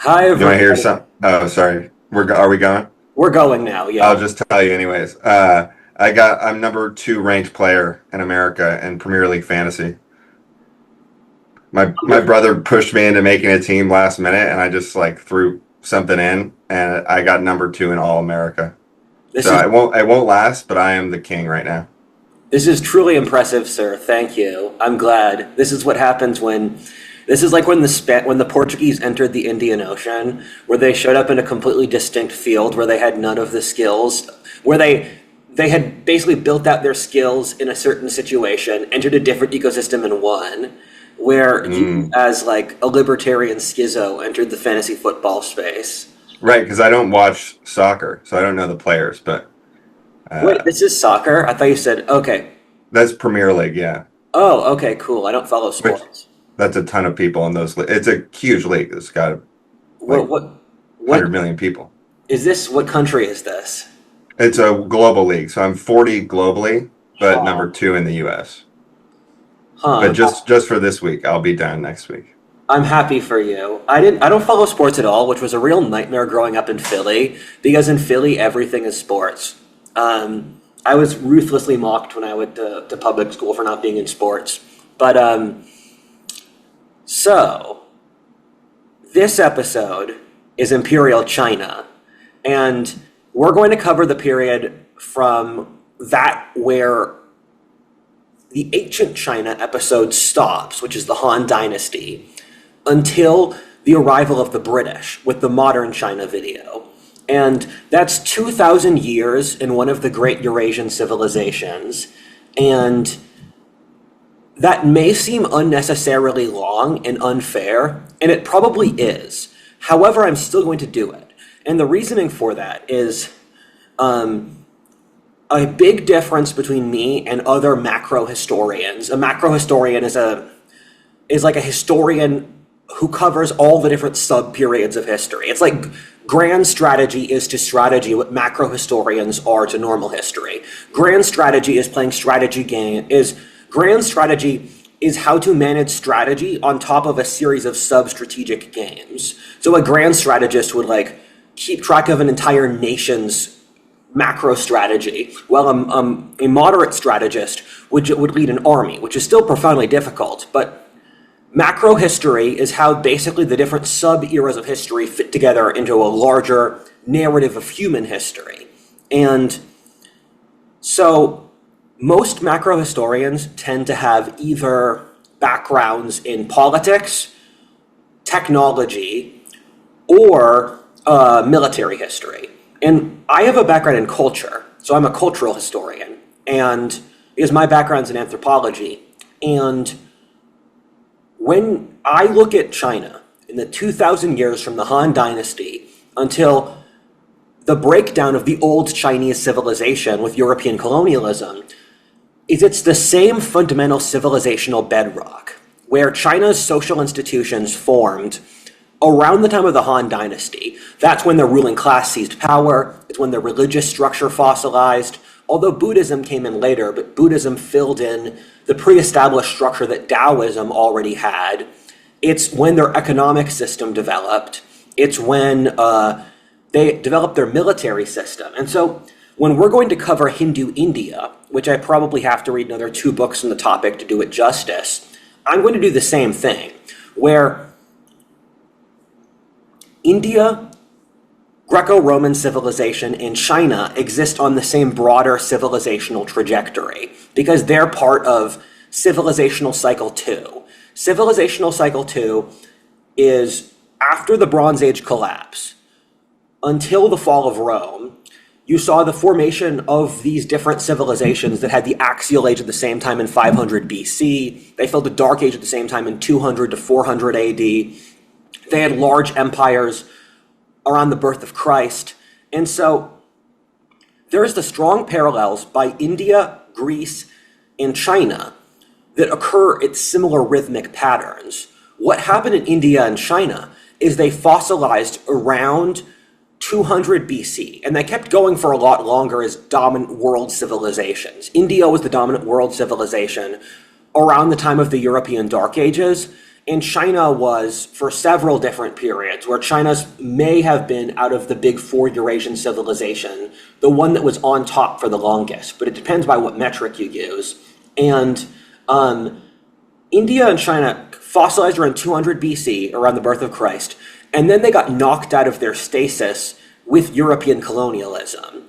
Hi, You want to hear everybody. some? Oh, sorry. Are we going? We're going now, yeah. I'll just tell you anyways. I'm number two ranked player in America in Premier League fantasy. My brother pushed me into making a team last minute, and I just like threw something in, and I got number two in all America. This So is I won't last, but I am the king right now. this is truly impressive, sir. Thank you. I'm glad. This is like when the Portuguese entered the Indian Ocean, where they showed up in a completely distinct field where they had none of the skills, where they had basically built out their skills in a certain situation, entered a different ecosystem and won. Where you, Mm. as like a libertarian schizo, entered the fantasy football space. Right, because I don't watch soccer, so I don't know the players, but Wait, uh, this is soccer? I thought you said okay. that's Premier League, yeah. Oh, okay, cool. I don't follow Which sports. that's a ton of people in those. It's a huge league. It's got What like what what 100 million people. is this? What country is this? It's a global league, so I'm 40 globally, but Huh. number two in the U.S. But Huh. just for this week, I'll be down next week. I'm happy for you. I don't follow sports at all, which was a real nightmare growing up in Philly because in Philly everything is sports. I was ruthlessly mocked when I went to public school for not being in sports. But so this episode is Imperial China, and we're going to cover the period from that where the ancient China episode stops, which is the Han Dynasty, until the arrival of the British with the modern China video. And that's 2,000 years in one of the great Eurasian civilizations. And that may seem unnecessarily long and unfair, and it probably is. However, I'm still going to do it. And the reasoning for that is a big difference between me and other macro historians. A macro historian is like a historian who covers all the different sub periods of history. It's like grand strategy is to strategy what macro historians are to normal history. Grand strategy is playing strategy game is grand strategy is how to manage strategy on top of a series of sub-strategic games. So a grand strategist would like keep track of an entire nation's macro strategy, while a moderate strategist would lead an army, which is still profoundly difficult. But macro history is how basically the different sub-eras of history fit together into a larger narrative of human history. And so most macro historians tend to have either backgrounds in politics, technology, or military history. And I have a background in culture, so I'm a cultural historian, and because my background's in anthropology. And when I look at China in the 2,000 years from the Han Dynasty until the breakdown of the old Chinese civilization with European colonialism, it's the same fundamental civilizational bedrock, where China's social institutions formed around the time of the Han Dynasty. That's when the ruling class seized power. It's when the religious structure fossilized. Although Buddhism came in later, but Buddhism filled in the pre-established structure that Taoism already had. It's when their economic system developed. It's when they developed their military system. And so when we're going to cover Hindu India, which I probably have to read another 2 books on the topic to do it justice, I'm going to do the same thing, where India, Greco-Roman civilization, and China exist on the same broader civilizational trajectory because they're part of civilizational cycle 2. Civilizational cycle 2 is after the Bronze Age collapse until the fall of Rome. You saw the formation of these different civilizations that had the Axial Age at the same time in 500 BC. They filled the Dark Age at the same time in 200 to 400 AD. They had large empires around the birth of Christ. And so there is the strong parallels by India, Greece, and China that occur at similar rhythmic patterns. What happened in India and China is they fossilized around 200 BC, and they kept going for a lot longer as dominant world civilizations. India was the dominant world civilization around the time of the European Dark Ages, And China was, for several different periods, where China's may have been, out of the big four Eurasian civilization, the one that was on top for the longest, but it depends by what metric you use. And India and China fossilized around 200 BC, around the birth of Christ, and then they got knocked out of their stasis with European colonialism.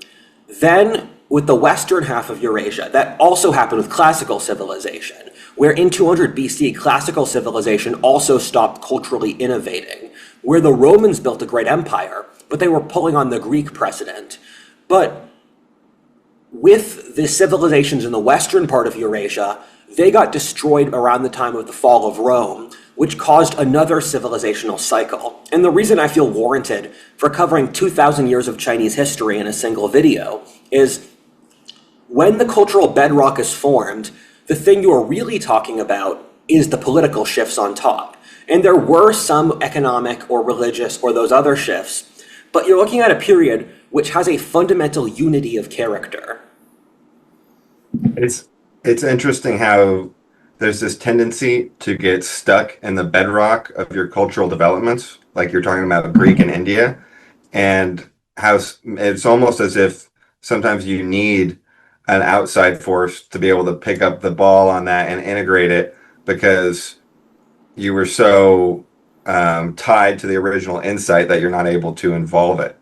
Then, with the western half of Eurasia, that also happened with classical civilization, where in 200 BC, classical civilization also stopped culturally innovating, where the Romans built a great empire, but they were pulling on the Greek precedent. But with the civilizations in the western part of Eurasia, they got destroyed around the time of the fall of Rome, which caused another civilizational cycle. And the reason I feel warranted for covering 2,000 years of Chinese history in a single video is when the cultural bedrock is formed, the thing you are really talking about is the political shifts on top. And there were some economic or religious or those other shifts, but you're looking at a period which has a fundamental unity of character. It's interesting how there's this tendency to get stuck in the bedrock of your cultural developments, like you're talking about Greek and India, and how it's almost as if sometimes you need an outside force to be able to pick up the ball on that and integrate it because you were so tied to the original insight that you're not able to evolve it.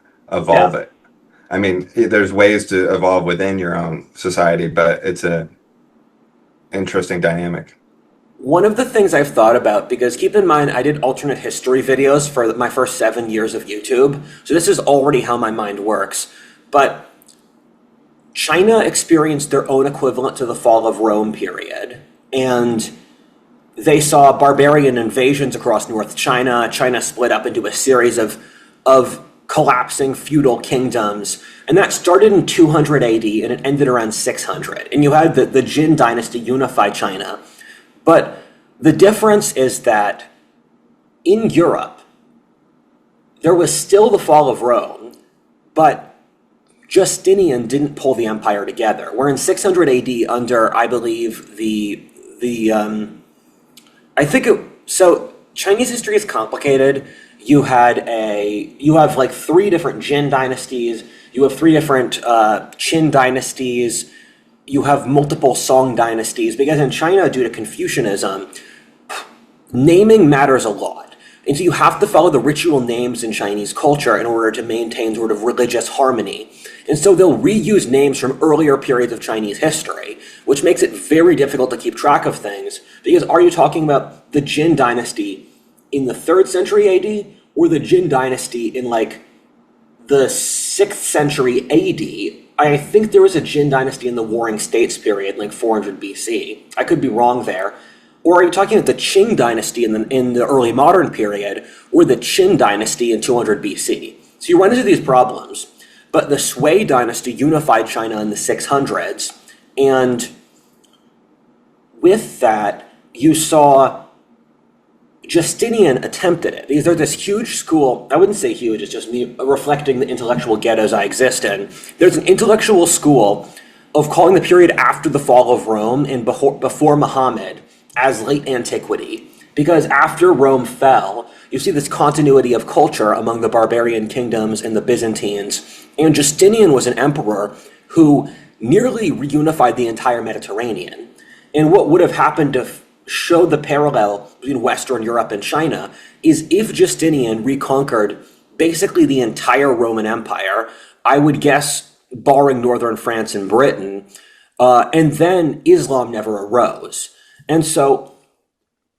I mean, there's ways to evolve within your own society, but it's a interesting dynamic. One of the things I've thought about, because keep in mind, I did alternate history videos for my first 7 years of YouTube, so this is already how my mind works, but China experienced their own equivalent to the fall of Rome period, and they saw barbarian invasions across North China. China split up into a series of collapsing feudal kingdoms, and that started in 200 AD and it ended around 600. And you had the Qin Dynasty unify China. But the difference is that in Europe, there was still the fall of Rome, but Justinian didn't pull the empire together. Where in 600 AD, under, I believe, so Chinese history is complicated. You have like 3 different Qin dynasties. You have 3 different Qin dynasties. You have multiple Song dynasties. Because in China, due to Confucianism, naming matters a lot. And so you have to follow the ritual names in Chinese culture in order to maintain sort of religious harmony. And so they'll reuse names from earlier periods of Chinese history, which makes it very difficult to keep track of things. Because are you talking about the Qin dynasty in the 3rd century AD or the Qin dynasty in like the 6th century AD? I think there was a Qin dynasty in the Warring States period, like 400 BC. I could be wrong there. Or are you talking about the Qing dynasty in the early modern period, or the Qin dynasty in 200 BC? So you run into these problems. But the Sui dynasty unified China in the 600s, and with that, you saw Justinian attempted it. Because there's this huge school, I wouldn't say huge, it's just me reflecting the intellectual ghettos I exist in. There's an intellectual school of calling the period after the fall of Rome and before Muhammad as late antiquity. Because after Rome fell, you see this continuity of culture among the barbarian kingdoms and the Byzantines. And Justinian was an emperor who nearly reunified the entire Mediterranean. And what would have happened to show the parallel between Western Europe and China is if Justinian reconquered basically the entire Roman Empire, I would guess barring northern France and Britain, and then Islam never arose. And so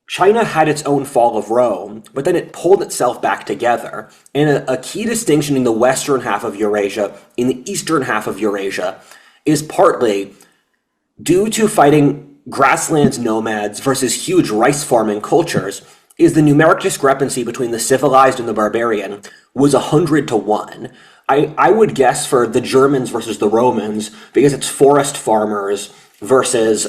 China had its own fall of Rome, but then it pulled itself back together. And a key distinction in the western half of Eurasia, in the eastern half of Eurasia, is partly due to fighting grasslands nomads versus huge rice farming cultures, is the numeric discrepancy between the civilized and the barbarian was 100 to 1. I would guess for the Germans versus the Romans, because it's forest farmers versus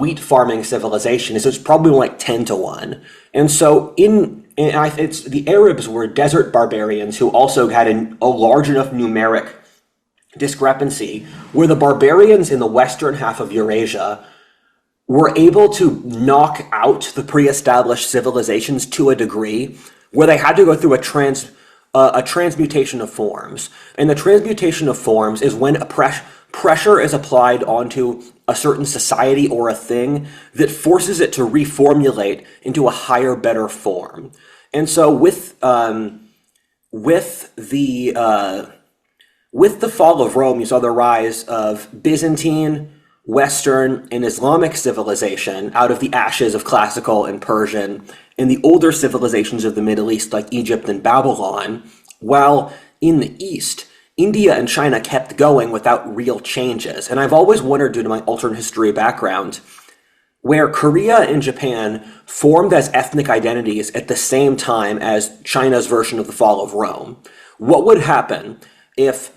wheat farming civilization, so it's probably like 10 to 1. And so it's the Arabs were desert barbarians who also had a large enough numeric discrepancy where the barbarians in the western half of Eurasia were able to knock out the pre-established civilizations to a degree where they had to go through a transmutation of forms. And the transmutation of forms is when pressure is applied onto a certain society or a thing that forces it to reformulate into a higher, better form. And so with the fall of Rome, you saw the rise of Byzantine, Western, and Islamic civilization out of the ashes of classical and Persian and the older civilizations of the Middle East like Egypt and Babylon, while in the East, India and China kept going without real changes. And I've always wondered, due to my alternate history background, where Korea and Japan formed as ethnic identities at the same time as China's version of the fall of Rome. What would happen if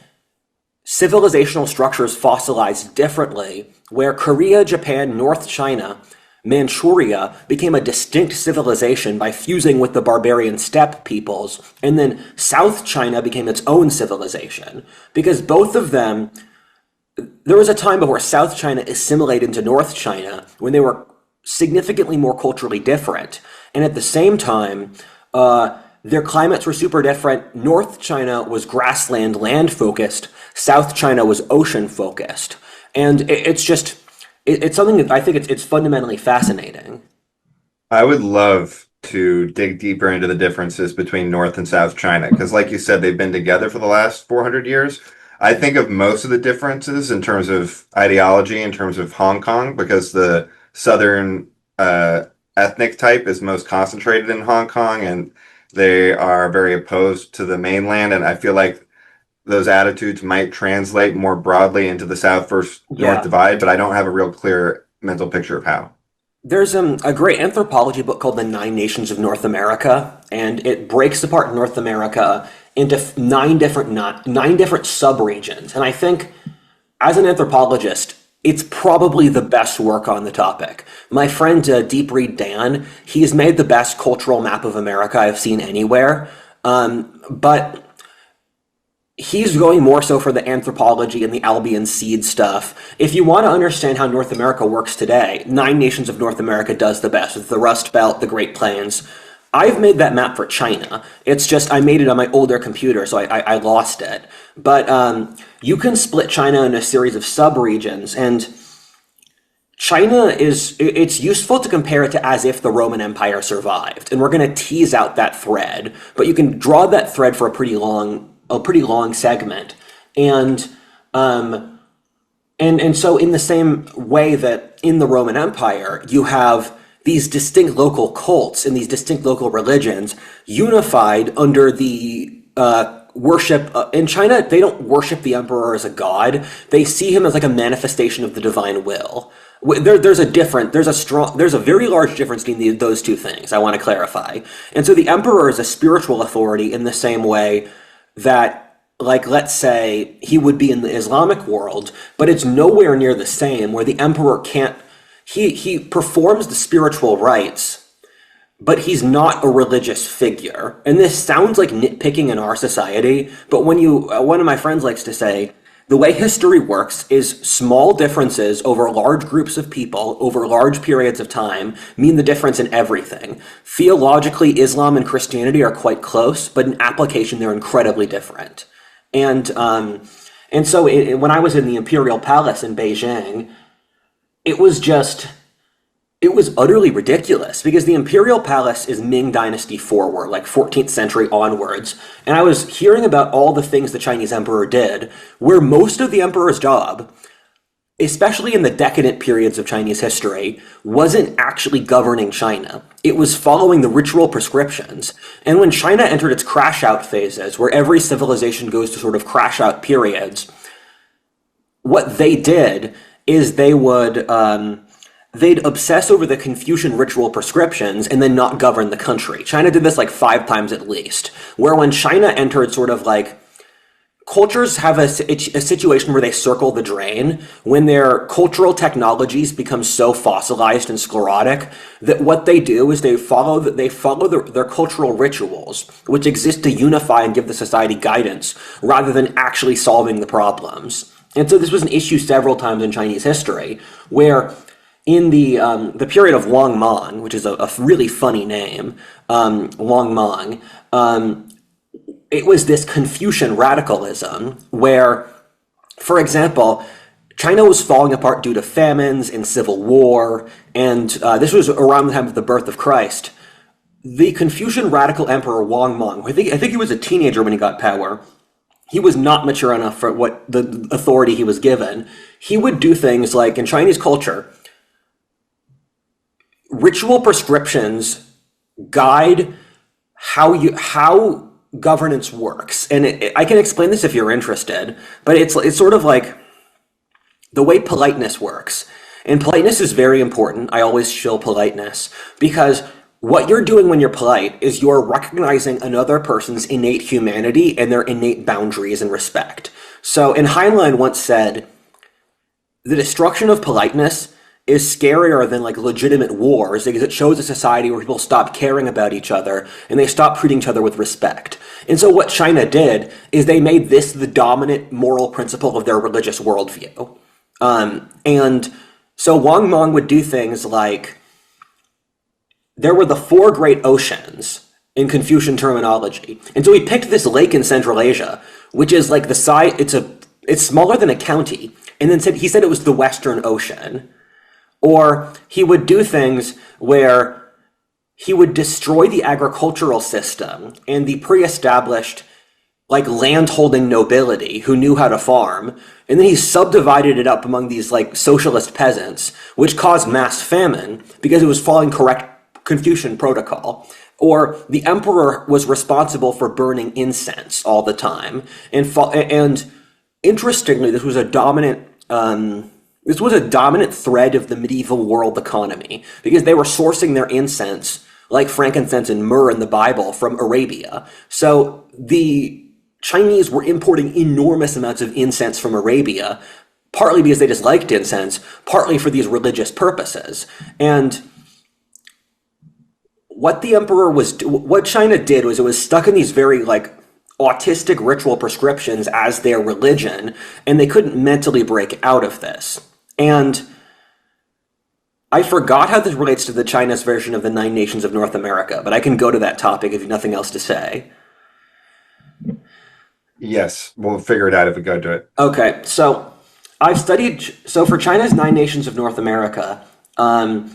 civilizational structures fossilized differently, where Korea, Japan, North China, Manchuria became a distinct civilization by fusing with the barbarian steppe peoples, and then South China became its own civilization? Because both of them, there was a time before South China assimilated into North China when they were significantly more culturally different. And at the same time, their climates were super different. North China was grassland, land-focused. South China was ocean-focused. And it's something that I think it's fundamentally fascinating. I would love to dig deeper into the differences between North and South China, because like you said, they've been together for the last 400 years. I think of most of the differences in terms of ideology, in terms of Hong Kong, because the southern ethnic type is most concentrated in Hong Kong, and they are very opposed to the mainland. And I feel like those attitudes might translate more broadly into the South versus North divide, but I don't have a real clear mental picture of how. There's a great anthropology book called The 9 Nations of North America, and it breaks apart North America into nine different sub-regions. And I think, as an anthropologist, it's probably the best work on the topic. My friend Deep Read Dan, he's made the best cultural map of America I've seen anywhere, but he's going more so for the anthropology and the Albion seed stuff. If you want to understand how North America works today, 9 Nations of North America does the best, with the Rust Belt, the Great Plains. I've made that map for China. It's just I made it on my older computer, so I lost it. But you can split China in a series of sub-regions, and China it's useful to compare it to as if the Roman Empire survived. And we're going to tease out that thread, but you can draw that thread for a pretty long segment. And so in the same way that in the Roman Empire, you have these distinct local cults and these distinct local religions unified under the worship. In China, they don't worship the emperor as a god. They see him as like a manifestation of the divine will. There's a very large difference between those two things, I want to clarify. And so the emperor is a spiritual authority in the same way that, like, let's say he would be in the Islamic world, but it's nowhere near the same, where the emperor can't, he performs the spiritual rites, but he's not a religious figure. And this sounds like nitpicking in our society, but one of my friends likes to say, the way history works is small differences over large groups of people over large periods of time mean the difference in everything. Theologically, Islam and Christianity are quite close, but in application, they're incredibly different. And so when I was in the Imperial Palace in Beijing, it was utterly ridiculous, because the Imperial Palace is Ming Dynasty forward, like 14th century onwards. And I was hearing about all the things the Chinese emperor did, where most of the emperor's job, especially in the decadent periods of Chinese history, wasn't actually governing China. It was following the ritual prescriptions. And when China entered its crash out phases, where every civilization goes to sort of crash out periods, what they did is they'd obsess over the Confucian ritual prescriptions and then not govern the country. China did this like 5 times at least, where when China entered sort of like, cultures have a situation where they circle the drain, when their cultural technologies become so fossilized and sclerotic that what they do is they follow their cultural rituals, which exist to unify and give the society guidance, rather than actually solving the problems. And so this was an issue several times in Chinese history, where in the period of Wang Mang, which is a really funny name, Wang Mang, it was this Confucian radicalism where, for example, China was falling apart due to famines and civil war, and this was around the time of the birth of Christ. The Confucian radical emperor Wang Mang, I think he was a teenager when he got power. He was not mature enough for what the authority he was given. He would do things like, in Chinese culture, ritual prescriptions guide how governance works. And I can explain this if you're interested, but it's sort of like the way politeness works. And politeness is very important. I always show politeness because what you're doing when you're polite is you're recognizing another person's innate humanity and their innate boundaries and respect. So, and Heinlein once said, the destruction of politeness is scarier than like legitimate wars because it shows a society where people stop caring about each other and they stop treating each other with respect. And so what China did is they made this the dominant moral principle of their religious worldview. And so Wang Mang would do things like, there were the four great oceans in Confucian terminology. And so he picked this lake in Central Asia, which is like the size, it's smaller than a county. And then he said it was the Western Ocean. Or he would do things where he would destroy the agricultural system and the pre-established like land-holding nobility who knew how to farm, and then he subdivided it up among these like socialist peasants, which caused mass famine because it was following correct Confucian protocol. Or the emperor was responsible for burning incense all the time, and interestingly, this was a dominant thread of the medieval world economy because they were sourcing their incense, like frankincense and myrrh in the Bible, from Arabia. So the Chinese were importing enormous amounts of incense from Arabia, partly because they just liked incense, partly for these religious purposes. And what China did was it was stuck in these very like autistic ritual prescriptions as their religion, and they couldn't mentally break out of this. And I forgot how this relates to the China's version of the Nine Nations of North America, but I can go to that topic if you have nothing else to say. Yes, we'll figure it out if we go to it. Okay, so for China's Nine Nations of North America, you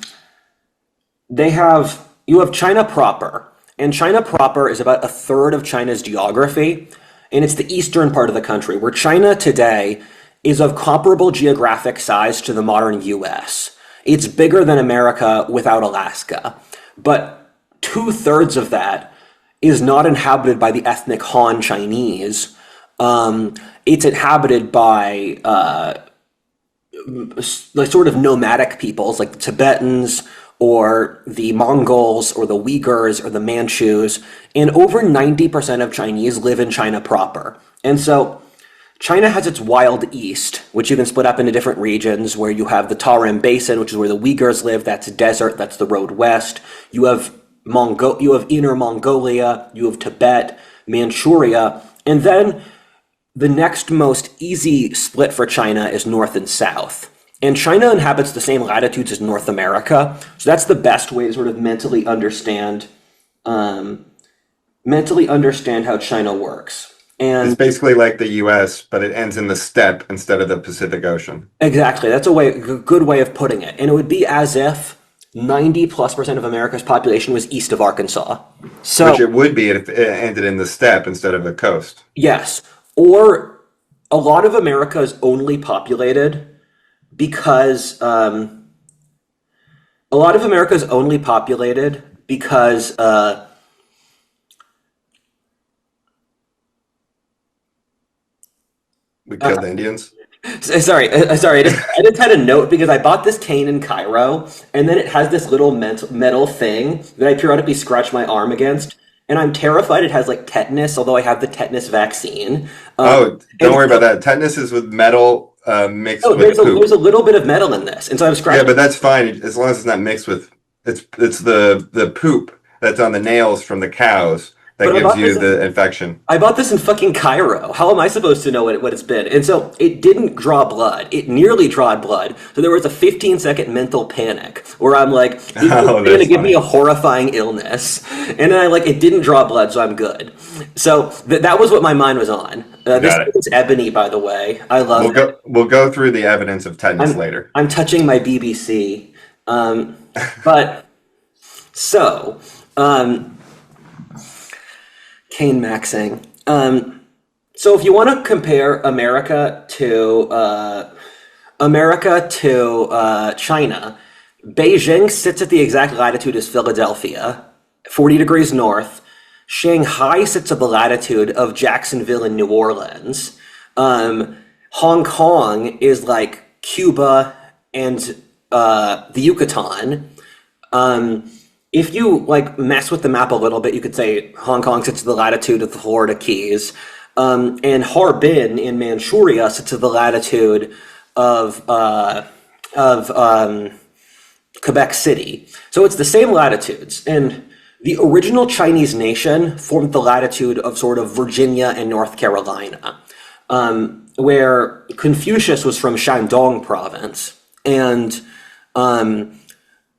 have China proper, and China proper is about a third of China's geography, and it's the eastern part of the country, where China today is of comparable geographic size to the modern US. It's bigger than America without Alaska, but 2/3 of that is not inhabited by the ethnic Han Chinese. It's inhabited by like sort of nomadic peoples like the Tibetans or the Mongols or the Uyghurs or the Manchus, and over 90% of Chinese live in China proper. And so China has its wild east, which you can split up into different regions, where you have the Tarim Basin, which is where the Uyghurs live. That's a desert. That's the road west. You have Inner Mongolia. You have Tibet, Manchuria, and then the next most easy split for China is north and south. And China inhabits the same latitudes as North America, so that's the best way to sort of mentally understand how China works. And it's basically like the US, but it ends in the steppe instead of the Pacific Ocean. Exactly. That's a good way of putting it. And it would be as if 90+% of America's population was east of Arkansas. So, which it would be if it ended in the steppe instead of the coast. Yes. Or a lot of America is only populated because we killed the Indians. Sorry. I just had a note because I bought this cane in Cairo, and then it has this little metal thing that I periodically scratch my arm against, and I'm terrified it has like tetanus, although I have the tetanus vaccine. Don't worry about that. Tetanus is with metal mixed with poop. There's a little bit of metal in this, and so I'm scratching. Yeah, but that's fine as long as it's not mixed with. It's the poop that's on the nails from the cows that But gives you the infection. I bought this in fucking Cairo. How am I supposed to know what it's been? And so it didn't draw blood. It nearly drawed blood. So there was a 15-second mental panic where I'm like, is this going to give me a horrifying illness? And then it didn't draw blood, so I'm good. So that was what my mind was on. This is ebony, by the way. I love it. We'll go through the evidence of tetanus later. I'm touching my BBC. But so... Kane maxing. So if you want to compare America to China, Beijing sits at the exact latitude as Philadelphia, 40 degrees north. Shanghai sits at the latitude of Jacksonville and New Orleans. Hong Kong is like Cuba and the Yucatan. If you mess with the map a little bit, you could say Hong Kong sits at the latitude of the Florida Keys, and Harbin in Manchuria sits at the latitude of Quebec City. So it's the same latitudes, and the original Chinese nation formed the latitude of sort of Virginia and North Carolina, where Confucius was from Shandong province, and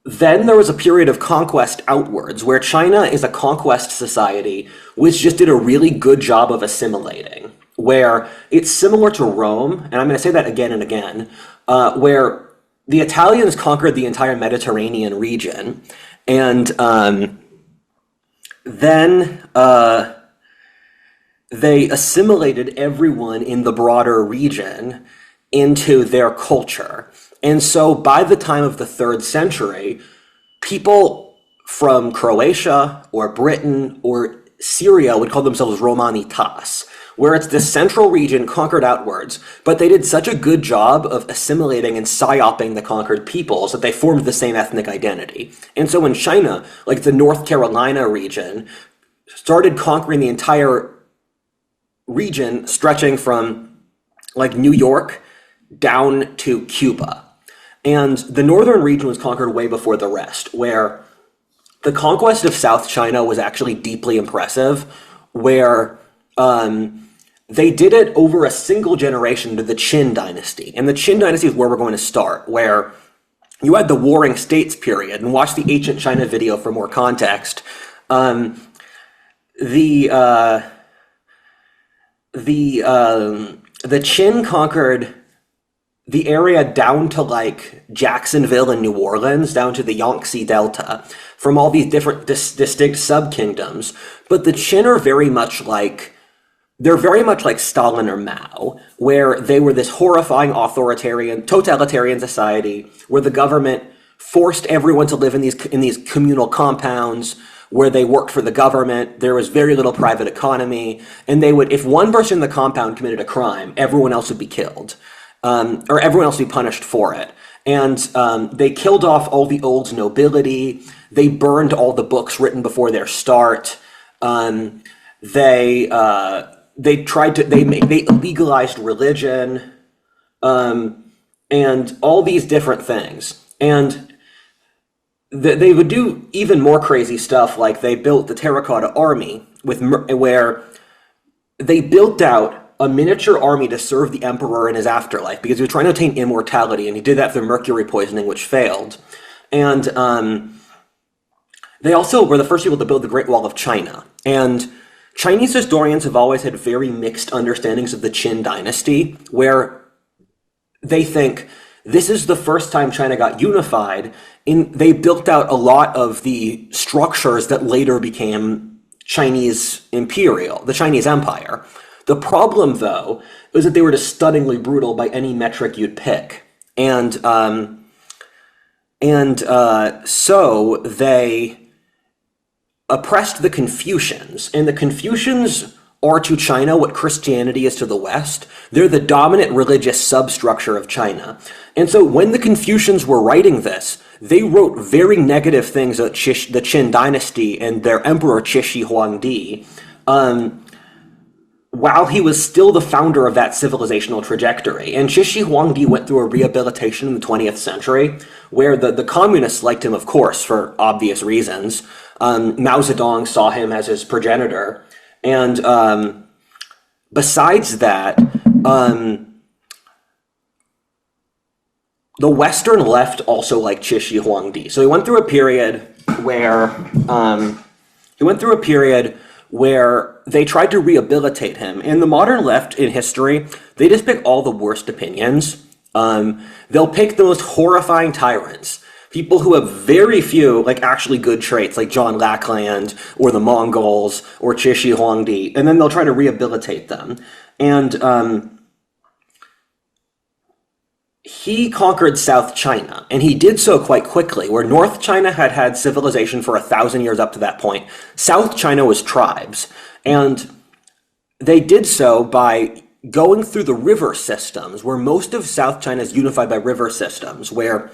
then there was a period of conquest outwards, where China is a conquest society which just did a really good job of assimilating, where it's similar to Rome, and I'm going to say that again and again, where the Italians conquered the entire Mediterranean region, and then they assimilated everyone in the broader region into their culture. And so by the time of the 3rd century, people from Croatia or Britain or Syria would call themselves Romanitas, where it's this central region conquered outwards, but they did such a good job of assimilating and psyoping the conquered peoples that they formed the same ethnic identity. And so in China, the North Carolina region started conquering the entire region stretching from New York down to Cuba. And the northern region was conquered way before the rest, where the conquest of South China was actually deeply impressive, where they did it over a single generation to the Qin Dynasty. And the Qin Dynasty is where we're going to start, where you had the Warring States period, and watch the Ancient China video for more context. The Qin conquered the area down to Jacksonville and New Orleans, down to the Yangtze Delta, from all these different distinct sub-kingdoms. But the Qin are very much they're very much like Stalin or Mao, where they were this horrifying authoritarian, totalitarian society where the government forced everyone to live in these communal compounds, where they worked for the government. There was very little private economy, and they would, if one person in the compound committed a crime, everyone else would be killed. Or everyone else would be punished for it. And they killed off all the old nobility. They burned all the books written before their start. They legalized religion, and all these different things. And they would do even more crazy stuff, like they built the Terracotta Army, where they built out a miniature army to serve the emperor in his afterlife, because he was trying to attain immortality, and he did that through mercury poisoning, which failed. And they also were the first people to build the Great Wall of China. And Chinese historians have always had very mixed understandings of the Qin Dynasty, where they think this is the first time China got unified. They built out a lot of the structures that later became Chinese Imperial, the Chinese Empire. The problem, though, was that they were just stunningly brutal by any metric you'd pick. And so they oppressed the Confucians. And the Confucians are to China what Christianity is to the West. They're the dominant religious substructure of China. And so when the Confucians were writing this, they wrote very negative things about the Qin Dynasty and their emperor Qi Shi Huangdi. while he was still the founder of that civilizational trajectory. And Cixi Huangdi went through a rehabilitation in the 20th century, where the communists liked him, of course, for obvious reasons. Mao Zedong saw him as his progenitor. And besides that, the Western left also liked Cixi Huangdi. So he went through a period where they tried to rehabilitate him. And the modern left in history, they just pick all the worst opinions. They'll pick the most horrifying tyrants, people who have very few, like, actually good traits, like John Lackland or the Mongols or Cixi Huangdi, and then they'll try to rehabilitate them. And he conquered South China, and he did so quite quickly. Where North China had had civilization for 1,000 years up to that point, South China was tribes. And they did so by going through the river systems, where most of South China is unified by river systems, where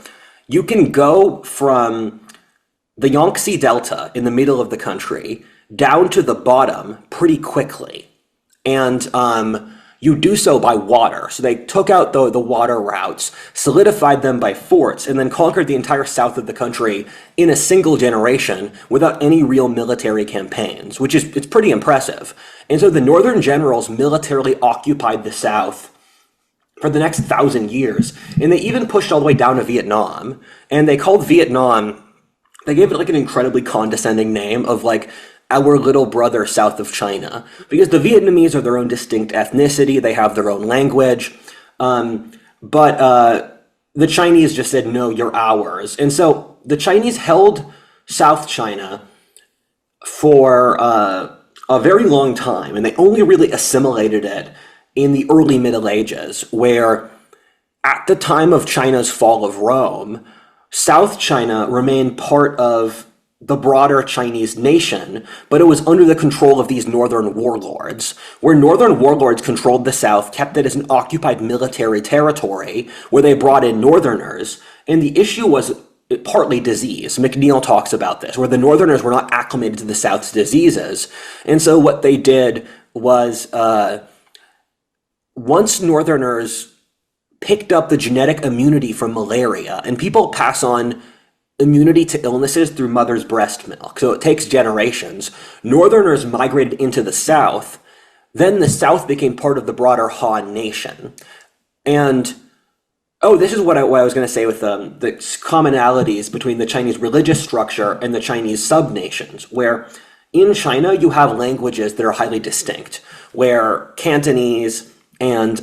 you can go from the Yangtze Delta in the middle of the country down to the bottom pretty quickly. And you do so by water. So they took out the water routes, solidified them by forts, and then conquered the entire south of the country in a single generation without any real military campaigns, which is it's pretty impressive. And so the northern generals militarily occupied the south for the next 1,000 years. And they even pushed all the way down to Vietnam. And they called Vietnam, they gave it like an incredibly condescending name of like, our little brother south of China, because the Vietnamese are their own distinct ethnicity, they have their own language, but the Chinese just said, no, you're ours. And so the Chinese held South China for a very long time, and they only really assimilated it in the early Middle Ages, where at the time of China's fall of Rome, South China remained part of the broader Chinese nation, but it was under the control of these northern warlords, where northern warlords controlled the south, kept it as an occupied military territory, where they brought in northerners, and the issue was partly disease. McNeill talks about this, where the northerners were not acclimated to the south's diseases, and so what they did was, once northerners picked up the genetic immunity from malaria, and people pass on immunity to illnesses through mother's breast milk, so it takes generations. Northerners migrated into the south, then the south became part of the broader Han nation. And, this is what I was going to say with the commonalities between the Chinese religious structure and the Chinese sub-nations, where in China you have languages that are highly distinct, where Cantonese and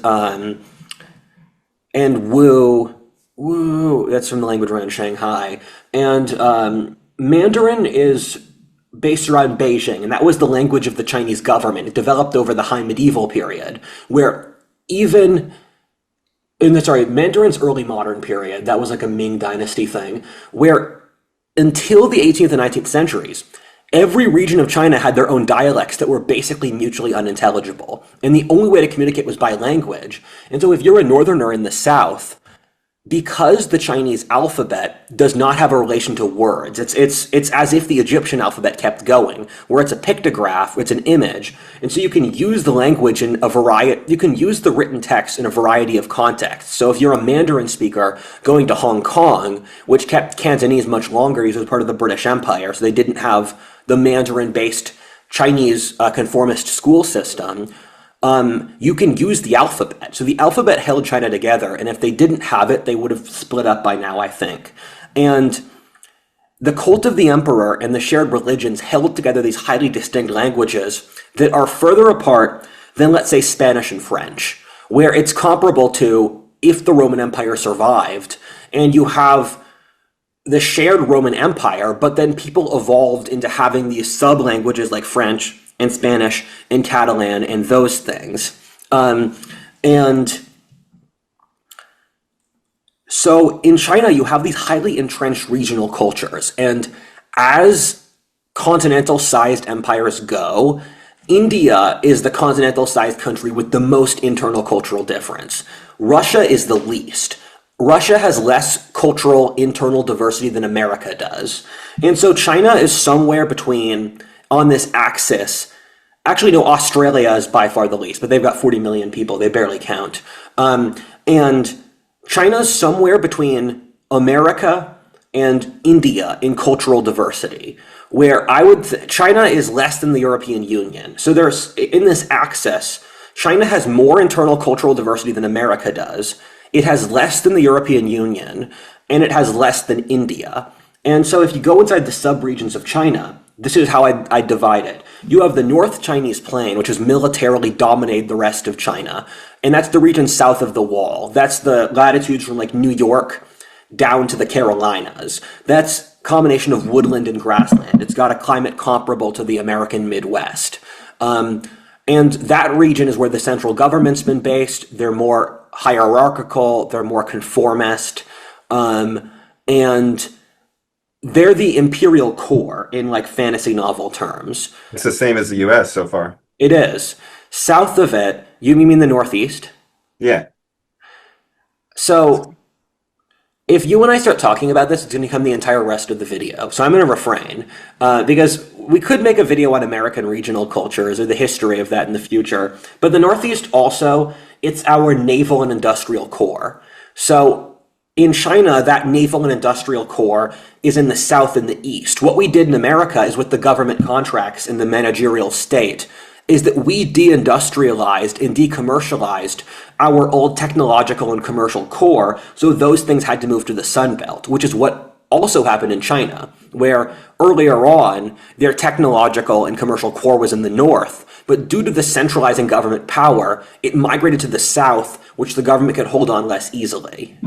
Wu, that's from the language around Shanghai, and Mandarin is based around Beijing, and that was the language of the Chinese government. It developed over the High Medieval period, where even Mandarin's early modern period, that was like a Ming Dynasty thing, where until the 18th and 19th centuries, every region of China had their own dialects that were basically mutually unintelligible, and the only way to communicate was by language. And so if you're a northerner in the south, because the Chinese alphabet does not have a relation to words, it's as if the Egyptian alphabet kept going, where it's a pictograph, it's an image, and so you can use the language in a variety, you can use the written text in a variety of contexts. So if you're a Mandarin speaker going to Hong Kong, which kept Cantonese much longer, because it was part of the British Empire, so they didn't have the Mandarin-based Chinese conformist school system, you can use the alphabet. So the alphabet held China together, and if they didn't have it, they would have split up by now, I think. And the cult of the emperor and the shared religions held together these highly distinct languages that are further apart than, let's say, Spanish and French, where it's comparable to if the Roman Empire survived, and you have the shared Roman Empire, but then people evolved into having these sub-languages like French and Spanish and Catalan and those things. And so in China, you have these highly entrenched regional cultures. And as continental-sized empires go, India is the continental-sized country with the most internal cultural difference. Russia is the least. Russia has less cultural internal diversity than America does. And so China is somewhere between, on this axis, Actually, no, Australia is by far the least, but they've got 40 million people. They barely count. And China's somewhere between America and India in cultural diversity, where China is less than the European Union. So there's, in this axis, China has more internal cultural diversity than America does. It has less than the European Union, and it has less than India. And so if you go inside the subregions of China, this is how I divide it. You have the North Chinese Plain, which has militarily dominated the rest of China, and that's the region south of the Wall. That's the latitudes from like New York down to the Carolinas. That's a combination of woodland and grassland. It's got a climate comparable to the American Midwest. And that region is where the central government's been based. They're more hierarchical, they're more conformist, and they're the imperial core in like fantasy novel terms. It's the same as the US so far. It is. South of it, you mean the Northeast? Yeah. So if you and I start talking about this, it's going to become the entire rest of the video. So I'm going to refrain because we could make a video on American regional cultures or the history of that in the future. But the Northeast also, it's our naval and industrial core. So in China, that naval and industrial core is in the south and the east. What we did in America is with the government contracts in the managerial state is that we deindustrialized and decommercialized our old technological and commercial core, so those things had to move to the Sun Belt, which is what also happened in China, where earlier on, their technological and commercial core was in the north, but due to the centralizing government power, it migrated to the south, which the government could hold on less easily.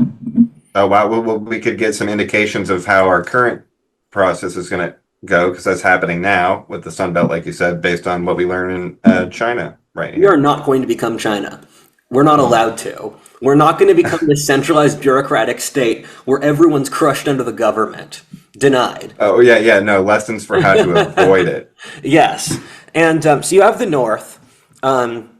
Oh, wow. Well, we could get some indications of how our current process is going to go, because that's happening now with the Sun Belt, like you said, based on what we learn in China right here. We are not going to become China. We're not allowed to. We're not going to become this centralized bureaucratic state where everyone's crushed under the government. Denied. Oh, yeah, no, lessons for how to avoid it. Yes. And so you have the north, and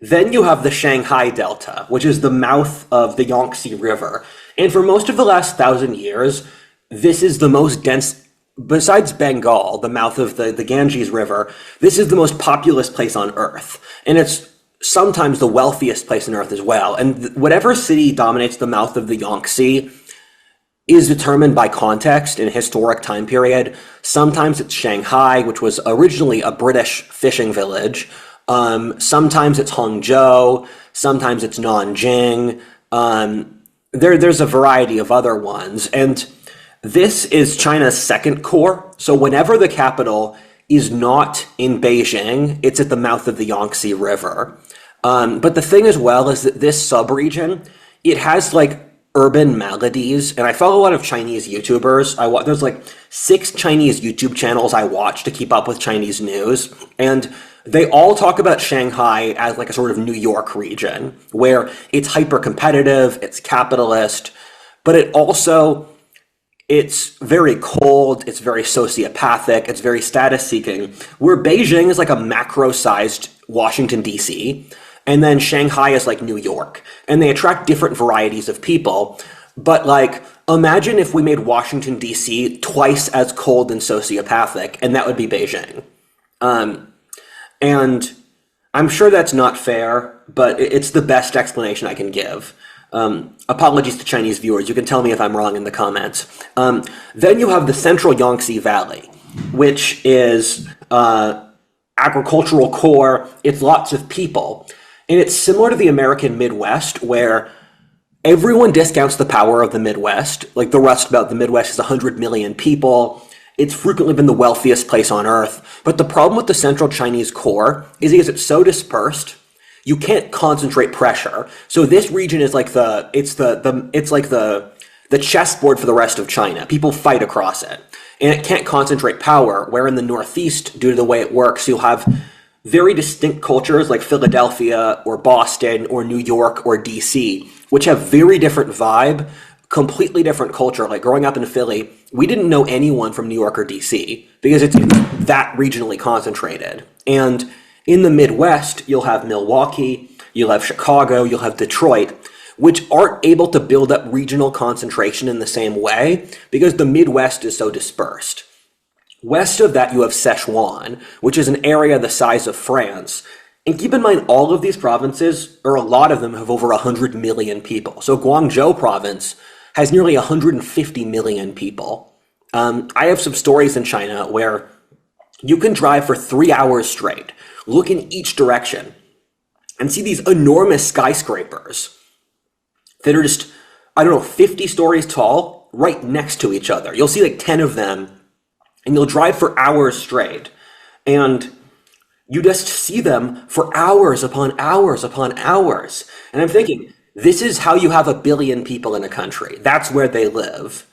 then you have the Shanghai Delta, which is the mouth of the Yangtze River. And for most of the last 1,000 years, this is the most dense, besides Bengal, the mouth of the Ganges River, this is the most populous place on Earth. And it's sometimes the wealthiest place on Earth as well. And whatever city dominates the mouth of the Yangtze is determined by context in a historic time period. Sometimes it's Shanghai, which was originally a British fishing village. Sometimes it's Hangzhou. Sometimes it's Nanjing. There's a variety of other ones. And this is China's second core. So whenever the capital is not in Beijing, it's at the mouth of the Yangtze River. But the thing as well is that this subregion, it has like urban maladies. And I follow a lot of Chinese YouTubers. There's like 6 Chinese YouTube channels I watch to keep up with Chinese news. And they all talk about Shanghai as like a sort of New York region where it's hyper competitive, it's capitalist, but it's very cold, it's very sociopathic, it's very status seeking, where Beijing is like a macro-sized Washington, D.C., and then Shanghai is like New York. And they attract different varieties of people. But like, imagine if we made Washington, D.C. twice as cold and sociopathic, and that would be Beijing. And I'm sure that's not fair, but it's the best explanation I can give. Apologies to Chinese viewers. You can tell me if I'm wrong in the comments. Then you have the central Yangtze Valley, which is agricultural core. It's lots of people. And it's similar to the American Midwest, where everyone discounts the power of the Midwest. Like the Rust Belt, the Midwest is 100 million people. It's frequently been the wealthiest place on Earth. But the problem with the central Chinese core is because it's so dispersed, you can't concentrate pressure. So this region is like the chessboard for the rest of China. People fight across it. And it can't concentrate power, where in the Northeast, due to the way it works, you'll have very distinct cultures like Philadelphia or Boston or New York or DC, which have very different vibe, completely different culture. Like growing up in Philly, we didn't know anyone from New York or DC because it's that regionally concentrated. And in the Midwest, you'll have Milwaukee, you'll have Chicago, you'll have Detroit, which aren't able to build up regional concentration in the same way because the Midwest is so dispersed. West of that, you have Sichuan, which is an area the size of France. And keep in mind, all of these provinces, or a lot of them, have over 100 million people. So Guangzhou province has nearly 150 million people. I have some stories in China where you can drive for 3 hours straight, look in each direction, and see these enormous skyscrapers that are just, I don't know, 50 stories tall, right next to each other. You'll see like 10 of them, and you'll drive for hours straight. And you just see them for hours upon hours upon hours. And I'm thinking, this is how you have 1 billion people in a country. That's where they live.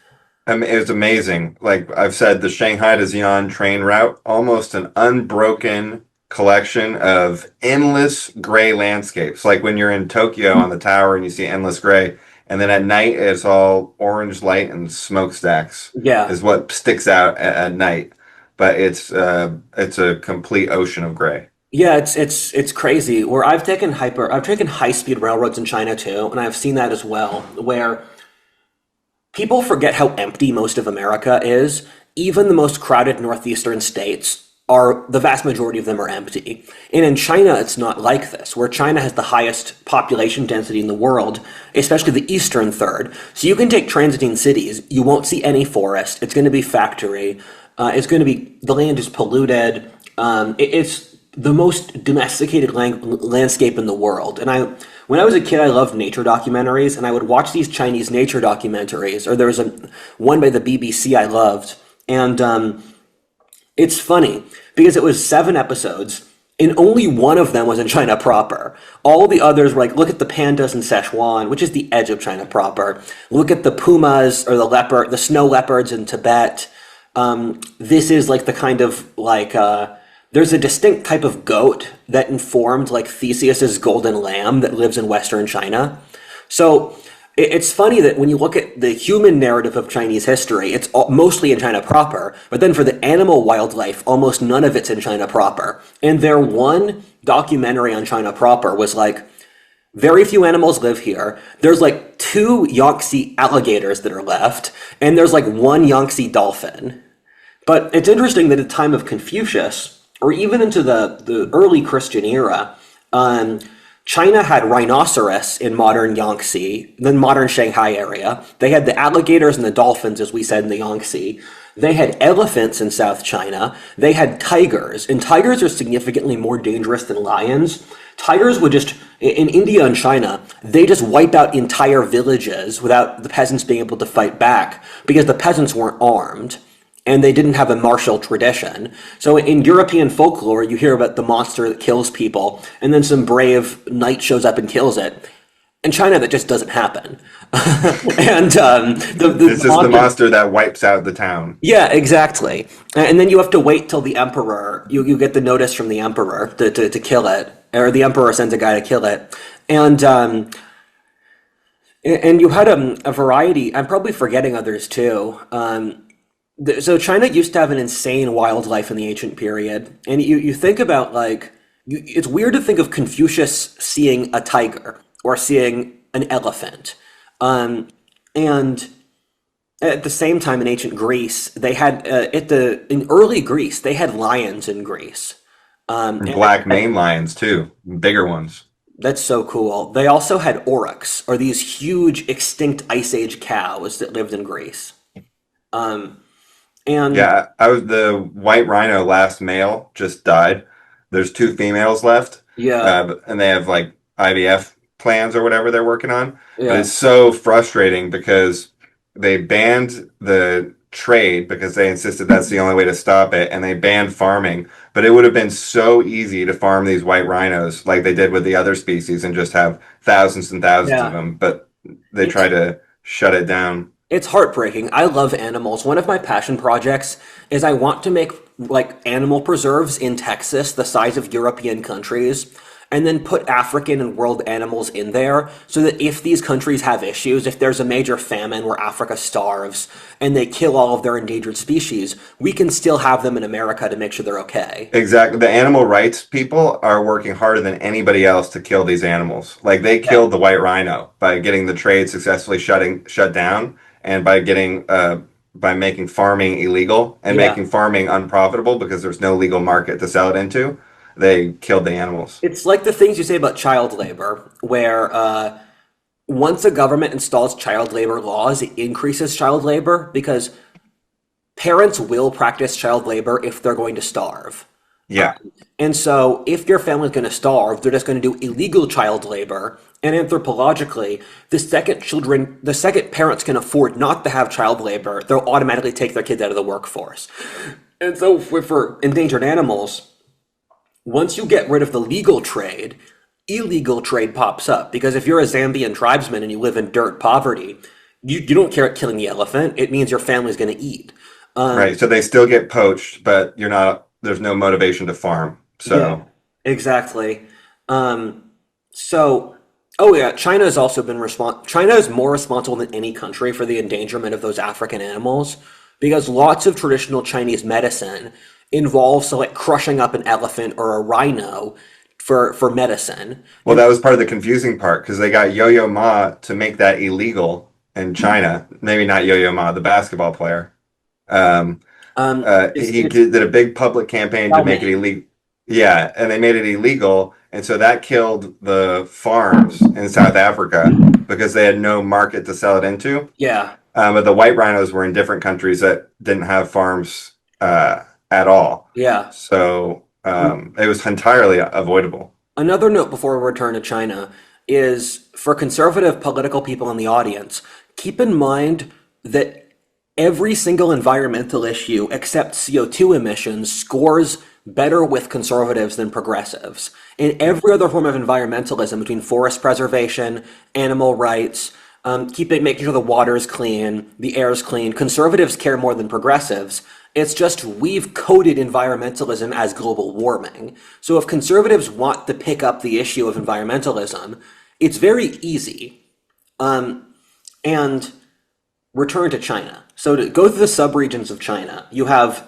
I mean, it was amazing. Like I've said, the Shanghai to Xi'an train route, almost an unbroken collection of endless gray landscapes. Like when you're in Tokyo on the tower and you see endless gray, and then at night it's all orange light and smokestacks Yeah. is what sticks out at night. But it's a complete ocean of gray. Yeah, it's crazy. Where I've taken high speed railroads in China too, and I've seen that as well, where people forget how empty most of America is. Even the most crowded northeastern states are, the vast majority of them are empty. And in China, it's not like this, where China has the highest population density in the world, especially the eastern third. So you can take transiting cities, you won't see any forest. It's going to be factory. It's going to be, the land is polluted. It's the most domesticated landscape in the world. And when I was a kid, I loved nature documentaries, and I would watch these Chinese nature documentaries. Or there was one by the BBC I loved, and it's funny because it was 7 episodes, and only one of them was in China proper. All the others were like, look at the pandas in Sichuan, which is the edge of China proper. Look at the pumas or the snow leopards in Tibet. This is like the kind of like there's a distinct type of goat that informed like Theseus's golden lamb that lives in Western China. So it's funny that when you look at the human narrative of Chinese history, it's mostly in China proper, but then for the animal wildlife, almost none of it's in China proper. And their one documentary on China proper was like, very few animals live here. There's like 2 Yangtze alligators that are left, and there's like 1 Yangtze dolphin. But it's interesting that at the time of Confucius, or even into the early Christian era, China had rhinoceros in modern Yangtze, the modern Shanghai area. They had the alligators and the dolphins, as we said, in the Yangtze. They had elephants in South China. They had tigers, and tigers are significantly more dangerous than lions. Tigers would just, in India and China, they just wipe out entire villages without the peasants being able to fight back because the peasants weren't armed and they didn't have a martial tradition. So in European folklore, you hear about the monster that kills people, and then some brave knight shows up and kills it. In China, that just doesn't happen. And It's just the monster that wipes out the town. yeah, exactly. And then you have to wait till the emperor, you get the notice from the emperor to kill it, or the emperor sends a guy to kill it. And you had a variety, I'm probably forgetting others too. So China used to have an insane wildlife in the ancient period, and you think about like it's weird to think of Confucius seeing a tiger or seeing an elephant, and at the same time in ancient Greece they had in early Greece they had lions in Greece. And And black mane lions too, bigger ones. that's so cool. They also had aurochs, or these huge extinct ice age cows that lived in Greece. Um, and Yeah, I was the white rhino last male just died. There's 2 females left, yeah, and they have like IVF plans or whatever they're working on. But yeah, it's so frustrating because they banned the trade because they insisted that's the only way to stop it, and they banned farming. But it would have been so easy to farm these white rhinos like they did with the other species and just have thousands and thousands of yeah. them. But they try It's to shut it down. It's heartbreaking. I love animals. One of my passion projects is I want to make like animal preserves in Texas the size of European countries and then put African and world animals in there so that if these countries have issues, if there's a major famine where Africa starves and they kill all of their endangered species, we can still have them in America to make sure they're okay. Exactly. The animal rights people are working harder than anybody else to kill these animals. Like they Yeah. killed the white rhino by getting the trade successfully shut down and by getting by making farming illegal and Yeah. making farming unprofitable because there's no legal market to sell it into. They killed the animals. It's like the things you say about child labor, where once a government installs child labor laws, it increases child labor because parents will practice child labor if they're going to starve. Yeah. And so, if your family's going to starve, they're just going to do illegal child labor. And anthropologically, the second parents can afford not to have child labor, they'll automatically take their kids out of the workforce. And so, for endangered animals, once you get rid of the legal trade, illegal trade pops up. Because if you're a Zambian tribesman and you live in dirt poverty, you don't care at killing the elephant. It means your family's going to eat. Right. So they still get poached, but there's no motivation to farm. Yeah, So, exactly. So, oh yeah, China has also been China is more responsible than any country for the endangerment of those African animals because lots of traditional Chinese medicine involves like crushing up an elephant or a rhino for medicine. well, that was part of the confusing part because they got Yo-Yo Ma to make that illegal in China. Maybe not Yo-Yo Ma, the basketball player. Um, he It's did a big public campaign to Yao make it Ming. illegal. Yeah, and they made it illegal, and so that killed the farms in South Africa because they had no market to sell it into. Yeah, But the white rhinos were in different countries that didn't have farms at all, yeah. so it was entirely avoidable. Another note before we return to China is for conservative political people in the audience, keep in mind that every single environmental issue except CO2 emissions scores better with conservatives than progressives. In every other form of environmentalism, between forest preservation, animal rights, making sure the water is clean, the air is clean, conservatives care more than progressives. It's just we've coded environmentalism as global warming. So if conservatives want to pick up the issue of environmentalism, it's very easy. And return to China. So to go through the subregions of China, you have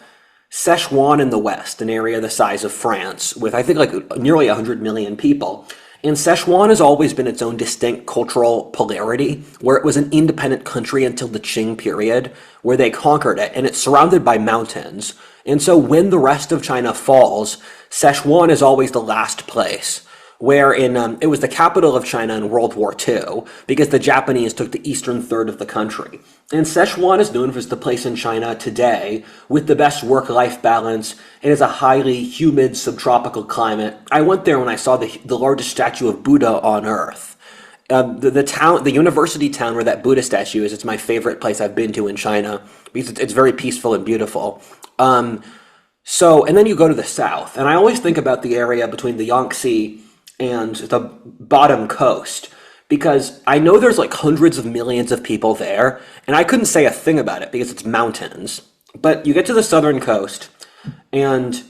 Sichuan in the west, an area the size of France, with I think like nearly 100 million people. And Sichuan has always been its own distinct cultural polarity, where it was an independent country until the Qing period, where they conquered it, and it's surrounded by mountains. And so when the rest of China falls, Sichuan is always the last place where it was the capital of China in World War II because the Japanese took the eastern third of the country. And Sichuan is known as the place in China today with the best work-life balance. It is a highly humid subtropical climate. I went there when I saw the largest statue of Buddha on Earth. The university town where that Buddha statue is, it's my favorite place I've been to in China because it's very peaceful and beautiful. And then you go to the south, and I always think about the area between the Yangtze and the bottom coast because I know there's like hundreds of millions of people there, and I couldn't say a thing about it because it's mountains. But you get to the southern coast, and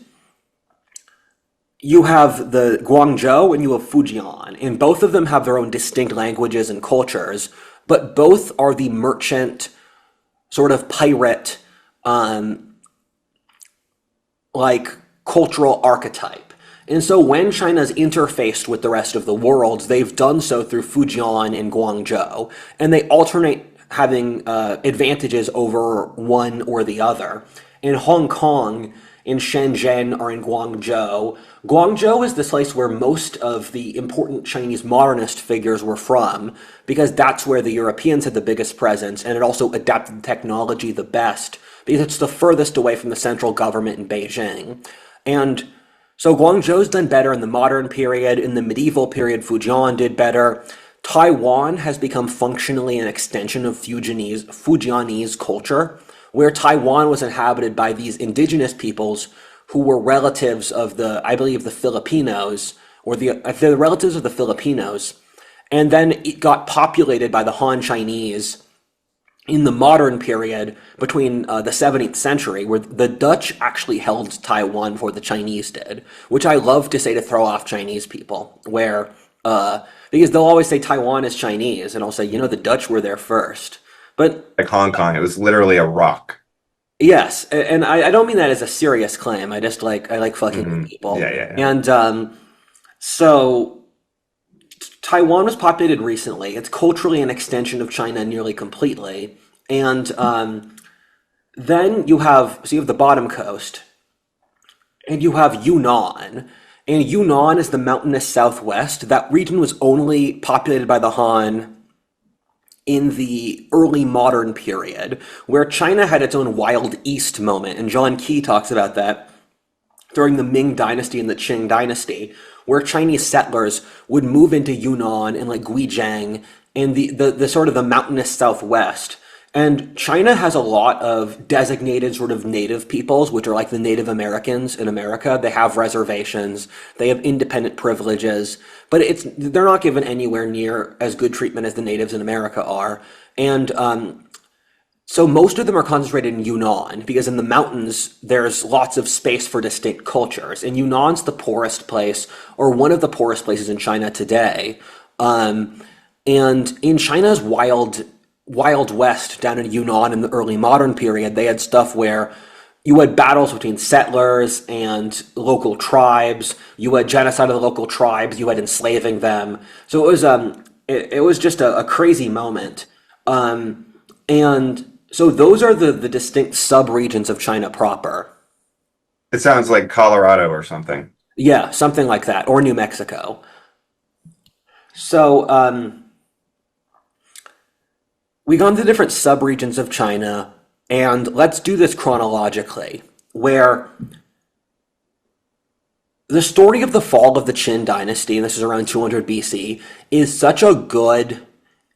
you have the Guangzhou and you have Fujian, and both of them have their own distinct languages and cultures, but both are the merchant, sort of pirate, like cultural archetype. And so when China's interfaced with the rest of the world, they've done so through Fujian and Guangzhou, and they alternate having advantages over one or the other. In Hong Kong, in Shenzhen, or in Guangzhou, Guangzhou is the place where most of the important Chinese modernist figures were from, because that's where the Europeans had the biggest presence, and it also adapted technology the best, because it's the furthest away from the central government in Beijing. And so Guangzhou's done better in the modern period. In the medieval period, Fujian did better. Taiwan has become functionally an extension of Fujianese culture, where Taiwan was inhabited by these indigenous peoples who were relatives of I believe, the Filipinos, or they're relatives of the Filipinos. And then it got populated by the Han Chinese in the modern period between the 17th century, where the Dutch actually held Taiwan before the Chinese did, which I love to say to throw off Chinese people, because they'll always say Taiwan is Chinese, and I'll say, the Dutch were there first. But Like Hong Kong, it was literally a rock. yes, and I don't mean that as a serious claim. I like fucking with people. Yeah, yeah, yeah. And so Taiwan was populated recently. It's culturally an extension of China nearly completely. And Then you have the bottom coast, and you have Yunnan. And Yunnan is the mountainous southwest. That region was only populated by the Han in the early modern period, where China had its own wild east moment. And John Key talks about that during the Ming Dynasty and the Qing Dynasty, where Chinese settlers would move into Yunnan and like Guizhang and the sort of the mountainous southwest. And China has a lot of designated sort of native peoples, which are like the Native Americans in America. They have reservations, they have independent privileges, but they're not given anywhere near as good treatment as the natives in America are. And so most of them are concentrated in Yunnan, because in the mountains, there's lots of space for distinct cultures. And Yunnan's the poorest place, or one of the poorest places in China today. And in China's Wild West down in Yunnan in the early modern period, they had stuff where you had battles between settlers and local tribes. You had genocide of the local tribes. You had enslaving them. So it was just a crazy moment. And so those are the distinct sub-regions of China proper. It sounds like Colorado or something. Yeah, something like that, or New Mexico. So we gone to different sub-regions of China, and let's do this chronologically, where the story of the fall of the Qin Dynasty, and this is around 200 BC, is such a good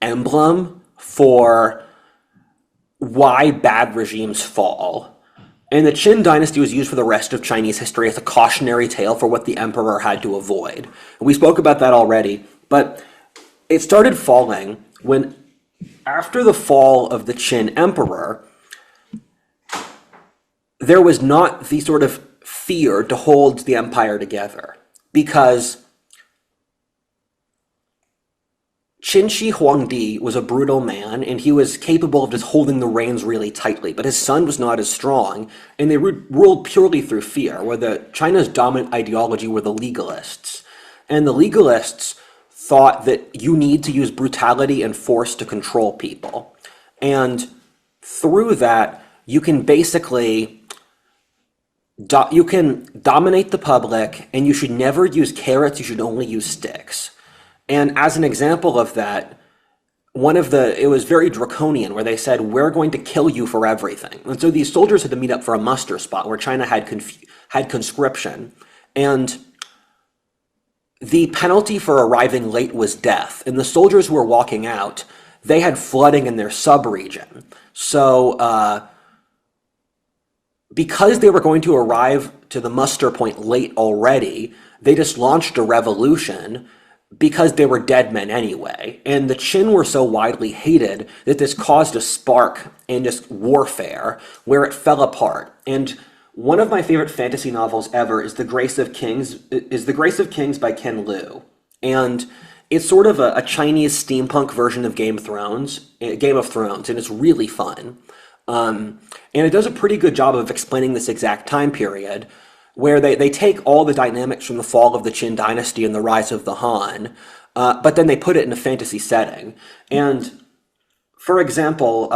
emblem for why bad regimes fall. And the Qin Dynasty was used for the rest of Chinese history as a cautionary tale for what the emperor had to avoid. And we spoke about that already, but it started falling when, after the fall of the Qin emperor, there was not the sort of fear to hold the empire together, because Qin Shi Huangdi was a brutal man, and he was capable of just holding the reins really tightly, but his son was not as strong, and they ruled purely through fear, where China's dominant ideology were the legalists. And the legalists thought that you need to use brutality and force to control people. And through that, you can basically you can dominate the public, and you should never use carrots, you should only use sticks. And as an example of that, it was very draconian, where they said, we're going to kill you for everything. And so these soldiers had to meet up for a muster spot where China had conscription. And the penalty for arriving late was death. And the soldiers who were walking out, they had flooding in their sub-region. So because they were going to arrive to the muster point late already, they just launched a revolution, because they were dead men anyway. And the Qin were so widely hated that this caused a spark in just warfare where it fell apart. And one of my favorite fantasy novels ever is The Grace of Kings by Ken Liu. And it's sort of a Chinese steampunk version of Game of Thrones, and it's really fun. And it does a pretty good job of explaining this exact time period, where they take all the dynamics from the fall of the Qin Dynasty and the rise of the Han, but then they put it in a fantasy setting. And, for example,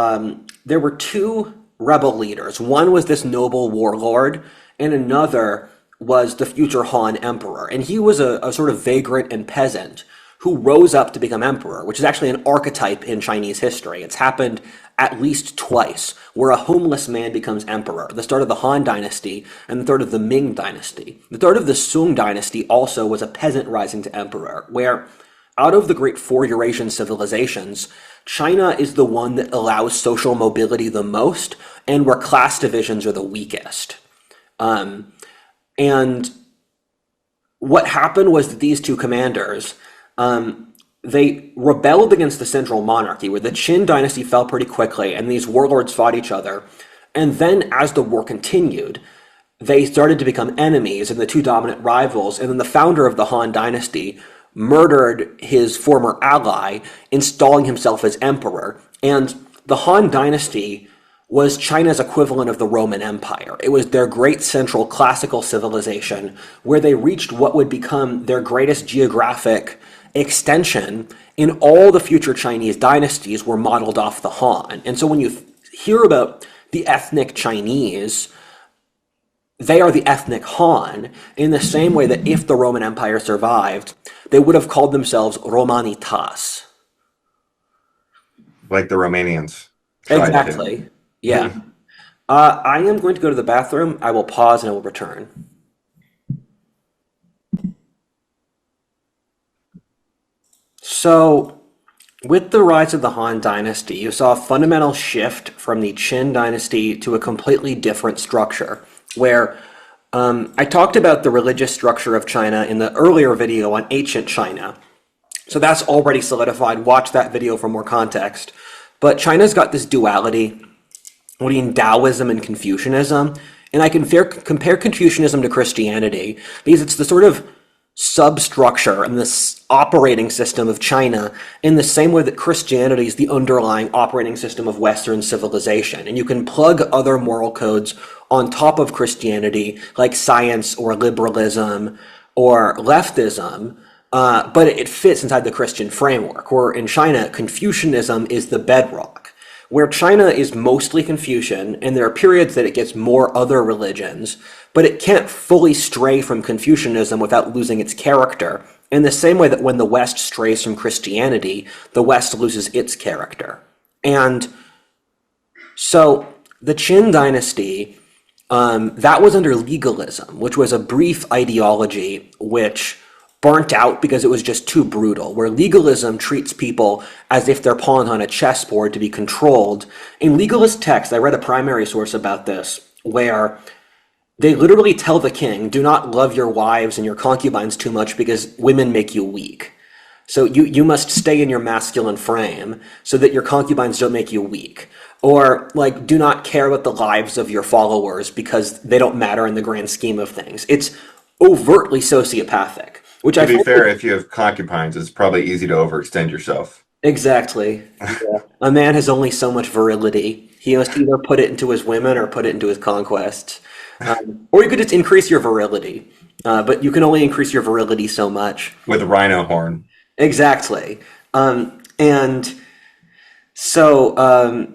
there were two rebel leaders. One was this noble warlord, and another was the future Han emperor. And he was a sort of vagrant and peasant who rose up to become emperor, which is actually an archetype in Chinese history. It's happened at least twice, where a homeless man becomes emperor. The start of the Han Dynasty and the start of the Ming Dynasty. The start of the Sung Dynasty also was a peasant rising to emperor, where out of the great four Eurasian civilizations, China is the one that allows social mobility the most, and where class divisions are the weakest. And what happened was that these two commanders, they rebelled against the central monarchy, where the Qin dynasty fell pretty quickly, and these warlords fought each other. And then, as the war continued, they started to become enemies and the two dominant rivals, and then the founder of the Han dynasty murdered his former ally, installing himself as emperor. And the Han dynasty was China's equivalent of the Roman Empire. It was their great central classical civilization, where they reached what would become their greatest geographic extension, in all the future Chinese dynasties were modeled off the Han. And so when you hear about the ethnic Chinese, they are the ethnic Han, in the same way that if the Roman Empire survived, they would have called themselves Romanitas. Like the Romanians tried to. Exactly. Yeah. I am going to go to the bathroom. I will pause and I will return. So, with the rise of the Han Dynasty, you saw a fundamental shift from the Qin Dynasty to a completely different structure, where I talked about the religious structure of China in the earlier video on ancient China. So that's already solidified. Watch that video for more context. But China's got this duality between Taoism and Confucianism. And I can compare Confucianism to Christianity because it's the sort of substructure and this operating system of China in the same way that Christianity is the underlying operating system of Western civilization. And you can plug other moral codes on top of Christianity, like science or liberalism or leftism, but it fits inside the Christian framework, where in China, Confucianism is the bedrock. Where China is mostly Confucian, and there are periods that it gets more other religions, but it can't fully stray from Confucianism without losing its character, in the same way that when the West strays from Christianity, the West loses its character. And so the Qin Dynasty, that was under legalism, which was a brief ideology which burnt out because it was just too brutal, where legalism treats people as if they're pawns on a chessboard to be controlled. In legalist texts, I read a primary source about this, where they literally tell the king, do not love your wives and your concubines too much because women make you weak. So you must stay in your masculine frame so that your concubines don't make you weak. Or, like, do not care about the lives of your followers because they don't matter in the grand scheme of things. It's overtly sociopathic. Which To be fair, if you have concubines, it's probably easy to overextend yourself. Exactly. Yeah. A man has only so much virility. He must either put it into his women or put it into his conquests. Or you could just increase your virility. But you can only increase your virility so much. With a rhino horn. Exactly. And so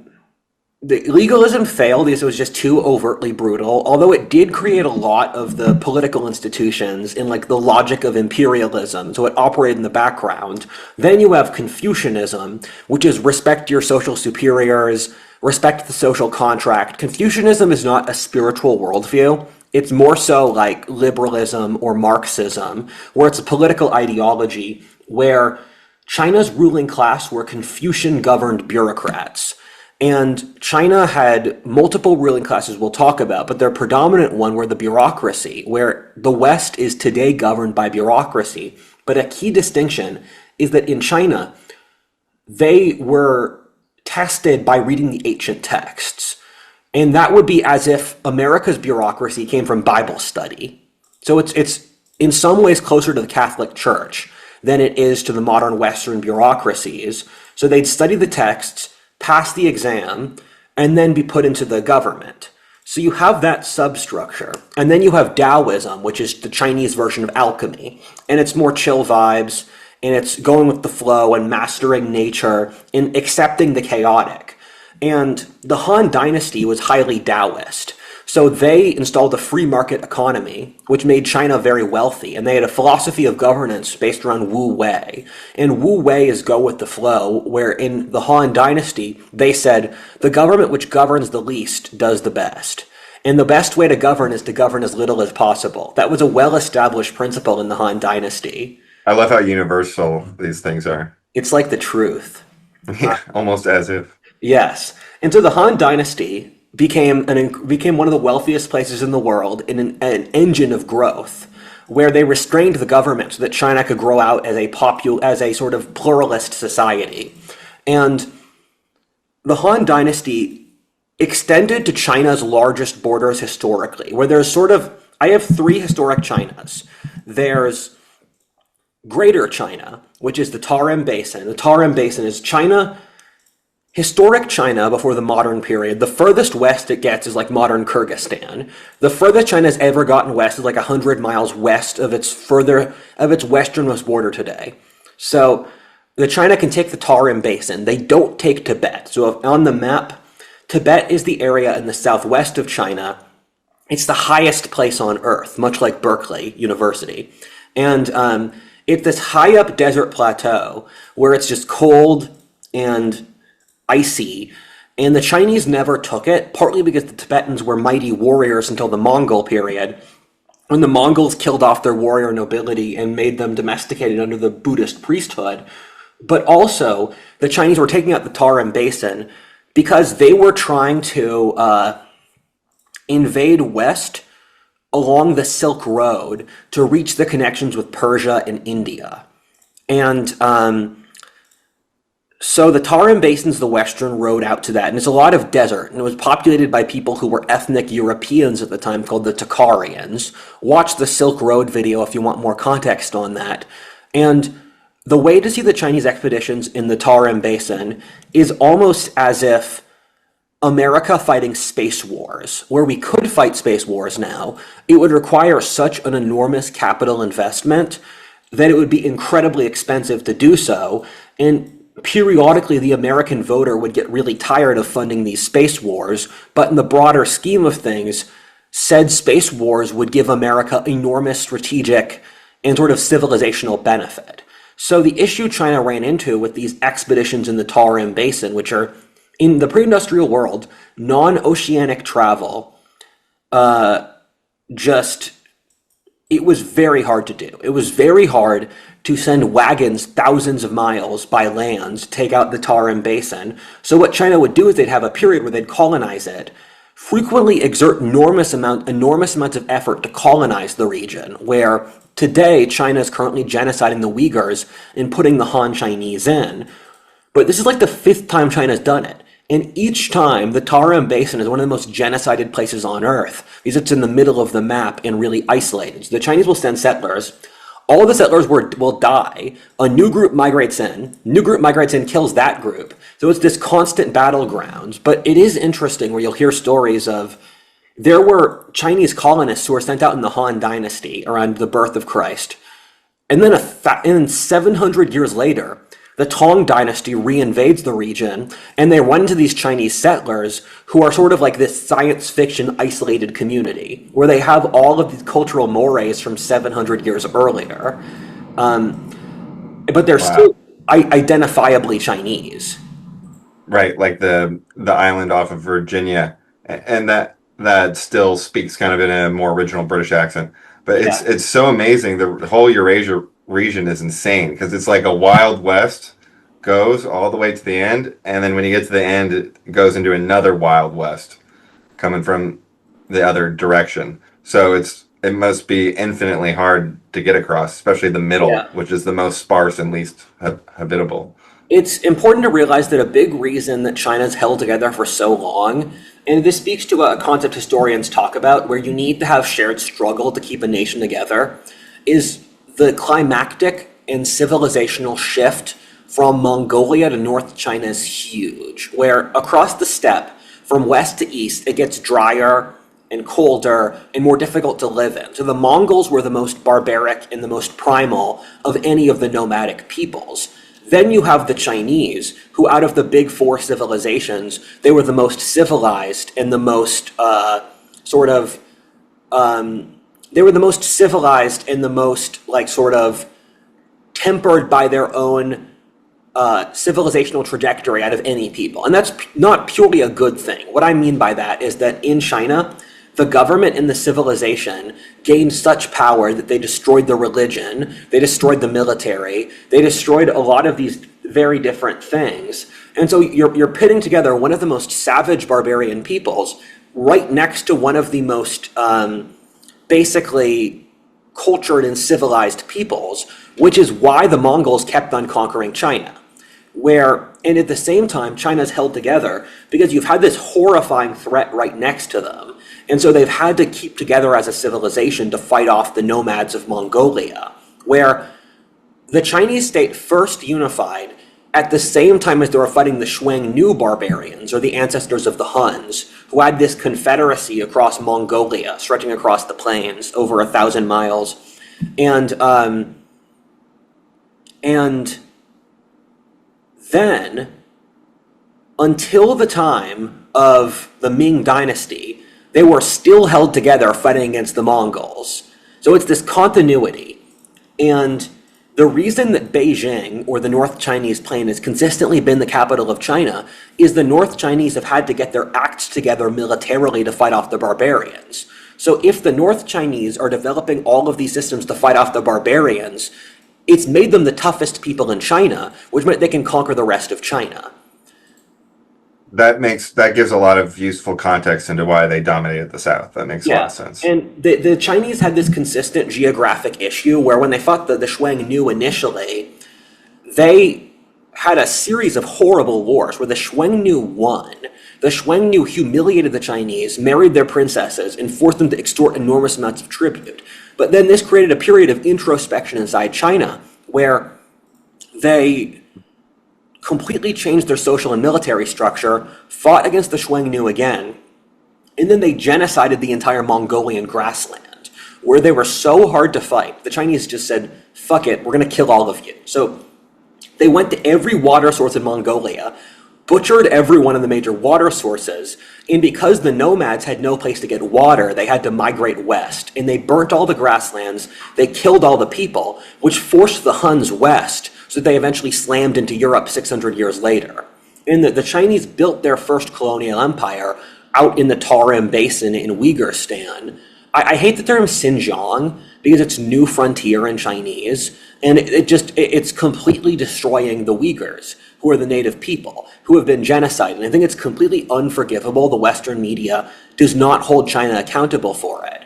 the legalism failed because it was just too overtly brutal, although it did create a lot of the political institutions in like the logic of imperialism, so it operated in the background. Then you have Confucianism, which is respect your social superiors, respect the social contract. Confucianism is not a spiritual worldview. It's more so like liberalism or Marxism, where it's a political ideology where China's ruling class were Confucian-governed bureaucrats. And China had multiple ruling classes we'll talk about, but their predominant one were the bureaucracy, where the West is today governed by bureaucracy. But a key distinction is that in China, they were tested by reading the ancient texts. And that would be as if America's bureaucracy came from Bible study. So it's in some ways closer to the Catholic Church than it is to the modern Western bureaucracies. So they'd study the texts, pass the exam, and then be put into the government. So you have that substructure. And then you have Taoism, which is the Chinese version of alchemy. And it's more chill vibes, and it's going with the flow and mastering nature and accepting the chaotic. And the Han Dynasty was highly Taoist. So they installed a free market economy, which made China very wealthy, and they had a philosophy of governance based around Wu Wei. And Wu Wei is go with the flow, where in the Han Dynasty, they said, the government which governs the least does the best. And the best way to govern is to govern as little as possible. That was a well-established principle in the Han Dynasty. I love how universal these things are. It's like the truth. Yeah, almost as if. Yes. And so the Han Dynasty became one of the wealthiest places in the world in an engine of growth, where they restrained the government so that China could grow out as a sort of pluralist society. And the Han Dynasty extended to China's largest borders historically, where I have three historic Chinas. There's Greater China, which is the Tarim Basin. The Tarim Basin is historic China before the modern period. The furthest west it gets is like modern Kyrgyzstan. The furthest China's ever gotten west is like 100 miles west of its westernmost border today. So the China can take the Tarim Basin. They don't take Tibet. So on the map, Tibet is the area in the southwest of China. It's the highest place on Earth, much like Berkeley University. And it's this high up desert plateau where it's just cold and icy. And the Chinese never took it, partly because the Tibetans were mighty warriors until the Mongol period, when the Mongols killed off their warrior nobility and made them domesticated under the Buddhist priesthood. But also, the Chinese were taking out the Tarim Basin because they were trying to invade west along the Silk Road to reach the connections with Persia and India. And so the Tarim Basin's the western road out to that, and it's a lot of desert, and it was populated by people who were ethnic Europeans at the time called the Tocharians. Watch the Silk Road video if you want more context on that. And the way to see the Chinese expeditions in the Tarim Basin is almost as if America fighting space wars, where we could fight space wars now. It would require such an enormous capital investment that it would be incredibly expensive to do so, and periodically the American voter would get really tired of funding these space wars, but in the broader scheme of things, said space wars would give America enormous strategic and sort of civilizational benefit. So the issue China ran into with these expeditions in the Tarim Basin, which are in the pre-industrial world, non-oceanic travel, it was very hard to do. It was very hard to send wagons thousands of miles by land to take out the Tarim Basin. So what China would do is they'd have a period where they'd colonize it, frequently exert enormous amounts of effort to colonize the region, where today China is currently genociding the Uyghurs and putting the Han Chinese in. But this is like the fifth time China's done it. And each time, the Tarim Basin is one of the most genocided places on Earth because it's in the middle of the map and really isolated. So the Chinese will send settlers. All the settlers will die. A new group migrates in. New group migrates in, kills that group. So it's this constant battlegrounds. But it is interesting where you'll hear stories of there were Chinese colonists who were sent out in the Han Dynasty around the birth of Christ. And then 700 years later, the Tang Dynasty reinvades the region, and they run into these Chinese settlers who are sort of like this science fiction isolated community, where they have all of these cultural mores from 700 years earlier. But they're still identifiably Chinese. Right, like the island off of Virginia, and that still speaks kind of in a more original British accent. But it's so amazing. The whole Eurasia region is insane because it's like a Wild West goes all the way to the end, and then when you get to the end, it goes into another Wild West coming from the other direction. So it must be infinitely hard to get across, especially the middle, which is the most sparse and least habitable. It's important to realize that a big reason that China's held together for so long, and this speaks to a concept historians talk about, where you need to have shared struggle to keep a nation together, is the climactic and civilizational shift from Mongolia to North China is huge, where across the steppe, from west to east, it gets drier and colder and more difficult to live in. So the Mongols were the most barbaric and the most primal of any of the nomadic peoples. Then you have the Chinese, who out of the big four civilizations, they were the most civilized and the most they were the most civilized and the most tempered by their own civilizational trajectory out of any people. And that's not purely a good thing. What I mean by that is that in China, the government and the civilization gained such power that they destroyed the religion, they destroyed the military, they destroyed a lot of these very different things. And so you're pitting together one of the most savage barbarian peoples right next to one of the most basically cultured and civilized peoples, which is why the Mongols kept on conquering China. And at the same time, China's held together because you've had this horrifying threat right next to them. And so they've had to keep together as a civilization to fight off the nomads of Mongolia, where the Chinese state first unified at the same time as they were fighting the Xuannu barbarians, or the ancestors of the Huns, who had this confederacy across Mongolia, stretching across the plains over 1,000 miles. And then until the time of the Ming Dynasty, they were still held together fighting against the Mongols. So it's this continuity. And the reason that Beijing, or the North Chinese Plain, has consistently been the capital of China is the North Chinese have had to get their acts together militarily to fight off the barbarians. So if the North Chinese are developing all of these systems to fight off the barbarians, it's made them the toughest people in China, which meant they can conquer the rest of China. That gives a lot of useful context into why they dominated the South. That makes a lot of sense. And the Chinese had this consistent geographic issue where when they fought the Xuang-Nu initially, they had a series of horrible wars where the Xuang-Nu won. The Xuang-Nu humiliated the Chinese, married their princesses, and forced them to extort enormous amounts of tribute. But then this created a period of introspection inside China where they completely changed their social and military structure, fought against the Xuang-Nu again, and then they genocided the entire Mongolian grassland, where they were so hard to fight. The Chinese just said, fuck it, we're going to kill all of you. So they went to every water source in Mongolia, butchered every one of the major water sources, and because the nomads had no place to get water, they had to migrate west, and they burnt all the grasslands, they killed all the people, which forced the Huns west, so they eventually slammed into Europe 600 years later. And the Chinese built their first colonial empire out in the Tarim Basin in Uyghurstan. I hate the term Xinjiang because it's new frontier in Chinese, and it's completely destroying the Uyghurs, who are the native people, who have been genocided. And I think it's completely unforgivable the Western media does not hold China accountable for it.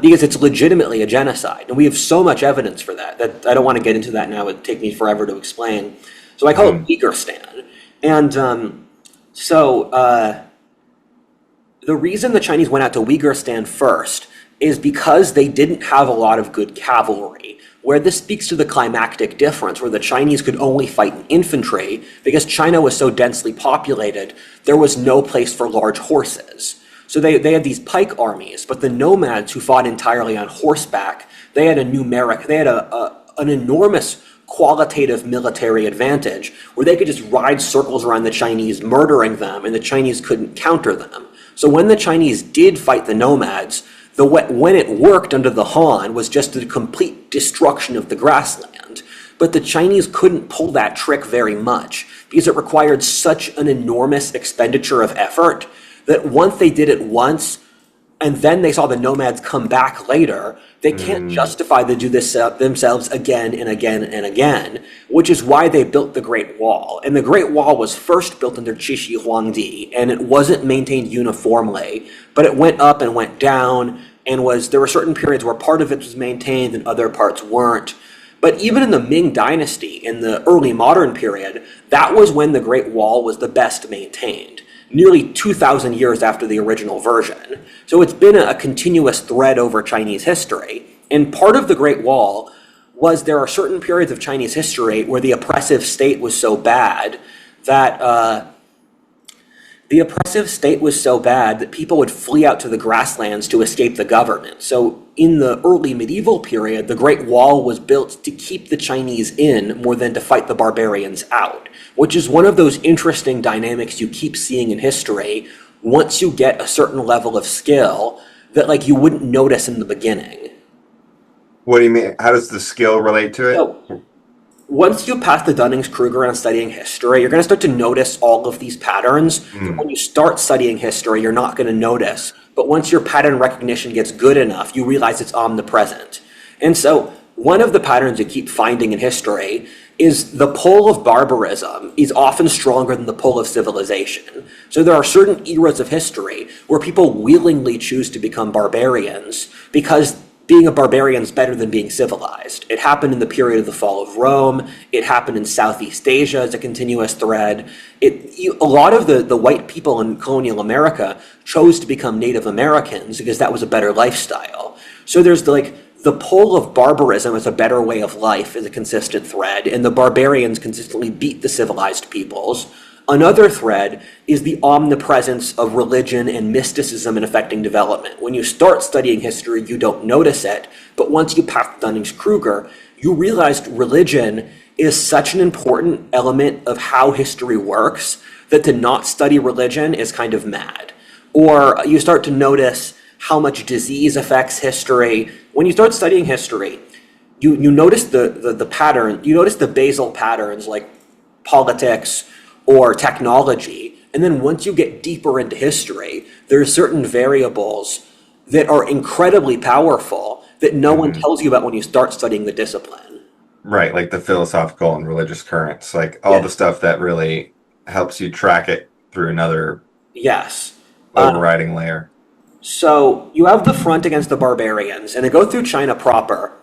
Because it's legitimately a genocide. And we have so much evidence for that I don't want to get into that now. It would take me forever to explain. So I call it Uyghurstan. And the reason the Chinese went out to Uyghurstan first is because they didn't have a lot of good cavalry, where this speaks to the climactic difference, where the Chinese could only fight in infantry because China was so densely populated, there was no place for large horses. So they had these pike armies, but the nomads who fought entirely on horseback, they had an enormous qualitative military advantage where they could just ride circles around the Chinese, murdering them, and the Chinese couldn't counter them. So when the Chinese did fight the nomads, when it worked under the Han was just the complete destruction of the grassland. But the Chinese couldn't pull that trick very much because it required such an enormous expenditure of effort that once they did it once, and then they saw the nomads come back later, they can't justify to do this themselves again and again and again, which is why they built the Great Wall. And the Great Wall was first built under Qixi Huangdi, and it wasn't maintained uniformly, but it went up and went down, and there were certain periods where part of it was maintained and other parts weren't. But even in the Ming Dynasty, in the early modern period, that was when the Great Wall was the best maintained, nearly 2,000 years after the original version. So it's been a continuous thread over Chinese history. And part of the Great Wall was there are certain periods of Chinese history where the oppressive state was so bad that people would flee out to the grasslands to escape the government. So in the early medieval period, the Great Wall was built to keep the Chinese in more than to fight the barbarians out, which is one of those interesting dynamics you keep seeing in history once you get a certain level of skill that you wouldn't notice in the beginning. What do you mean? How does the skill relate to it? So, once you pass the Dunning-Kruger on studying history, you're going to start to notice all of these patterns. When you start studying history, you're not going to notice. But once your pattern recognition gets good enough, you realize it's omnipresent. And so one of the patterns you keep finding in history is the pull of barbarism is often stronger than the pull of civilization. So there are certain eras of history where people willingly choose to become barbarians because being a barbarian is better than being civilized. It happened in the period of the fall of Rome. It happened in Southeast Asia as a continuous thread. A lot of the white people in colonial America chose to become Native Americans because that was a better lifestyle. So there's the pull of barbarism as a better way of life is a consistent thread, and the barbarians consistently beat the civilized peoples. Another thread is the omnipresence of religion and mysticism in affecting development. When you start studying history, you don't notice it, but once you pass Dunning-Kruger, you realize religion is such an important element of how history works that to not study religion is kind of mad. Or you start to notice how much disease affects history. When you start studying history, you notice the pattern, you notice the basal patterns like politics or technology. And then once you get deeper into history, there are certain variables that are incredibly powerful that no one tells you about when you start studying the discipline. Right, like the philosophical and religious currents, like all Yeah. the stuff that really helps you track it through another Yes. overriding layer. So you have the front against the barbarians, and they go through China proper.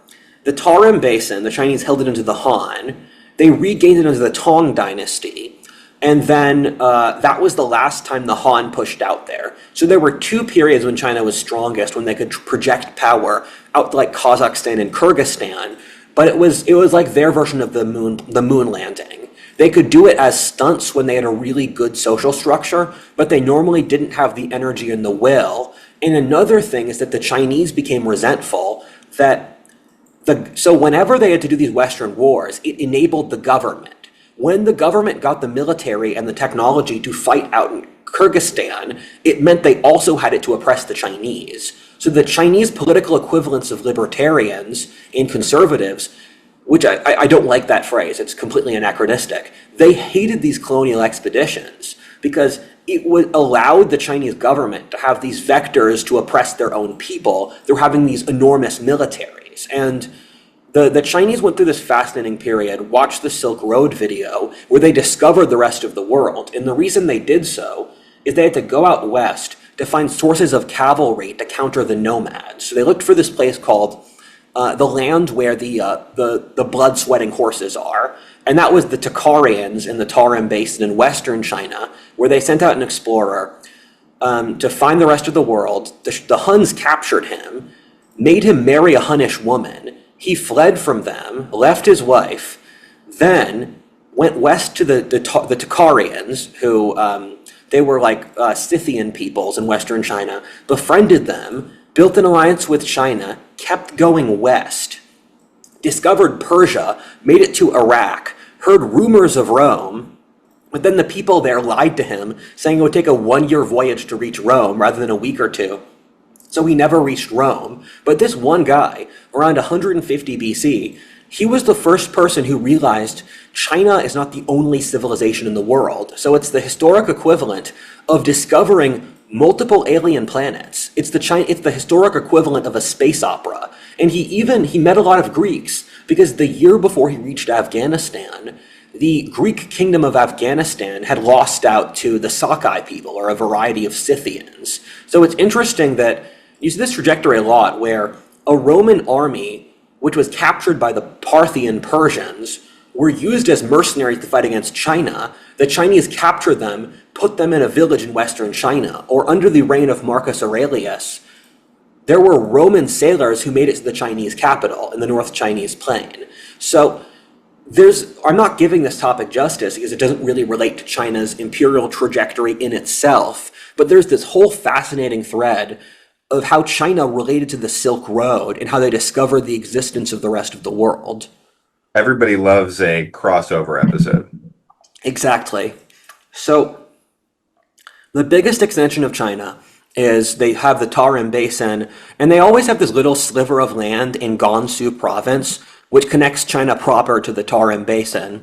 The Tarim Basin, the Chinese held it into the Han. They regained it under the Tang Dynasty. And then that was the last time the Han pushed out there. So there were two periods when China was strongest, when they could project power out to like Kazakhstan and Kyrgyzstan. But it was like their version of the moon landing. They could do it as stunts when they had a really good social structure, but they normally didn't have the energy and the will. And another thing is that the Chinese became resentful that so whenever they had to do these Western wars, it enabled the government. When the government got the military and the technology to fight out in Kyrgyzstan, it meant they also had it to oppress the Chinese. So the Chinese political equivalents of libertarians and conservatives, which I don't like that phrase, it's completely anachronistic, they hated these colonial expeditions because it allowed the Chinese government to have these vectors to oppress their own people through having these enormous militaries. And the Chinese went through this fascinating period, watched the Silk Road video, where they discovered the rest of the world. And the reason they did so is they had to go out west to find sources of cavalry to counter the nomads. So they looked for this place called the land where the blood-sweating horses are. And that was the Tocharians in the Tarim Basin in western China, where they sent out an explorer to find the rest of the world. The Huns captured him, made him marry a Hunnish woman. He fled from them, left his wife, then went west to the Tocharians, who they were like Scythian peoples in western China, befriended them, built an alliance with China, kept going west, discovered Persia, made it to Iraq, heard rumors of Rome, but then the people there lied to him, saying it would take a 1-year voyage to reach Rome rather than a week or two. So he never reached Rome. But this one guy, around 150 BC, he was the first person who realized China is not the only civilization in the world. So it's the historic equivalent of discovering multiple alien planets. It's the historic equivalent of a space opera. And he met a lot of Greeks because the year before he reached Afghanistan, the Greek kingdom of Afghanistan had lost out to the Sakai people, or a variety of Scythians. So it's interesting that you see this trajectory a lot where a Roman army, which was captured by the Parthian Persians, were used as mercenaries to fight against China. The Chinese captured them, put them in a village in western China. Or under the reign of Marcus Aurelius, there were Roman sailors who made it to the Chinese capital in the North Chinese plain. So I'm not giving this topic justice because it doesn't really relate to China's imperial trajectory in itself, but there's this whole fascinating thread of how China related to the Silk Road and how they discovered the existence of the rest of the world. Everybody loves a crossover episode. Exactly. So the biggest extension of China is they have the Tarim Basin, and they always have this little sliver of land in Gansu province, which connects China proper to the Tarim Basin.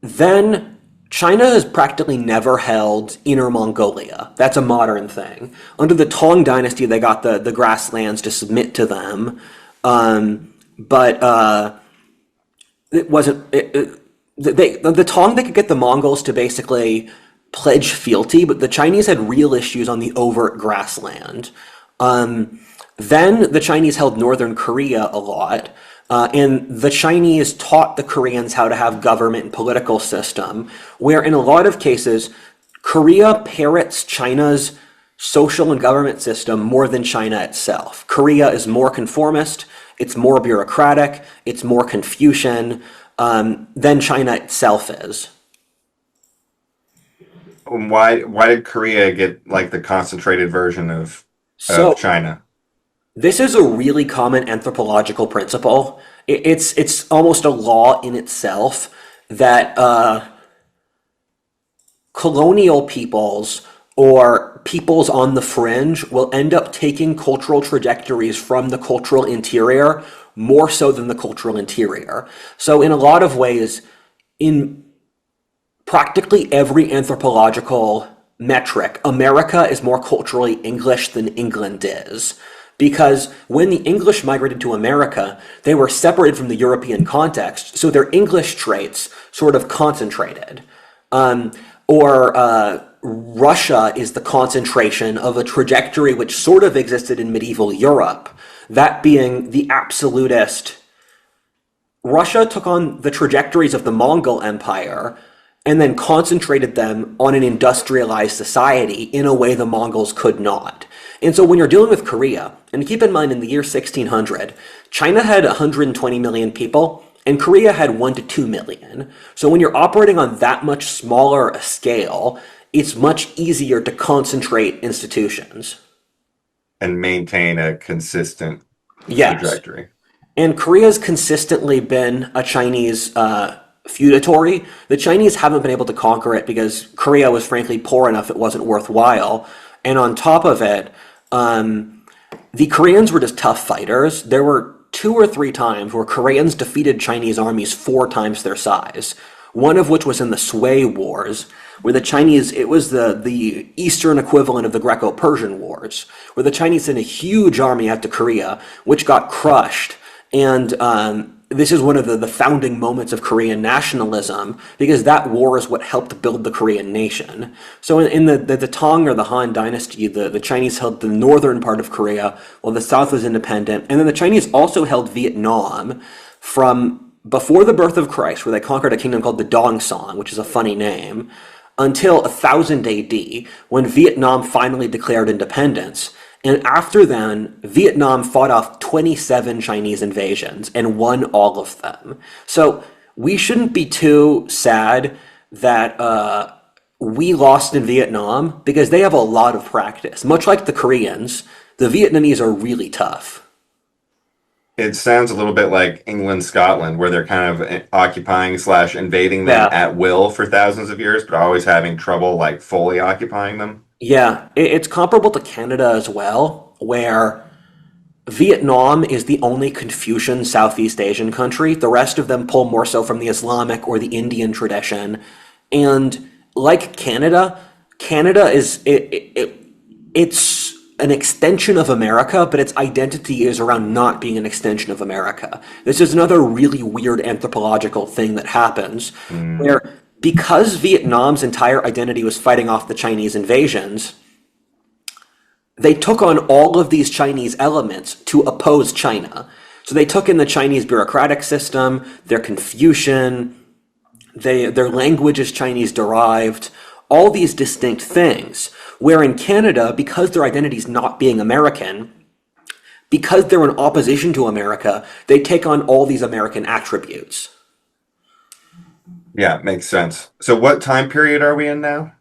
Then China has practically never held Inner Mongolia. That's a modern thing. Under the Tang Dynasty, they got the grasslands to submit to them, but it wasn't. The Tang, they could get the Mongols to basically pledge fealty, but the Chinese had real issues on the overt grassland. Then the Chinese held northern Korea a lot, and the Chinese taught the Koreans how to have government and political system, where in a lot of cases, Korea parrots China's social and government system more than China itself. Korea is more conformist, it's more bureaucratic, it's more Confucian than China itself is. Why did Korea get like the concentrated version of So China? this is a really common anthropological principle. It's almost a law in itself that colonial peoples or peoples on the fringe will end up taking cultural trajectories from the cultural interior more so than the cultural interior. So in a lot of ways, in practically every anthropological metric, America is more culturally English than England is. Because when the English migrated to America, they were separated from the European context, so their English traits sort of concentrated. Or Russia is the concentration of a trajectory which sort of existed in medieval Europe, that being the absolutist. Russia took on the trajectories of the Mongol Empire and then concentrated them on an industrialized society in a way the Mongols could not. And so when you're dealing with Korea, and keep in mind in the year 1600, China had 120 million people, and Korea had 1 to 2 million. So when you're operating on that much smaller a scale, it's much easier to concentrate institutions. And maintain a consistent Yes. trajectory. And Korea's consistently been a Chinese feudatory. The Chinese haven't been able to conquer it because Korea was frankly poor enough it wasn't worthwhile. And on top of it, the Koreans were just tough fighters. There were 2 or 3 times where Koreans defeated Chinese armies 4 times their size. One of which was in the Sui Wars, where the Chinese, it was the Eastern equivalent of the Greco-Persian Wars, where the Chinese sent a huge army out to Korea, which got crushed. And this is one of the founding moments of Korean nationalism, because that war is what helped build the Korean nation. So in the Tang or the Han Dynasty, the Chinese held the northern part of Korea, while the south was independent. And then the Chinese also held Vietnam from before the birth of Christ, where they conquered a kingdom called the Dong-Song, which is a funny name, until 1000 AD, when Vietnam finally declared independence. And after then, Vietnam fought off 27 Chinese invasions and won all of them. So we shouldn't be too sad that we lost in Vietnam, because they have a lot of practice. Much like the Koreans, the Vietnamese are really tough. It sounds a little bit like England, Scotland, where they're kind of occupying / invading them Yeah. at will for thousands of years, but always having trouble like fully occupying them. Yeah, it's comparable to Canada as well, where Vietnam is the only Confucian Southeast Asian country. The rest of them pull more so from the Islamic or the Indian tradition. And like Canada, Canada is it's an extension of America, but its identity is around not being an extension of America. This is another really weird anthropological thing that happens, where because Vietnam's entire identity was fighting off the Chinese invasions, they took on all of these Chinese elements to oppose China. So they took in the Chinese bureaucratic system, their Confucian, their language is Chinese derived, all these distinct things. Where in Canada, because their identity is not being American, because they're in opposition to America, they take on all these American attributes. Yeah, makes sense. So what time period are we in now?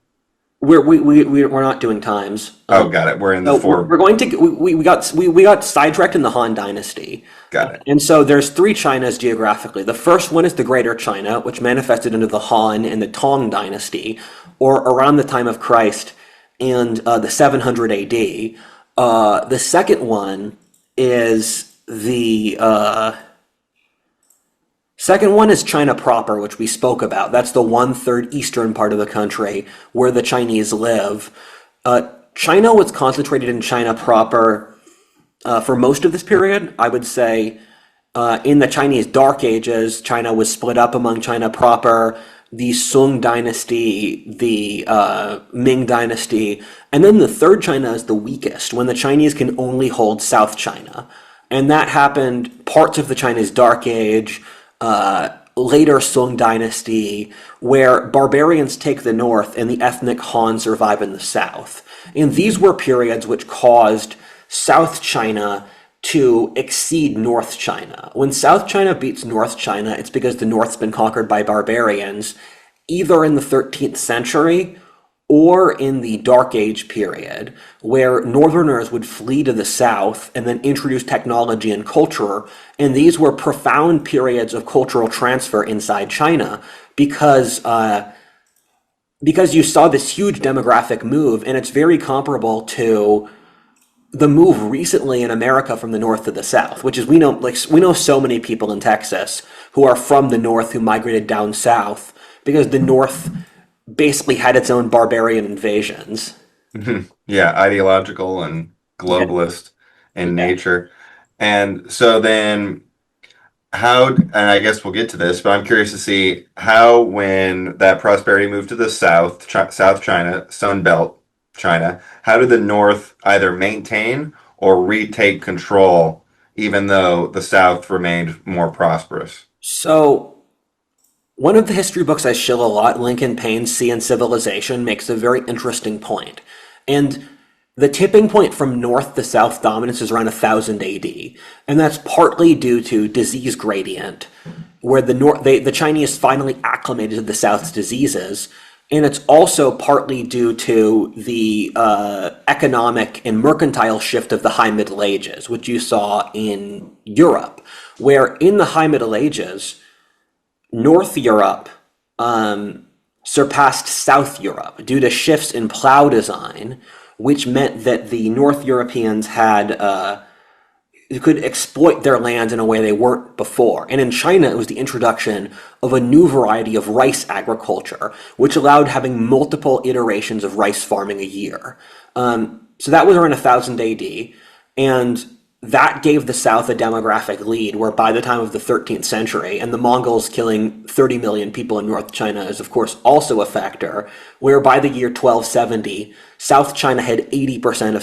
We're not doing times. Oh, got it. We're in the So four. we're going to we got sidetracked in the Han Dynasty. Got it. And so there's 3 Chinas geographically. The first one is the Greater China, which manifested under the Han and the Tang Dynasty, or around the time of Christ and the 700 AD. The second one is China proper, which we spoke about. That's the 1/3 eastern part of the country where the Chinese live. China was concentrated in China proper for most of this period. I would say in the Chinese Dark Ages, China was split up among China proper, the Qing Dynasty, the Ming Dynasty, and then the third China is the weakest, when the Chinese can only hold South China. And that happened parts of the Chinese Dark Age, later Qing Dynasty, where barbarians take the north and the ethnic Han survive in the south. And these were periods which caused South China to exceed North China. When South China beats North China, it's because the North's been conquered by barbarians, either in the 13th century or in the Dark Age period, where Northerners would flee to the South and then introduce technology and culture, and these were profound periods of cultural transfer inside China, because because you saw this huge demographic move, and it's very comparable to the move recently in America from the north to the south, which is we know so many people in Texas who are from the north who migrated down south because the north basically had its own barbarian invasions. Yeah, ideological and Yeah. globalist in Yeah. nature. And so then and I guess we'll get to this, but I'm curious to see how, when that prosperity moved to the south, South China, Sun Belt China, how did the North either maintain or retake control, even though the South remained more prosperous? So one of the history books I shill a lot, Lincoln Payne's Sea and Civilization, makes a very interesting point. And the tipping point from north to south dominance is around 1000 AD. And that's partly due to disease gradient, where the Chinese finally acclimated to the south's diseases. And it's also partly due to the economic and mercantile shift of the High Middle Ages, which you saw in Europe, where in the High Middle Ages, North Europe surpassed South Europe due to shifts in plow design, which meant that the North Europeans could exploit their lands in a way they weren't before. And in China, it was the introduction of a new variety of rice agriculture, which allowed having multiple iterations of rice farming a year. So that was around 1000 AD, and that gave the South a demographic lead, where by the time of the 13th century, and the Mongols killing 30 million people in North China is of course also a factor, where by the year 1270, South China had 80%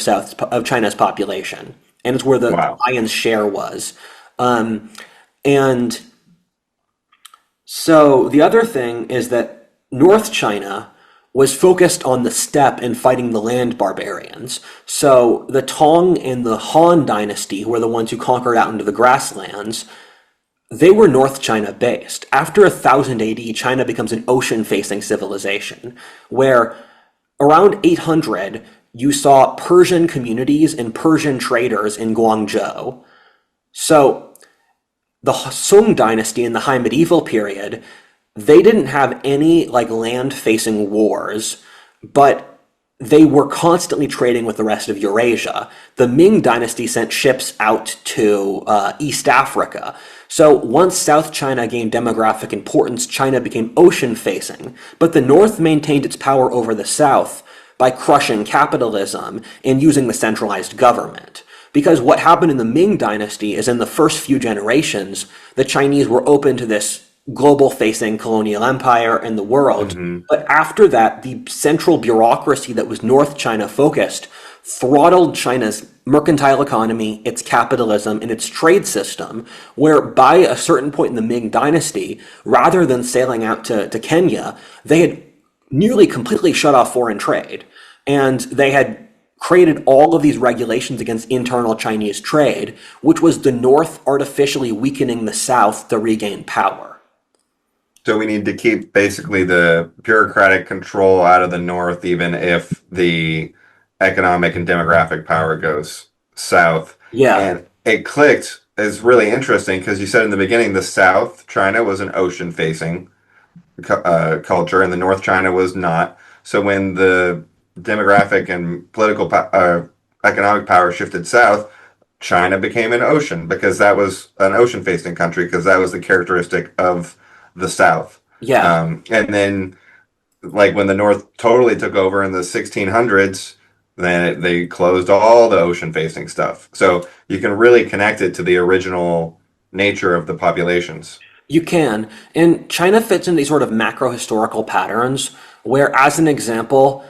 of China's population, and it's where the Wow. lion's share was. And so the other thing is that North China was focused on the steppe and fighting the land barbarians. So the Tang and the Han Dynasty, who were the ones who conquered out into the grasslands, they were North China based. After 1000 AD, China becomes an ocean-facing civilization, where around 800, you saw Persian communities and Persian traders in Guangzhou. So the Song Dynasty in the High Medieval period, they didn't have any like land-facing wars, but they were constantly trading with the rest of Eurasia. The Ming Dynasty sent ships out to East Africa. So once South China gained demographic importance, China became ocean-facing, but the North maintained its power over the South by crushing capitalism and using the centralized government. Because what happened in the Ming Dynasty is in the first few generations, the Chinese were open to this global-facing colonial empire in the world. Hmm. But after that, the central bureaucracy that was North China focused throttled China's mercantile economy, its capitalism, and its trade system, where by a certain point in the Ming Dynasty, rather than sailing out to Kenya, they had nearly completely shut off foreign trade. And they had created all of these regulations against internal Chinese trade, which was the North artificially weakening the South to regain power. So we need to keep basically the bureaucratic control out of the North, even if the economic and demographic power goes south. Yeah, And it clicked is really interesting because you said in the beginning the South China was an ocean facing culture and the North China was not. So when the demographic and economic power shifted south, China became an ocean because that was an ocean facing country because that was the characteristic of the South. yeah. And then, like when the North totally took over in the 1600s, then they closed all the ocean facing stuff. So you can really connect it to the original nature of the populations. You can. And China fits in these sort of macro historical patterns where, as an example,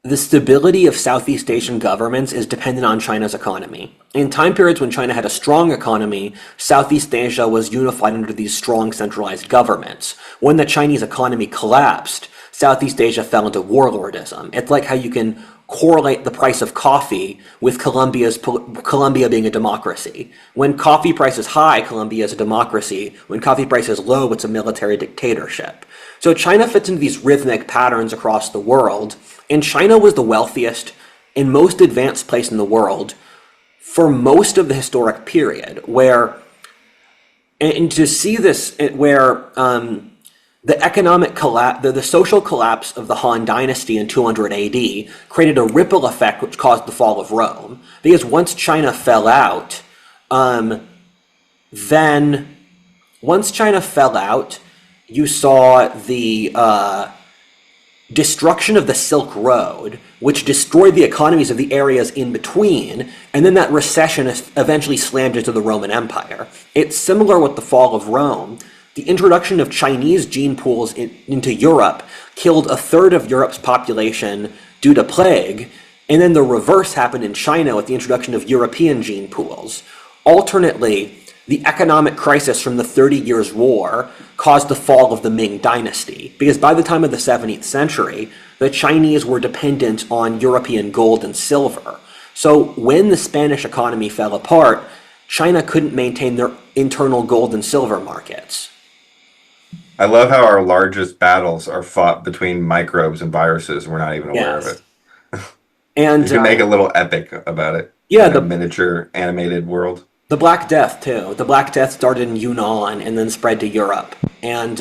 the stability of Southeast Asian governments is dependent on China's economy. In time periods when China had a strong economy, Southeast Asia was unified under these strong centralized governments. When the Chinese economy collapsed, Southeast Asia fell into warlordism. It's like how you can correlate the price of coffee with Colombia being a democracy. When coffee price is high, Colombia is a democracy. When coffee price is low, it's a military dictatorship. So China fits into these rhythmic patterns across the world, and China was the wealthiest and most advanced place in the world for most of the historic period, where, and to see this, where The economic collapse, the social collapse of the Han Dynasty in 200 AD created a ripple effect which caused the fall of Rome. Because once China fell out, um, then once China fell out, you saw the destruction of the Silk Road, which destroyed the economies of the areas in between, and then that recession eventually slammed into the Roman Empire. It's similar with the fall of Rome. The introduction of Chinese gene pools into Europe killed a third of Europe's population due to plague, and then the reverse happened in China with the introduction of European gene pools. Alternately, the economic crisis from the 30 Years' War caused the fall of the Ming Dynasty, because by the time of the 17th century, the Chinese were dependent on European gold and silver. So when the Spanish economy fell apart, China couldn't maintain their internal gold and silver markets. I love how our largest battles are fought between microbes and viruses. We're not even aware of Yes. it. And You can make a little epic about it yeah, in a miniature animated world. the Black Death too. The Black Death started in Yunnan and then spread to Europe. And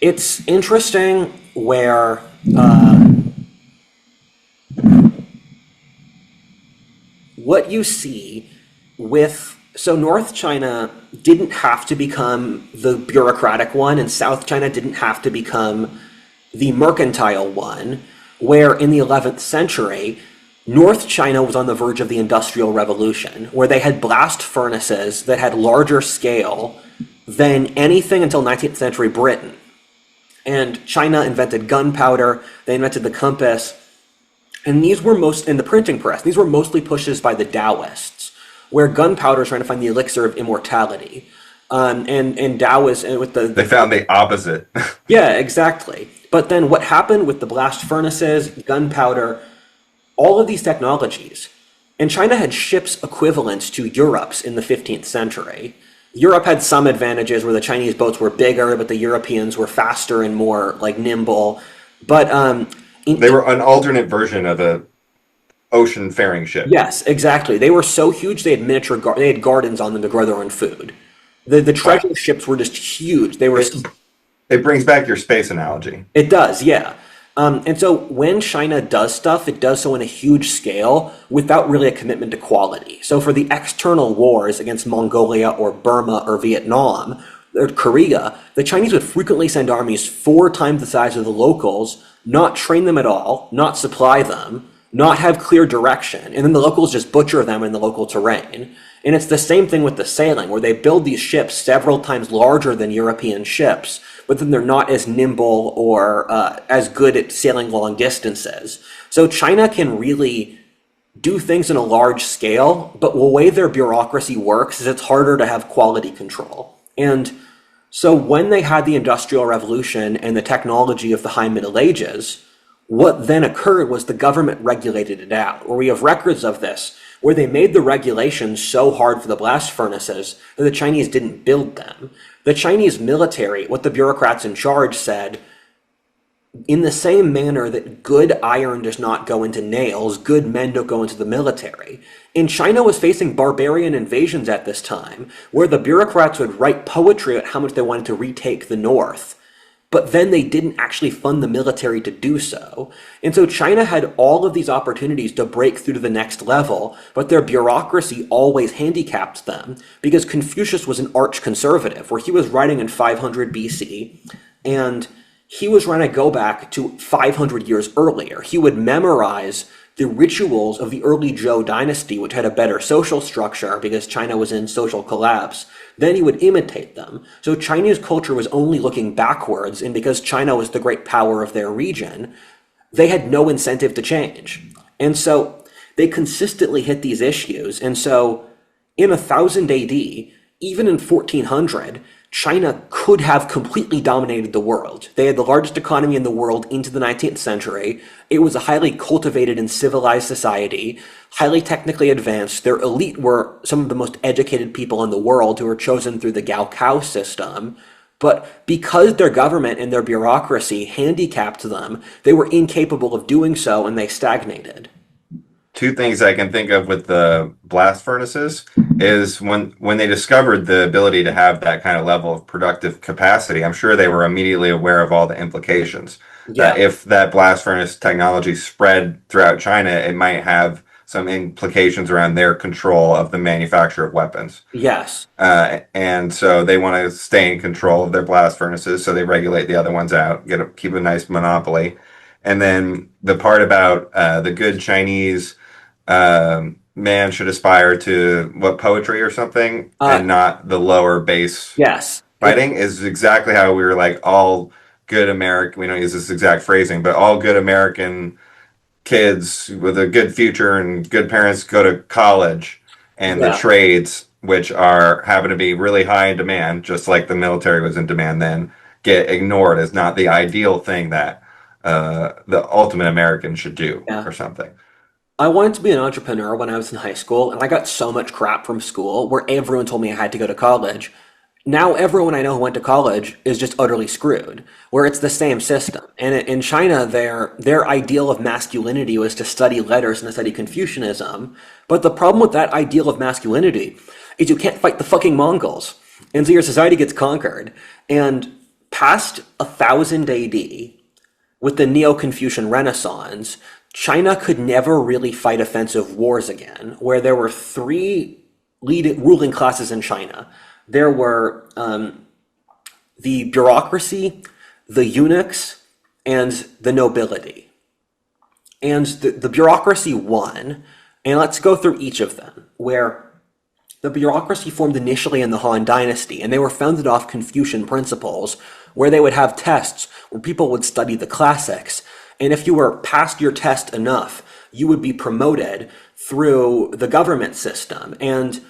it's interesting where what you see with so North China didn't have to become the bureaucratic one, and South China didn't have to become the mercantile one, where in the 11th century, North China was on the verge of the Industrial Revolution, where they had blast furnaces that had larger scale than anything until 19th century Britain. And China invented gunpowder, they invented the compass, and these were most in the printing press. These were mostly pushes by the Taoists, where gunpowder is trying to find the elixir of immortality. And Taoism with They found the opposite. yeah, exactly. But then what happened with the blast furnaces, gunpowder, all of these technologies, and China had ships equivalent to Europe's in the 15th century. Europe had some advantages where the Chinese boats were bigger, but the Europeans were faster and more like nimble. But They were an alternate version of a ocean faring ship. yes, exactly. They were so huge they had they had gardens on them to grow their own food. The Wow. treasure ships were just huge. They were It brings back your space analogy. It does, yeah. And so when China does stuff, it does so in a huge scale without really a commitment to quality. So for the external wars against Mongolia or Burma or Vietnam or Korea, the Chinese would frequently send armies 4 times the size of the locals, not train them at all, not supply them, not have clear direction, and then the locals just butcher them in the local terrain. And it's the same thing with the sailing, where they build these ships several times larger than European ships, but then they're not as nimble or as good at sailing long distances. So China can really do things in a large scale, but the way their bureaucracy works is it's harder to have quality control. And so when they had the Industrial Revolution and the technology of the High Middle Ages, what then occurred was the government regulated it out, where we have records of this, where they made the regulations so hard for the blast furnaces that the Chinese didn't build them. The Chinese military, what the bureaucrats in charge said, in the same manner that good iron does not go into nails, good men don't go into the military. And China was facing barbarian invasions at this time, where the bureaucrats would write poetry about how much they wanted to retake the north. But then they didn't actually fund the military to do so. And so China had all of these opportunities to break through to the next level, but their bureaucracy always handicapped them because Confucius was an arch conservative, where he was writing in 500 BC, and he was trying to go back to 500 years earlier. He would memorize the rituals of the early Zhou dynasty, which had a better social structure because China was in social collapse. Then he would imitate them. So Chinese culture was only looking backwards, and because China was the great power of their region, they had no incentive to change. And so they consistently hit these issues. And so in 1000 AD, even in 1400, China could have completely dominated the world. They had the largest economy in the world into the 19th century. It was a highly cultivated and civilized society, highly technically advanced. Their elite were some of the most educated people in the world who were chosen through the Gaokao system. But because their government and their bureaucracy handicapped them, they were incapable of doing so and they stagnated. Two things I can think of with the blast furnaces is when they discovered the ability to have that kind of level of productive capacity, I'm sure they were immediately aware of all the implications. That Yeah. if that blast furnace technology spread throughout China, it might have some implications around their control of the manufacture of weapons. Yes. And so they want to stay in control of their blast furnaces, so they regulate the other ones out, keep a nice monopoly. And then the part about the good Chinese man should aspire to what, poetry or something, Uh, and not the lower base yes. fighting, is exactly how we were like all good American. We don't use this exact phrasing, but all good American kids with a good future and good parents go to college, and the Yeah. trades, which are happen to be really high in demand, just like the military was in demand then, get ignored as not the ideal thing that the ultimate American should do Yeah. or something. I wanted to be an entrepreneur when I was in high school, and I got so much crap from school where everyone told me I had to go to college. Now everyone I know who went to college is just utterly screwed, where it's the same system. And in China, their ideal of masculinity was to study letters and to study Confucianism. But the problem with that ideal of masculinity is you can't fight the fucking Mongols. And so your society gets conquered. And past 1000 AD, with the Neo-Confucian Renaissance, China could never really fight offensive wars again, where there were three ruling classes in China. There were the bureaucracy, the eunuchs, and the nobility. And the bureaucracy won, and let's go through each of them, where the bureaucracy formed initially in the Han Dynasty, and they were founded off Confucian principles, where they would have tests where people would study the classics. And if you were past your test enough, you would be promoted through the government system. And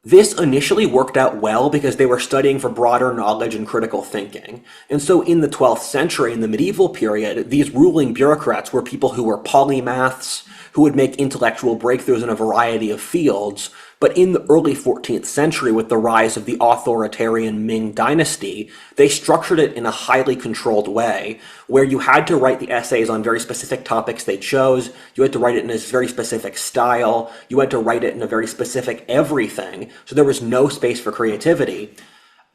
this initially worked out well because they were studying for broader knowledge and critical thinking. And so in the 12th century, in the medieval period, these ruling bureaucrats were people who were polymaths, who would make intellectual breakthroughs in a variety of fields. But in the early 14th century, with the rise of the authoritarian Ming Dynasty, they structured it in a highly controlled way, where you had to write the essays on very specific topics they chose, you had to write it in a very specific style, you had to write it in a very specific everything, so there was no space for creativity.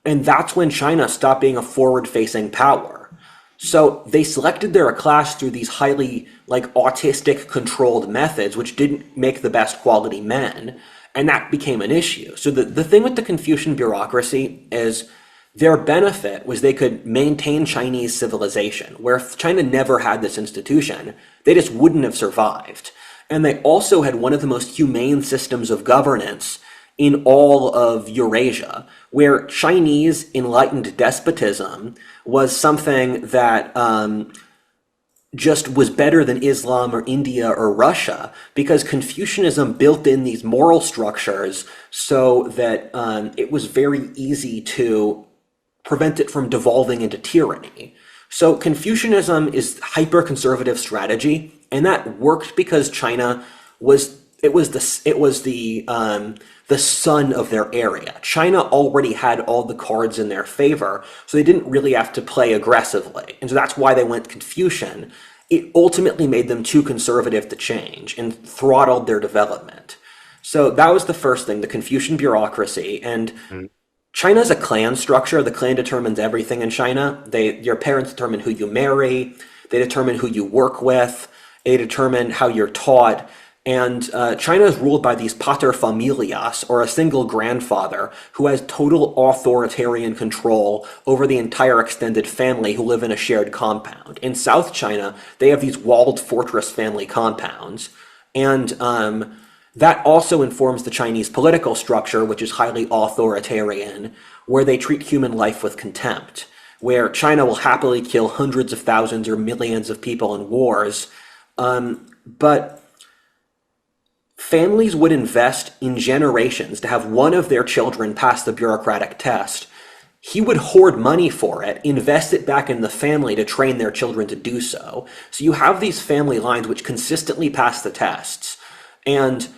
And that's when China stopped being a forward-facing power. So they selected their class through these highly, autistic controlled methods, which didn't make the best quality men. And that became an issue. So the thing with the Confucian bureaucracy is their benefit was they could maintain Chinese civilization, where if China never had this institution, they just wouldn't have survived. And they also had one of the most humane systems of governance in all of Eurasia, where Chinese enlightened despotism was something that just was better than Islam or India or Russia, because Confucianism built in these moral structures so that it was very easy to prevent it from devolving into tyranny. So Confucianism is hyper-conservative strategy, and that worked because China was the sun of their area. China already had all the cards in their favor, so they didn't really have to play aggressively. And so that's why they went Confucian. It ultimately made them too conservative to change and throttled their development. So that was the first thing, the Confucian bureaucracy. And China's a clan structure. The clan determines everything in China. Your parents determine who you marry. They determine who you work with. They determine how you're taught. And China is ruled by these paterfamilias, or a single grandfather, who has total authoritarian control over the entire extended family who live in a shared compound. In South China, they have these walled fortress family compounds. And that also informs the Chinese political structure, which is highly authoritarian, where they treat human life with contempt, where China will happily kill hundreds of thousands or millions of people in wars. But families would invest in generations to have one of their children pass the bureaucratic test. He would hoard money for it, invest it back in the family to train their children to do so. So you have these family lines which consistently pass the tests. And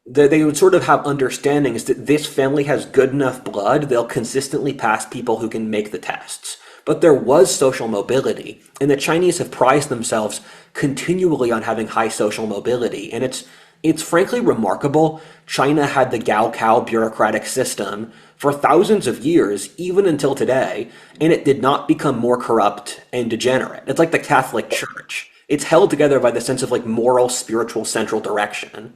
they would sort of have understandings that this family has good enough blood, they'll consistently pass people who can make the tests. But there was social mobility, and the Chinese have prized themselves continually on having high social mobility, and it's It's frankly remarkable. China had the Gaokao bureaucratic system for thousands of years, even until today, and it did not become more corrupt and degenerate. It's like the Catholic Church. It's held together by the sense of like moral, spiritual, central direction.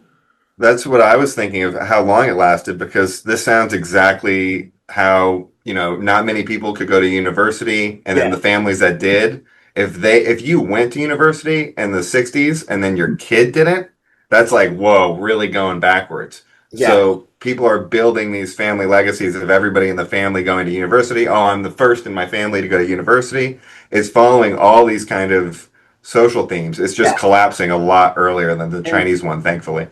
That's what I was thinking of how long it lasted, because this sounds exactly how, not many people could go to university, and then Yeah, the families that did, if you went to university in the 60s and then your kid didn't, that's like, whoa, really going backwards. yeah. So people are building these family legacies of everybody in the family going to university. Oh, I'm the first in my family to go to university. It's following all these kind of social themes. It's just Yeah. collapsing a lot earlier than the And Chinese one, thankfully.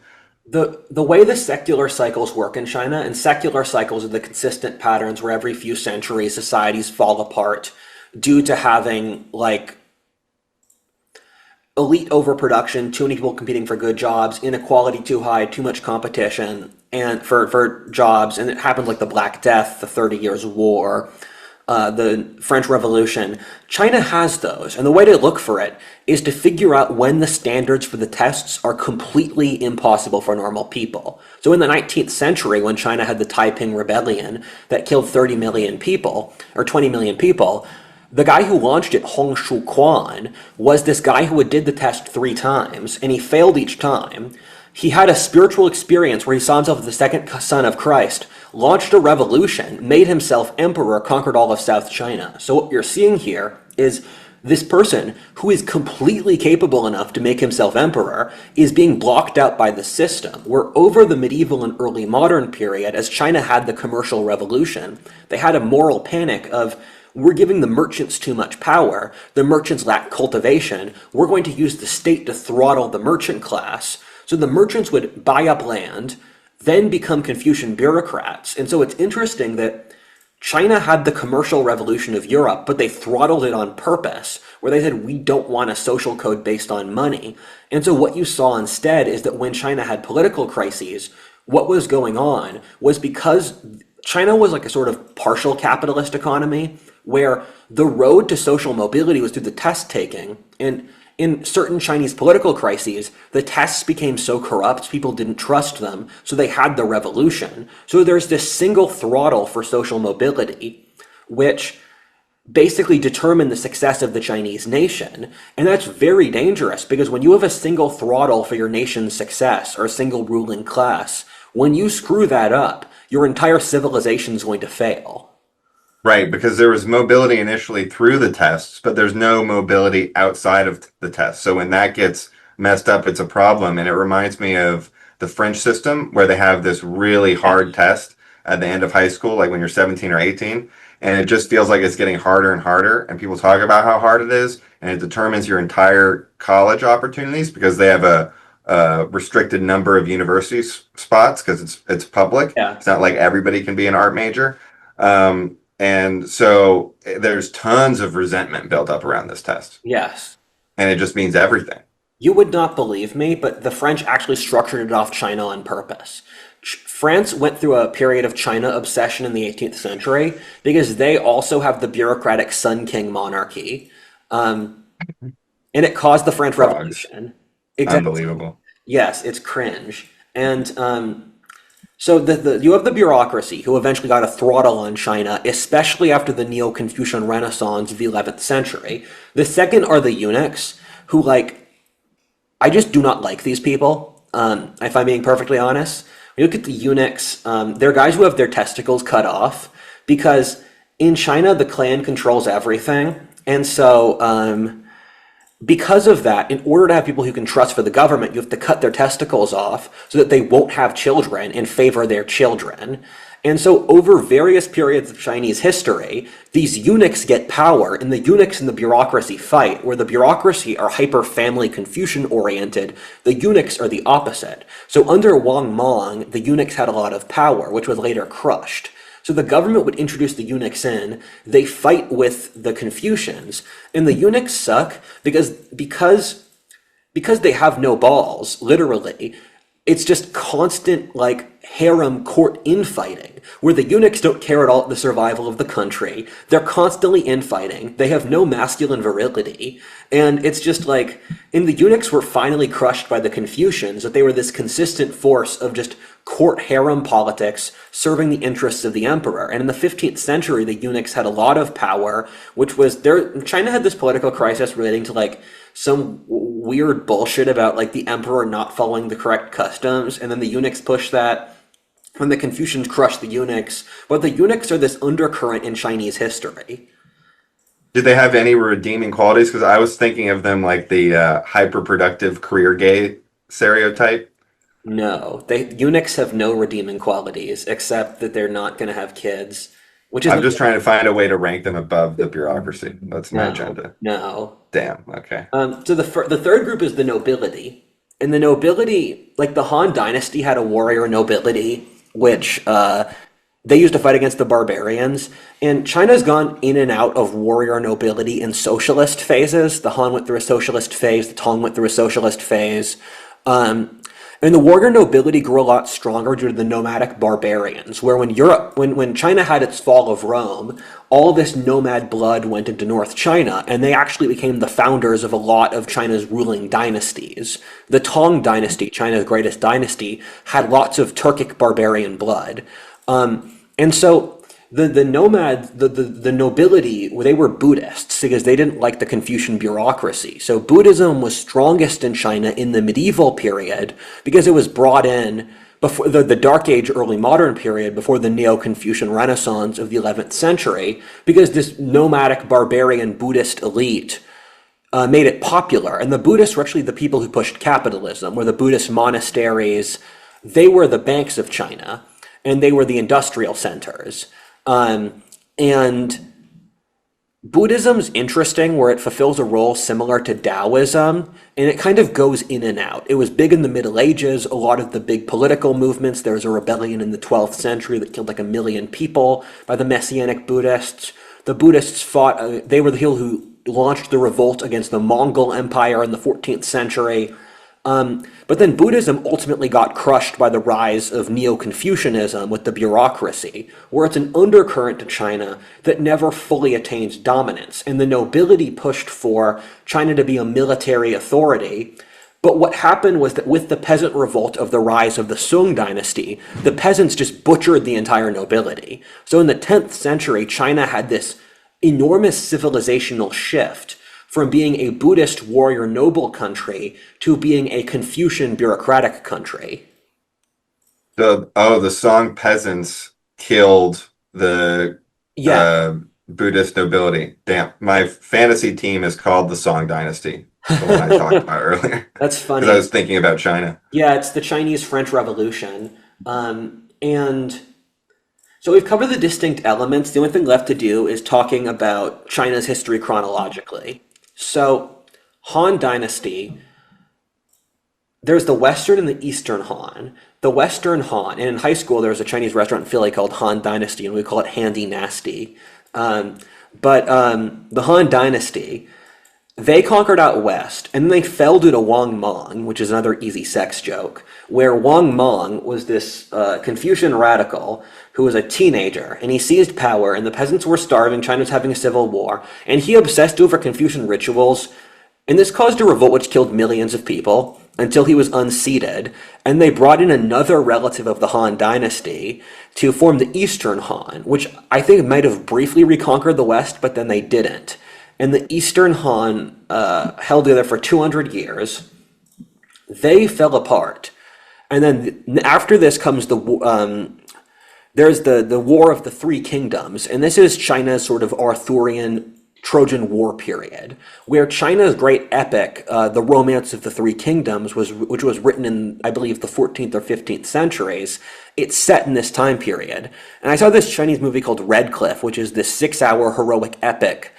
the way the secular cycles work in China, and secular cycles are the consistent patterns where every few centuries societies fall apart due to having like elite overproduction, too many people competing for good jobs, inequality too high, too much competition, and for jobs, and it happens like the Black Death, the 30 Years' War, the French Revolution. China has those, and the way to look for it is to figure out when the standards for the tests are completely impossible for normal people. So in the 19th century, when China had the Taiping Rebellion that killed 30 million people, or 20 million people, the guy who launched it, Hong Shu Quan, was this guy who had did the test 3 times, and he failed each time. He had a spiritual experience where he saw himself as the second son of Christ, launched a revolution, made himself emperor, conquered all of South China. So what you're seeing here is this person who is completely capable enough to make himself emperor is being blocked out by the system. Where over the medieval and early modern period, as China had the commercial revolution, they had a moral panic of, we're giving the merchants too much power. The merchants lack cultivation. We're going to use the state to throttle the merchant class. So the merchants would buy up land, then become Confucian bureaucrats. And so it's interesting that China had the commercial revolution of Europe, but they throttled it on purpose, where they said, we don't want a social code based on money. And so what you saw instead is that when China had political crises, what was going on was because China was like a sort of partial capitalist economy, where the road to social mobility was through the test taking. And in certain Chinese political crises, the tests became so corrupt, people didn't trust them, so they had the revolution. So there's this single throttle for social mobility, which basically determined the success of the Chinese nation. And that's very dangerous, because when you have a single throttle for your nation's success, or a single ruling class, when you screw that up, your entire civilization is going to fail. Right, because there was mobility initially through the tests, but there's no mobility outside of the tests. So when that gets messed up, it's a problem. And it reminds me of the French system, where they have this really hard test at the end of high school, like when you're 17 or 18. And it just feels like it's getting harder and harder. And people talk about how hard it is. And it determines your entire college opportunities, because they have a restricted number of university spots, because it's public. Yeah. It's not like everybody can be an art major. And so there's tons of resentment built up around this test. Yes. And it just means everything. You would not believe me, but the French actually structured it off China on purpose. France went through a period of China obsession in the 18th century because they also have the bureaucratic Sun King monarchy. And it caused the French Frogs. Revolution. Exactly. Unbelievable. Yes, it's cringe. And so you have the bureaucracy who eventually got a throttle on China, especially after the Neo-Confucian Renaissance of the 11th century. The second are the eunuchs, who I just do not like these people, if I'm being perfectly honest. When you look at the eunuchs, they're guys who have their testicles cut off, because in China, the clan controls everything. And so because of that, in order to have people who can trust for the government, you have to cut their testicles off so that they won't have children and favor their children. And so over various periods of Chinese history, these eunuchs get power, and the eunuchs and the bureaucracy fight, where the bureaucracy are hyper-family Confucian-oriented, the eunuchs are the opposite. So under Wang Mang, the eunuchs had a lot of power, which was later crushed. So the government would introduce the eunuchs in, they fight with the Confucians, and the eunuchs suck because they have no balls, literally. it's just constant like harem court infighting, where the eunuchs don't care at all the survival of the country. They're constantly infighting. They have no masculine virility. And it's just like, and the eunuchs were finally crushed by the Confucians, that they were this consistent force of just court harem politics serving the interests of the emperor. And in the 15th century, the eunuchs had a lot of power, which was there. China had this political crisis relating to like some weird bullshit about like the emperor not following the correct customs, and then the eunuchs pushed that when the Confucians crushed the eunuchs. But the eunuchs are this undercurrent in Chinese history. Did they have any redeeming qualities? Because I was thinking of them like the hyper-productive career gay stereotype. No, eunuchs have no redeeming qualities except that they're not going to have kids, which is I'm just trying to find a way to rank them above the bureaucracy. That's my no, agenda. no. Damn. Okay. So the third group is the nobility, and the nobility, like the Han Dynasty, had a warrior nobility, which they used to fight against the barbarians. And China's gone in and out of warrior nobility in socialist phases. The Han went through a socialist phase. The Tang went through a socialist phase. And the warrior nobility grew a lot stronger due to the nomadic barbarians, where when China had its fall of Rome, all this nomad blood went into North China, and they actually became the founders of a lot of China's ruling dynasties. The Tang Dynasty, China's greatest dynasty, had lots of Turkic barbarian blood. And so the nobility, they were Buddhists because they didn't like the Confucian bureaucracy. So Buddhism was strongest in China in the medieval period because it was brought in before the Dark Age, early modern period, before the Neo-Confucian Renaissance of the 11th century, because this nomadic barbarian Buddhist elite made it popular. And the Buddhists were actually the people who pushed capitalism, where the Buddhist monasteries, they were the banks of China, and they were the industrial centers. And Buddhism's interesting, where it fulfills a role similar to Taoism, and it kind of goes in and out. It was big in the Middle Ages, a lot of the big political movements. There was a rebellion in the 12th century that killed like 1 million people by the Messianic Buddhists. The Buddhists fought, they were the people who launched the revolt against the Mongol Empire in the 14th century. But then Buddhism ultimately got crushed by the rise of Neo-Confucianism with the bureaucracy, where it's an undercurrent to China that never fully attained dominance. And the nobility pushed for China to be a military authority. But what happened was that with the peasant revolt of the rise of the Qing Dynasty, the peasants just butchered the entire nobility. So in the 10th century, China had this enormous civilizational shift from being a Buddhist warrior noble country to being a Confucian bureaucratic country. The Song peasants killed the Buddhist nobility. Damn, my fantasy team is called the Song Dynasty. The one I talked about earlier. That's funny. Because I was thinking about China. Yeah, it's the Chinese-French Revolution. And so we've covered the distinct elements. The only thing left to do is talking about China's history chronologically. So, Han Dynasty, there's the Western and the Eastern Han. The Western Han, and in high school there was a Chinese restaurant in Philly called Han Dynasty, and we call it Handy Nasty. But the Han Dynasty, they conquered out west, and then they fell due to Wang Mang, which is another easy sex joke, where Wang Mang was this Confucian radical who was a teenager, and he seized power, and the peasants were starving, China was having a civil war, and he obsessed over Confucian rituals, and this caused a revolt which killed millions of people until he was unseated, and they brought in another relative of the Han Dynasty to form the Eastern Han, which I think might have briefly reconquered the West, but then they didn't. And the Eastern Han held together for 200 years. They fell apart. And then after this comes there's the War of the Three Kingdoms. And this is China's sort of Arthurian Trojan War period, where China's great epic, The Romance of the Three Kingdoms, which was written in, I believe, the 14th or 15th centuries, it's set in this time period. And I saw this Chinese movie called Red Cliff, which is this 6-hour heroic epic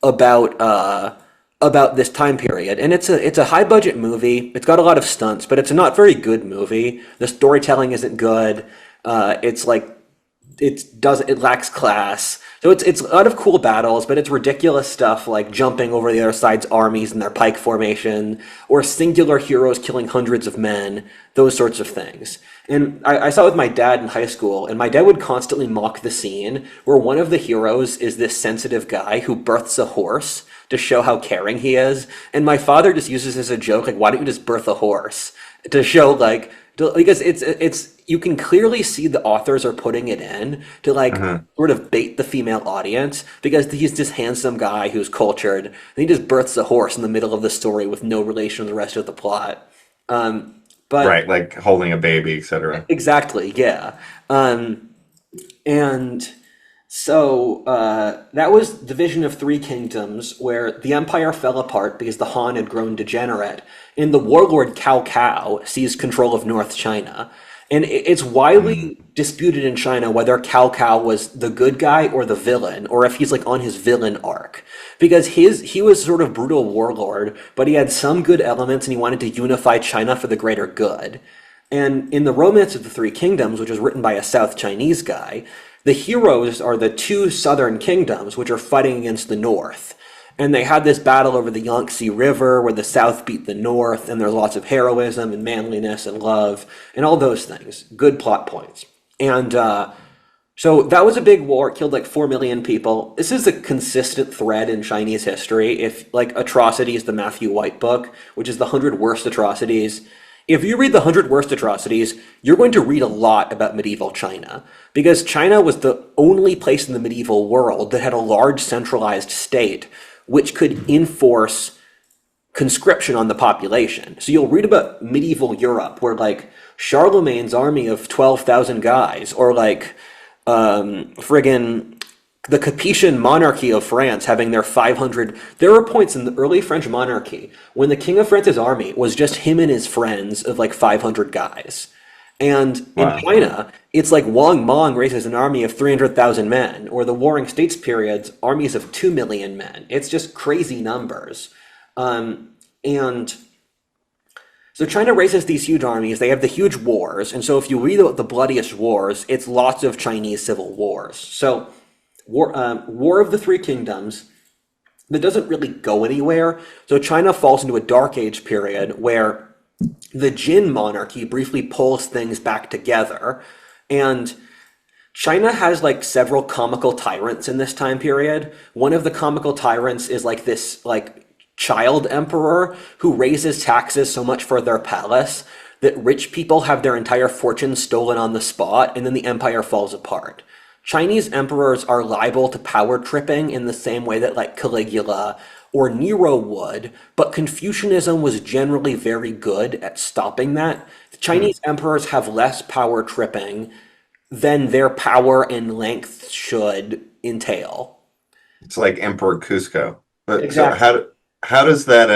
about this time period, and it's a high budget movie. It's got a lot of stunts, but it's a not very good movie. The storytelling isn't good. It's like it lacks class. So it's a lot of cool battles, but it's ridiculous stuff like jumping over the other side's armies in their pike formation, or singular heroes killing hundreds of men, those sorts of things. And I saw it with my dad in high school, and my dad would constantly mock the scene where one of the heroes is this sensitive guy who births a horse to show how caring he is. And my father just uses this as a joke, like, why don't you just birth a horse? To show because it's you can clearly see the authors are putting it in to like Uh-huh. sort of bait the female audience because he's this handsome guy who's cultured and he just births a horse in the middle of the story with no relation to the rest of the plot. But Right, like holding a baby, etc. exactly, yeah. And so that was the vision of three kingdoms where the empire fell apart because the Han had grown degenerate, and the warlord Cao Cao seized control of North China. And it's widely disputed in China whether Cao Cao was the good guy or the villain, or if he's like on his villain arc. Because he was sort of brutal warlord, but he had some good elements and he wanted to unify China for the greater good. And in the Romance of the Three Kingdoms, which was written by a South Chinese guy, the heroes are the two southern kingdoms, which are fighting against the north. And they had this battle over the Yangtze River where the south beat the north, and there's lots of heroism and manliness and love and all those things. Good plot points. And so that was a big war. It killed like 4 million people. This is a consistent thread in Chinese history. If like Atrocities, the Matthew White book, which is the 100 worst atrocities, if you read the 100 worst atrocities, you're going to read a lot about medieval China, because China was the only place in the medieval world that had a large centralized state which could enforce conscription on the population. So you'll read about medieval Europe where like Charlemagne's army of 12,000 guys, or like friggin' the Capetian monarchy of France having their 500. There were points in the early French monarchy when the king of France's army was just him and his friends of like 500 guys. And in Wow. China, it's like Wang Mang raises an army of 300,000 men, or the Warring States periods, armies of 2 million men. It's just crazy numbers. And so China raises these huge armies. They have the huge wars. And so if you read about the bloodiest wars, it's lots of Chinese civil wars. So War of the Three Kingdoms, that doesn't really go anywhere. So China falls into a dark age period where the Jin monarchy briefly pulls things back together. And China has like several comical tyrants in this time period. One of the comical tyrants is like this like child emperor who raises taxes so much for their palace that rich people have their entire fortune stolen on the spot, and then the empire falls apart. Chinese emperors are liable to power tripping in the same way that like Caligula or Nero would, but Confucianism was generally very good at stopping that. The Chinese emperors have less power tripping than their power and length should entail. It's like Emperor Cusco. But so Exactly. how does that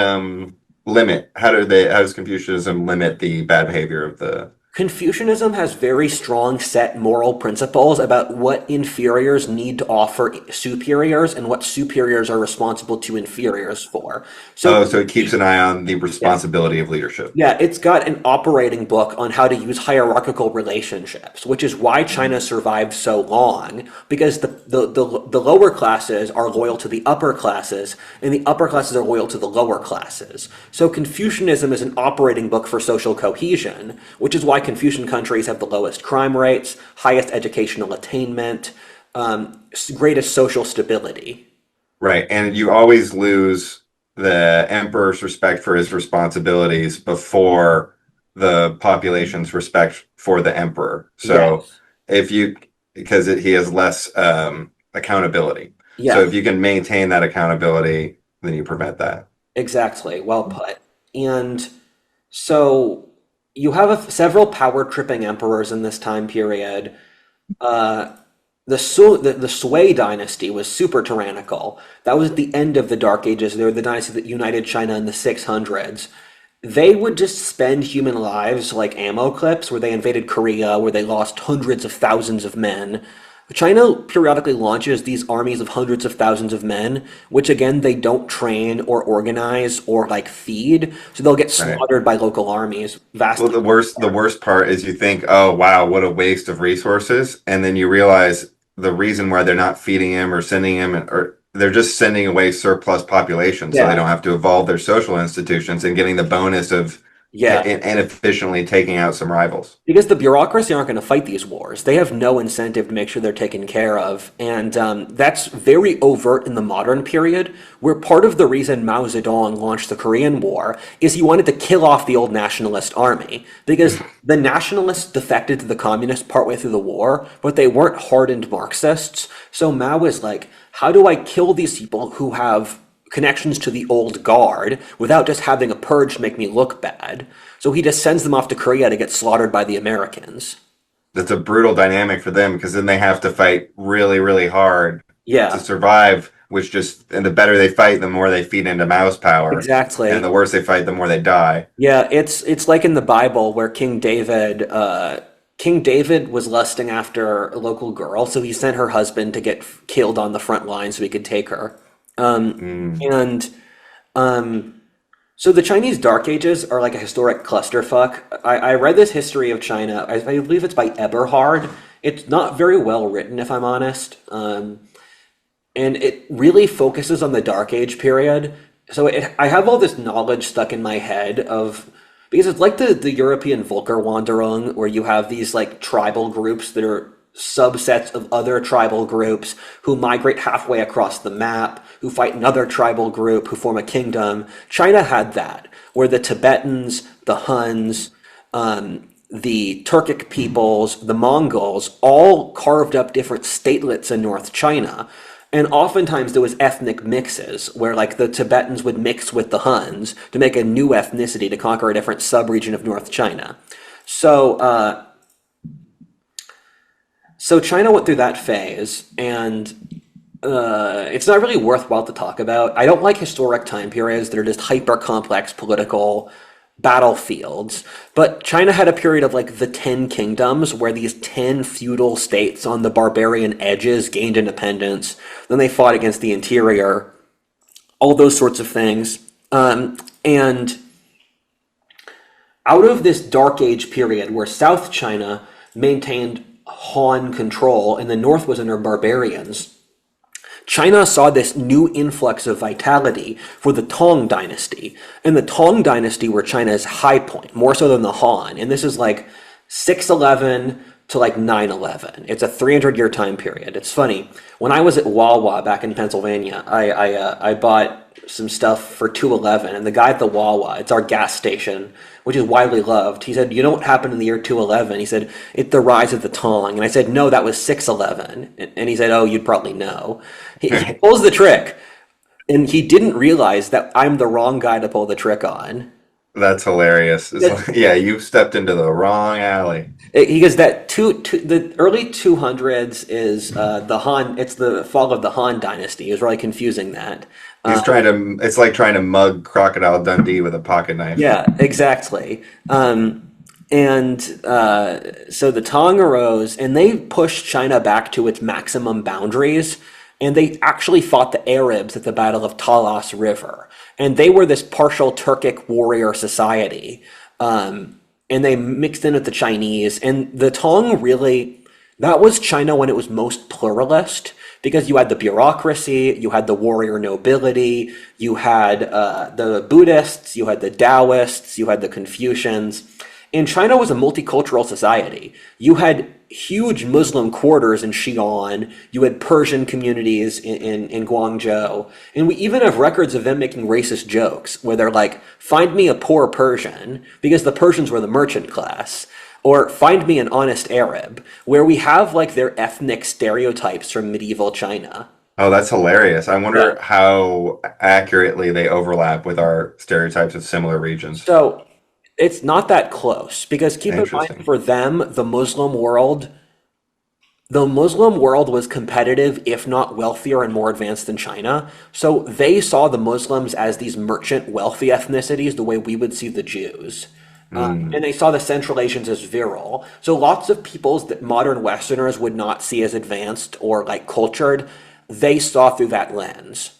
limit? How does Confucianism limit the bad behavior of the? Confucianism has very strong set moral principles about what inferiors need to offer superiors and what superiors are responsible to inferiors for. So Oh, so it keeps an eye on the yeah, responsibility of leadership. yeah, it's got an operating book on how to use hierarchical relationships, which is why China survived so long, because the lower classes are loyal to the upper classes, and the upper classes are loyal to the lower classes. So Confucianism is an operating book for social cohesion, which is why Confucian countries have the lowest crime rates, highest educational attainment, greatest social stability. Right. And you always lose the emperor's respect for his responsibilities before the population's respect for the emperor. So Yes. if you, because he has less accountability. So Yeah. if you can maintain that accountability, then you prevent that. Exactly, well put. And so you have several power tripping emperors in this time period. Uh, the Sui dynasty was super tyrannical. That was at the end of the Dark Ages. They were the dynasty that united China in the 600s. They would just spend human lives like ammo clips, where they invaded Korea, where they lost hundreds of thousands of men. China periodically launches these armies of hundreds of thousands of men, which again they don't train or organize or like feed, so they'll get Right. slaughtered by local armies Well, vastly. the worst part is you think, oh wow, what a waste of resources, and then you realize the reason why they're not feeding him or sending him, or they're just sending away surplus population, so they Yeah, don't have to evolve their social institutions and getting the bonus of yeah. inefficiently taking out some rivals. Because the bureaucracy aren't going to fight these wars. They have no incentive to make sure they're taken care of. And that's very overt in the modern period, where part of the reason Mao Zedong launched the Korean War is he wanted to kill off the old nationalist army. Because the nationalists defected to the communists partway through the war, but they weren't hardened Marxists. So Mao was like, how do I kill these people who have connections to the old guard without just having a purge make me look bad? So he just sends them off to Korea to get slaughtered by the Americans. That's a brutal dynamic for them because then they have to fight really, really hard to Yeah, survive, which just, and the better they fight, the more they feed into Mao's power. And exactly. the worse they fight, the more they die. Yeah, it's like in the Bible where King David was lusting after a local girl, so he sent her husband to get killed on the front line so he could take her. Mm. And so the Chinese Dark Ages are like a historic clusterfuck. I read this history of China. I believe it's by Eberhard. It's not very well written, if I'm honest. And it really focuses on the Dark Age period. So I have all this knowledge stuck in my head of because it's like the European Völkerwanderung, where you have these like tribal groups that are subsets of other tribal groups who migrate halfway across the map, who fight another tribal group, who form a kingdom. China had that, where the Tibetans, the Huns, the Turkic peoples, the Mongols all carved up different statelets in North China. And oftentimes there was ethnic mixes where like the Tibetans would mix with the Huns to make a new ethnicity to conquer a different subregion of North China. So so China went through that phase, and it's not really worthwhile to talk about. I don't like historic time periods that are just hyper complex political battlefields. But China had a period of like the Ten Kingdoms, where these 10 feudal states on the barbarian edges gained independence. Then they fought against the interior, all those sorts of things. And out of this Dark Age period where South China maintained Han control and the North was under barbarians, China saw this new influx of vitality for the Tang Dynasty. And the Tang Dynasty were China's high point, more so than the Han. And this is like 611 to like 911. It's a 300-year time period. It's funny. When I was at Wawa back in Pennsylvania, I bought some stuff for 211, and the guy at the Wawa, it's our gas station, which is widely loved, he said, "You know what happened in the year 211?" He said, "It's the rise of the Tong." And I said, "No, that was 611." And he said, "Oh, you'd probably know." He pulls the trick, and he didn't realize that I'm the wrong guy to pull the trick on. That's hilarious. It's like, yeah, you stepped into the wrong alley. He goes that the early 200s is the Han. It's the fall of the Han Dynasty. He was really confusing that. He's trying to, it's like trying to mug Crocodile Dundee with a pocket knife. Yeah, exactly. And so the Tang arose, and they pushed China back to its maximum boundaries, and they actually fought the Arabs at the Battle of Talas River, and they were this partial Turkic warrior society, and they mixed in with the Chinese, and the Tang really, that was China when it was most pluralist. Because you had the bureaucracy, you had the warrior nobility, you had the Buddhists, you had the Taoists, you had the Confucians. And China was a multicultural society. You had huge Muslim quarters in Xi'an, you had Persian communities in Guangzhou, and we even have records of them making racist jokes where they're like, "Find me a poor Persian," because the Persians were the merchant class. Or "Find me an honest Arab," where we have like their ethnic stereotypes from medieval China. Oh, that's hilarious. I Yeah. wonder how accurately they overlap with our stereotypes of similar regions. So it's not that close because keep in mind Interesting. for them, the Muslim world was competitive, if not wealthier and more advanced than China. So they saw the Muslims as these merchant wealthy ethnicities the way we would see the Jews. And they saw the Central Asians as virile. So lots of peoples that modern Westerners would not see as advanced or like cultured, they saw through that lens.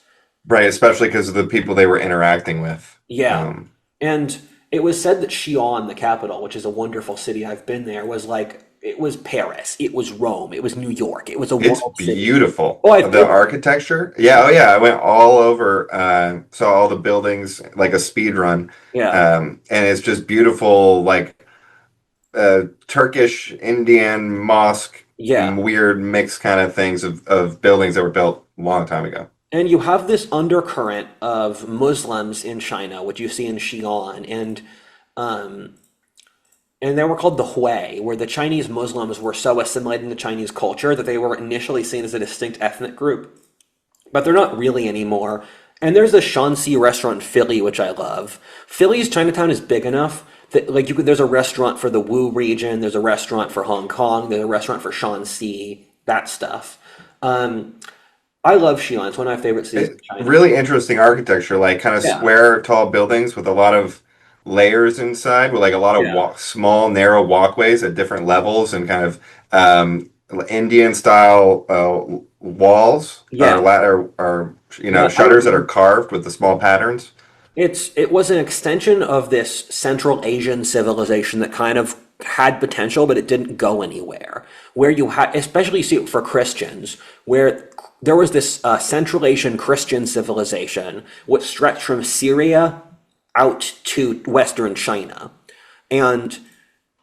Right, especially because of the people they were interacting with. Yeah. Um, And it was said that Xi'an, the capital, which is a wonderful city, I've been there, was like, it was Paris, it was Rome, it was New York, it was a it's world city. beautiful. Oh, I've The been. architecture. Yeah, oh yeah, I went all over, saw all the buildings like a speed run. Yeah. And it's just beautiful, like Turkish, Indian, mosque, Yeah. weird mixed kind of things of buildings that were built a long time ago. And you have this undercurrent of Muslims in China, which you see in Xi'an, um, and they were called the Hui, where the Chinese Muslims were so assimilated into Chinese culture that they were initially seen as a distinct ethnic group, but they're not really anymore. And there's a Shanxi restaurant in Philly, which I love. Philly's Chinatown is big enough that like you could there's a restaurant for the Wu region, there's a restaurant for Hong Kong, there's a restaurant for Shanxi, that stuff. Um, I love Xi'an. It's one of my favorite cities in China. Really interesting architecture, like kind of Yeah. square, tall buildings with a lot of layers inside, with like a lot of Yeah. small, narrow walkways at different levels, and kind of Indian style walls or Yeah. ladder or Yeah, I shutters that are carved with the small patterns. it was an extension of this Central Asian civilization that kind of had potential, but it didn't go anywhere. Where you had, especially see it for Christians, where there was this Central Asian Christian civilization which stretched from Syria out to Western China, and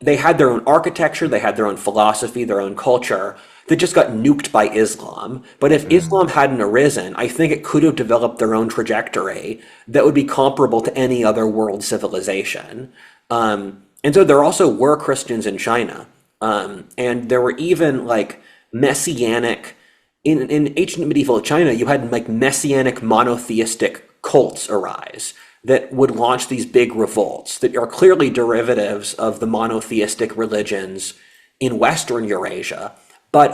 they had their own architecture, they had their own philosophy, their own culture that just got nuked by Islam. But if Mm. Islam hadn't arisen, I think it could have developed their own trajectory that would be comparable to any other world civilization. And so there also were Christians in China. And there were even like messianic, in ancient medieval China, you had like messianic monotheistic cults arise that would launch these big revolts that are clearly derivatives of the monotheistic religions in Western Eurasia. But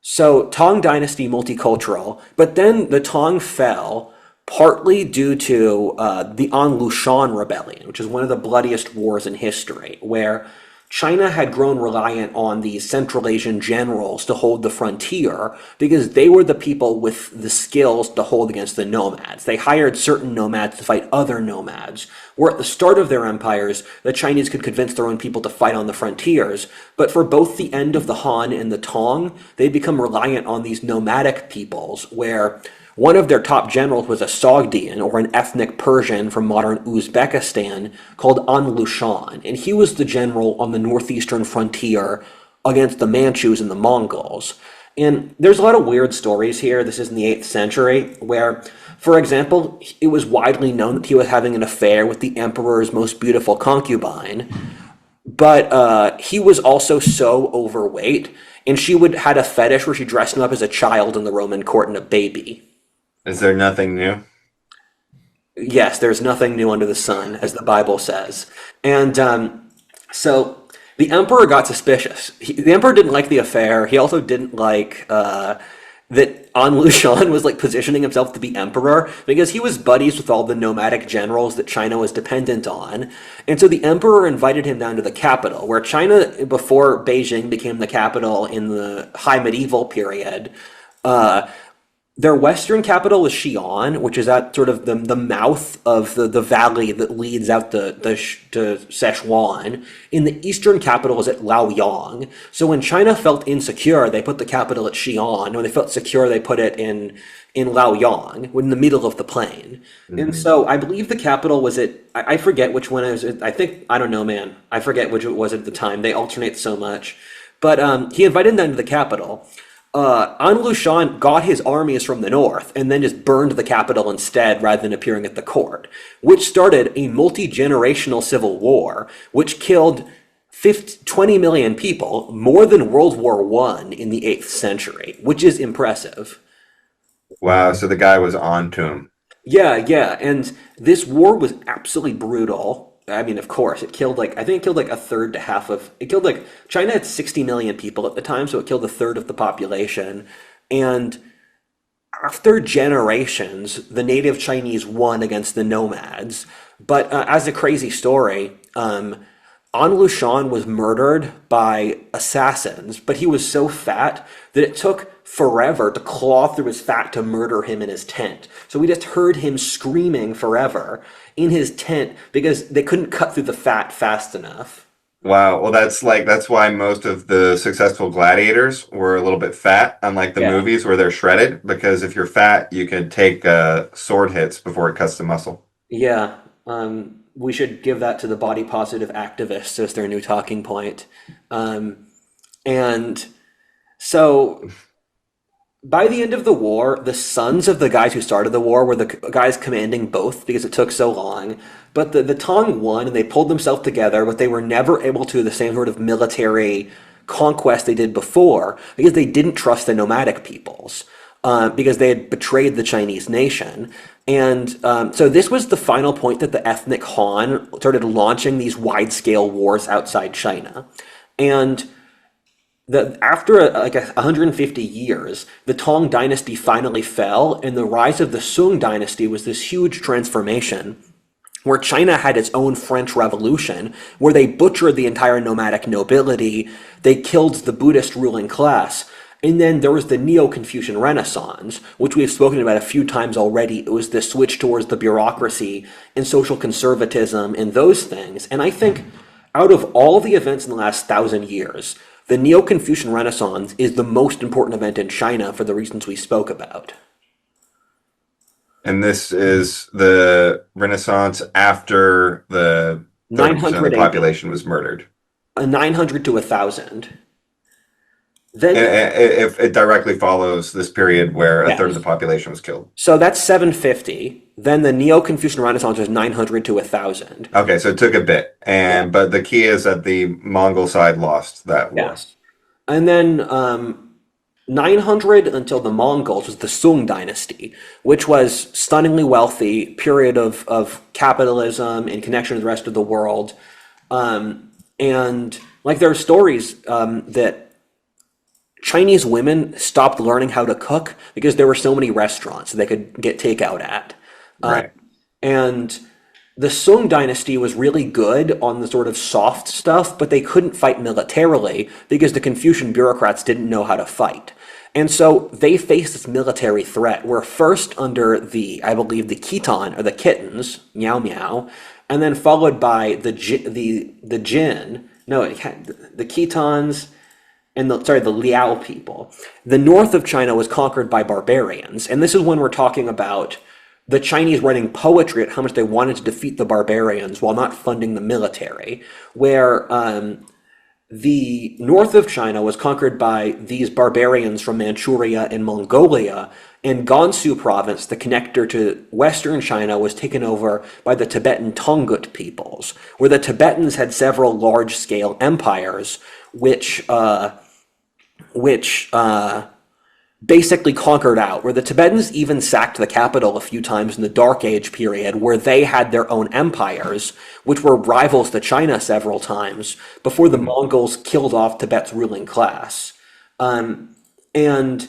so Tang Dynasty multicultural, but then the Tang fell partly due to the Lushan Rebellion, which is one of the bloodiest wars in history, where China had grown reliant on these Central Asian generals to hold the frontier because they were the people with the skills to hold against the nomads. They hired certain nomads to fight other nomads. Where at the start of their empires, the Chinese could convince their own people to fight on the frontiers. But for both the end of the Han and the Tang, they become reliant on these nomadic peoples where one of their top generals was a Sogdian, or an ethnic Persian from modern Uzbekistan, called An Lushan, and he was the general on the northeastern frontier against the Manchus and the Mongols. And there's a lot of weird stories here. This is in the 8th century, where, for example, it was widely known that he was having an affair with the emperor's most beautiful concubine, but he was also so overweight, and she would had a fetish where she dressed him up as a child in the Roman court and a baby. Is there nothing new? Yes, there's nothing new under the sun, as the Bible says. And so the emperor got suspicious. The emperor didn't like the affair. He also didn't like that An Lushan was like positioning himself to be emperor because he was buddies with all the nomadic generals that China was dependent on. And so the emperor invited him down to the capital, where China, before Beijing became the capital in the high medieval period, uh, their western capital was Xi'an, which is at sort of the mouth of the valley that leads out to Sichuan. And the eastern capital is at Laoyang. So when China felt insecure, they put the capital at Xi'an. When they felt secure, they put it in Laoyang, in the middle of the plain. And Hmm. so I believe the capital was at, I forget which one it was. I think, I don't know, man. I forget which it was at the time. They alternate so much. But he invited them to the capital. An Lushan got his armies from the north and then just burned the capital instead rather than appearing at the court, which started a multi-generational civil war, which killed 20 million people, more than World War One in the 8th century, which is impressive. Wow, so the guy was on to him. Yeah, yeah, and this war was absolutely brutal. I mean, of course, it killed like I think it killed like a third to half of it killed like China had 60 million people at the time, so it killed a third of the population. And after generations, the native Chinese won against the nomads. But as a crazy story, An Lushan was murdered by assassins, but he was so fat that it took forever to claw through his fat to murder him in his tent. So we just heard him screaming forever in his tent because they couldn't cut through the fat fast enough. Wow. Well, that's why most of the successful gladiators were a little bit fat, unlike the Yeah. movies where they're shredded, because if you're fat, you can take sword hits before it cuts the muscle. Yeah. We should give that to the body positive activists as their new talking point. And so by the end of the war, the sons of the guys who started the war were the guys commanding both because it took so long. But the Tang won and they pulled themselves together, but they were never able to do the same sort of military conquest they did before because they didn't trust the nomadic peoples because they had betrayed the Chinese nation. And so this was the final point that the ethnic Han started launching these wide-scale wars outside China. And after like 150 years, the Tang Dynasty finally fell, and the rise of the Sung Dynasty was this huge transformation where China had its own French Revolution, where they butchered the entire nomadic nobility, they killed the Buddhist ruling class, and then there was the Neo-Confucian Renaissance, which we've spoken about a few times already. It was the switch towards the bureaucracy and social conservatism and those things. And I think out of all the events in the last 1,000 years, the Neo-Confucian Renaissance is the most important event in China for the reasons we spoke about. And this is the Renaissance after the 30% of the 900 AD, population was murdered. 900 to 1,000. And Then, if it directly follows this period where a third of the yes. population was killed. So that's 750. Then the Neo-Confucian Renaissance was 900 to 1,000. Okay, so it took a bit. Yeah. But the key is that the Mongol side lost that war. Yes. And then 900 until the Mongols was the Sung Dynasty, which was stunningly wealthy, period of capitalism in connection to the rest of the world. And like there are stories that Chinese women stopped learning how to cook because there were so many restaurants they could get takeout at. Uh, Right. and the Sung dynasty was really good on the sort of soft stuff, but they couldn't fight militarily because the Confucian bureaucrats didn't know how to fight. And so they faced this military threat where first under I believe, the Khitan or the Kittens, Meow Meow, and then followed by the Jin, no, the Khitans and the Liao people. The north of China was conquered by barbarians, and this is when we're talking about the Chinese writing poetry at how much they wanted to defeat the barbarians while not funding the military, where the north of China was conquered by these barbarians from Manchuria and Mongolia, and Gansu province, the connector to western China, was taken over by the Tibetan Tongut peoples, where the Tibetans had several large-scale empires, which basically conquered out, where the Tibetans even sacked the capital a few times in the Dark Age period, where they had their own empires, which were rivals to China several times, before the Mhm. Mongols killed off Tibet's ruling class. And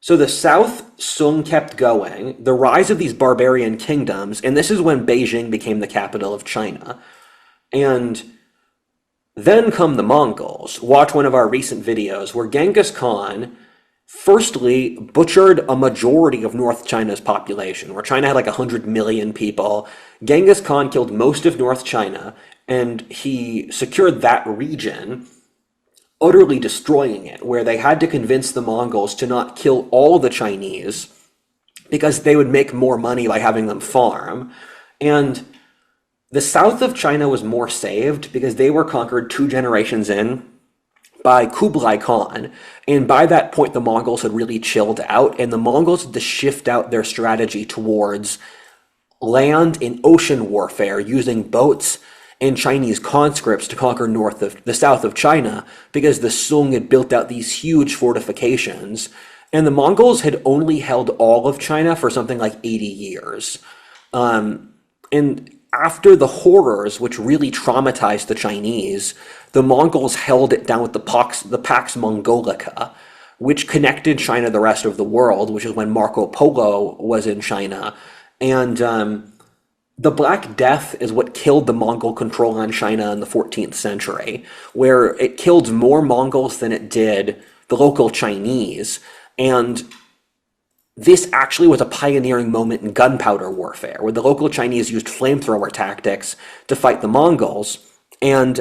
so the South Sung kept going, the rise of these barbarian kingdoms, and this is when Beijing became the capital of China. And then come the Mongols. Watch one of our recent videos where Genghis Khan firstly butchered a majority of North China's population, where China had like 100 million people. Genghis Khan killed most of North China, and he secured that region, utterly destroying it, where they had to convince the Mongols to not kill all the Chinese because they would make more money by having them farm. And the south of China was more saved because they were conquered 2 generations in by Kublai Khan. And by that point, the Mongols had really chilled out, and the Mongols had to shift out their strategy towards land and ocean warfare using boats and Chinese conscripts to conquer the south of China because the Sung had built out these huge fortifications. And the Mongols had only held all of China for something like 80 years. And after the horrors, which really traumatized the Chinese, the Mongols held it down with the Pax Mongolica, which connected China to the rest of the world, which is when Marco Polo was in China. And the Black Death is what killed the Mongol control on China in the 14th century, where it killed more Mongols than it did the local Chinese. And this actually was a pioneering moment in gunpowder warfare, where the local Chinese used flamethrower tactics to fight the Mongols. And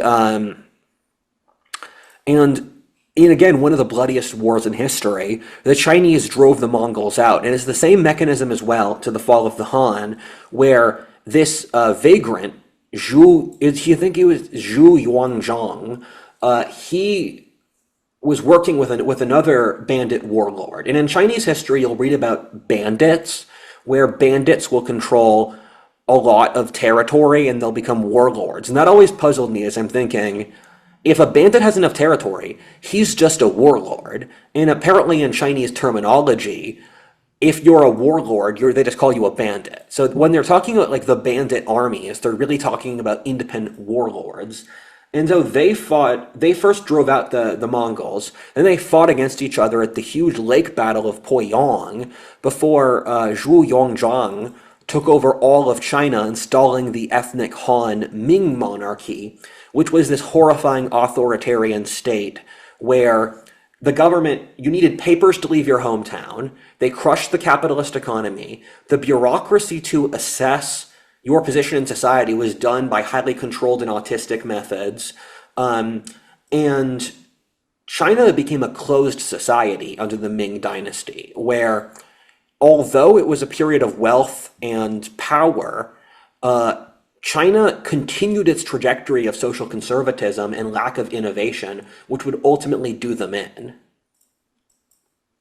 and in again one of the bloodiest wars in history, the Chinese drove the Mongols out, and it's the same mechanism as well to the fall of the Han, where this vagrant Zhu, I think he was Zhu Yuanzhang, he was working with another bandit warlord, and in Chinese history you'll read about bandits, where bandits will control a lot of territory and they'll become warlords, and that always puzzled me as I'm thinking, if a bandit has enough territory, he's just a warlord. And apparently, in Chinese terminology, if you're a warlord, they just call you a bandit. So when they're talking about like the bandit armies, they're really talking about independent warlords. And so they first drove out the Mongols, then they fought against each other at the huge lake battle of Poyang before Zhu Yongzhang took over all of China, installing the ethnic Han Ming monarchy, which was this horrifying authoritarian state where the government, you needed papers to leave your hometown, they crushed the capitalist economy, the bureaucracy to assess your position in society was done by highly controlled and autistic methods, and China became a closed society under the Ming Dynasty, where although it was a period of wealth and power, China continued its trajectory of social conservatism and lack of innovation, which would ultimately do them in.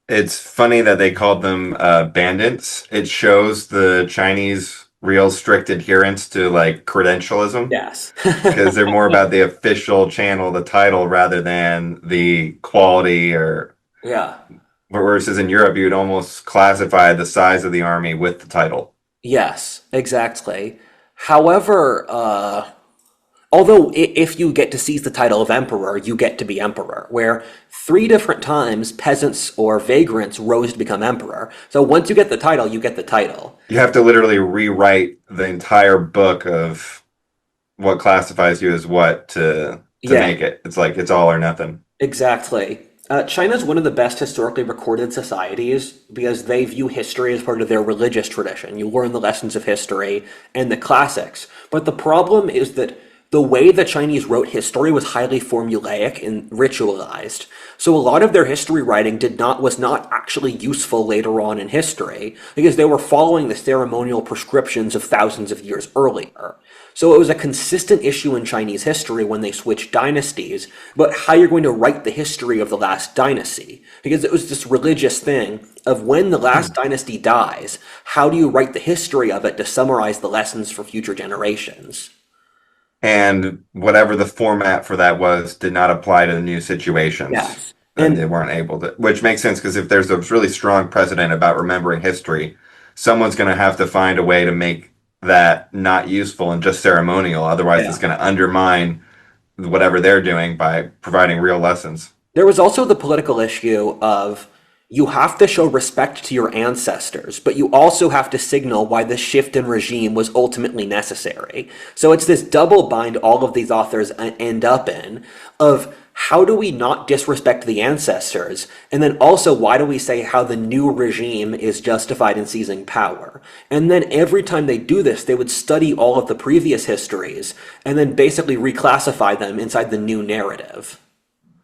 It's funny that they called them bandits. It shows the Chinese real strict adherence to like credentialism Yes. because they're more about the official channel, the title, rather than the quality or Yeah. versus in Europe, you would almost classify the size of the army with the title. Yes, exactly. However, although if you get to seize the title of emperor, you get to be emperor, where three different times peasants or vagrants rose to become emperor. So once you get the title, you get the title. You have to literally rewrite the entire book of what classifies you as what to Yeah, make it. It's like it's all or nothing. exactly. China's one of the best historically recorded societies because they view history as part of their religious tradition. You learn the lessons of history and the classics. But the problem is that the way the Chinese wrote history was highly formulaic and ritualized. So a lot of their history writing was not actually useful later on in history because they were following the ceremonial prescriptions of thousands of years earlier. So it was a consistent issue in Chinese history when they switched dynasties, but how you're going to write the history of the last dynasty. Because it was this religious thing of when the last dynasty dies, how do you write the history of it to summarize the lessons for future generations? And whatever the format for that was did not apply to the new situations. Yes. And they And weren't able to, which makes sense because if there's a really strong precedent about remembering history, someone's going to have to find a way to make that not useful and just ceremonial. Otherwise, it's yeah. going to undermine whatever they're doing by providing real lessons. There was also the political issue of you have to show respect to your ancestors, but you also have to signal why the shift in regime was ultimately necessary. So it's this double bind all of these authors end up in of how do we not disrespect the ancestors? And then also, why do we say how the new regime is justified in seizing power? And then every time they do this, they would study all of the previous histories and then basically reclassify them inside the new narrative.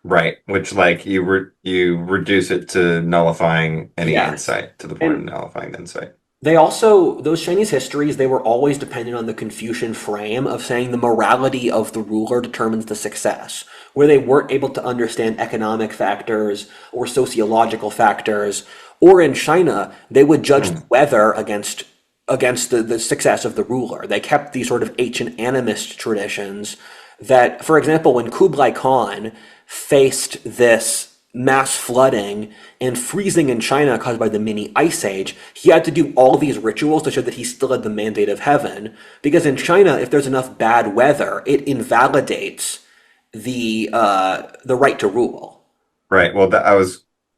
Right, which like you reduce it to nullifying any Yes. insight to the point of And nullifying the insight. they also, those Chinese histories, they were always dependent on the Confucian frame of saying the morality of the ruler determines the success, where they weren't able to understand economic factors or sociological factors. Or in China, they would judge the Hmm. weather against the success of the ruler. They kept these sort of ancient animist traditions that, for example, when Kublai Khan faced this mass flooding and freezing in China caused by the mini ice age, he had to do all these rituals to show that he still had the mandate of heaven. Because in China, if there's enough bad weather, it invalidates the right to rule. Right. Well,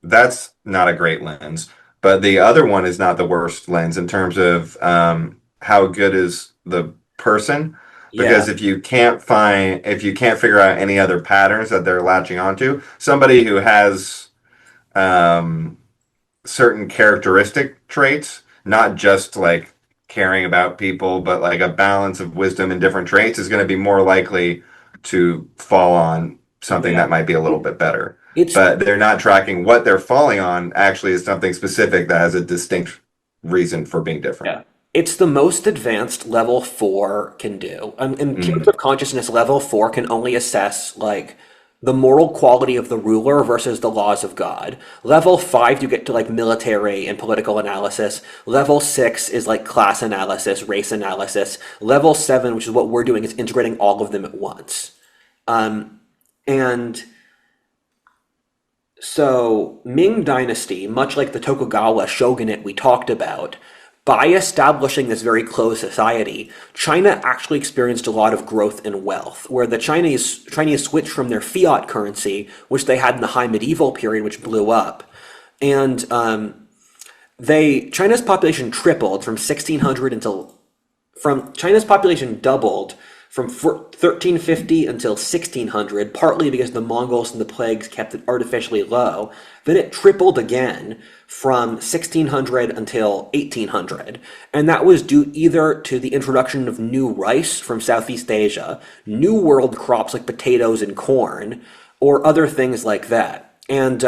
that's not a great lens, but the other one is not the worst lens in terms of how good is the person, Yeah. because if you can't figure out any other patterns that they're latching onto, somebody who has um, certain characteristic traits, not just like caring about people, but like a balance of wisdom and different traits, is going to be more likely to fall on something Yeah. that might be a little bit better. It's But they're not tracking what they're falling on actually is something specific that has a distinct reason for being different. Yeah. It's the most advanced level 4 can do. In terms Mm. of consciousness, level 4 can only assess like the moral quality of the ruler versus the laws of God. Level 5, you get to like military and political analysis. Level 6 is like class analysis, race analysis. Level 7, which is what we're doing, is integrating all of them at once. And so, Ming Dynasty, much like the Tokugawa shogunate we talked about, by establishing this very closed society, China actually experienced a lot of growth in wealth, where the Chinese switched from their fiat currency, which they had in the high medieval period, which blew up, and they China's population tripled from 1600 until from China's population doubled from 1350 until 1600, partly because the Mongols and the plagues kept it artificially low. Then it tripled again from 1600 until 1800. And that was due either to the introduction of new rice from Southeast Asia, new world crops like potatoes and corn, or other things like that. And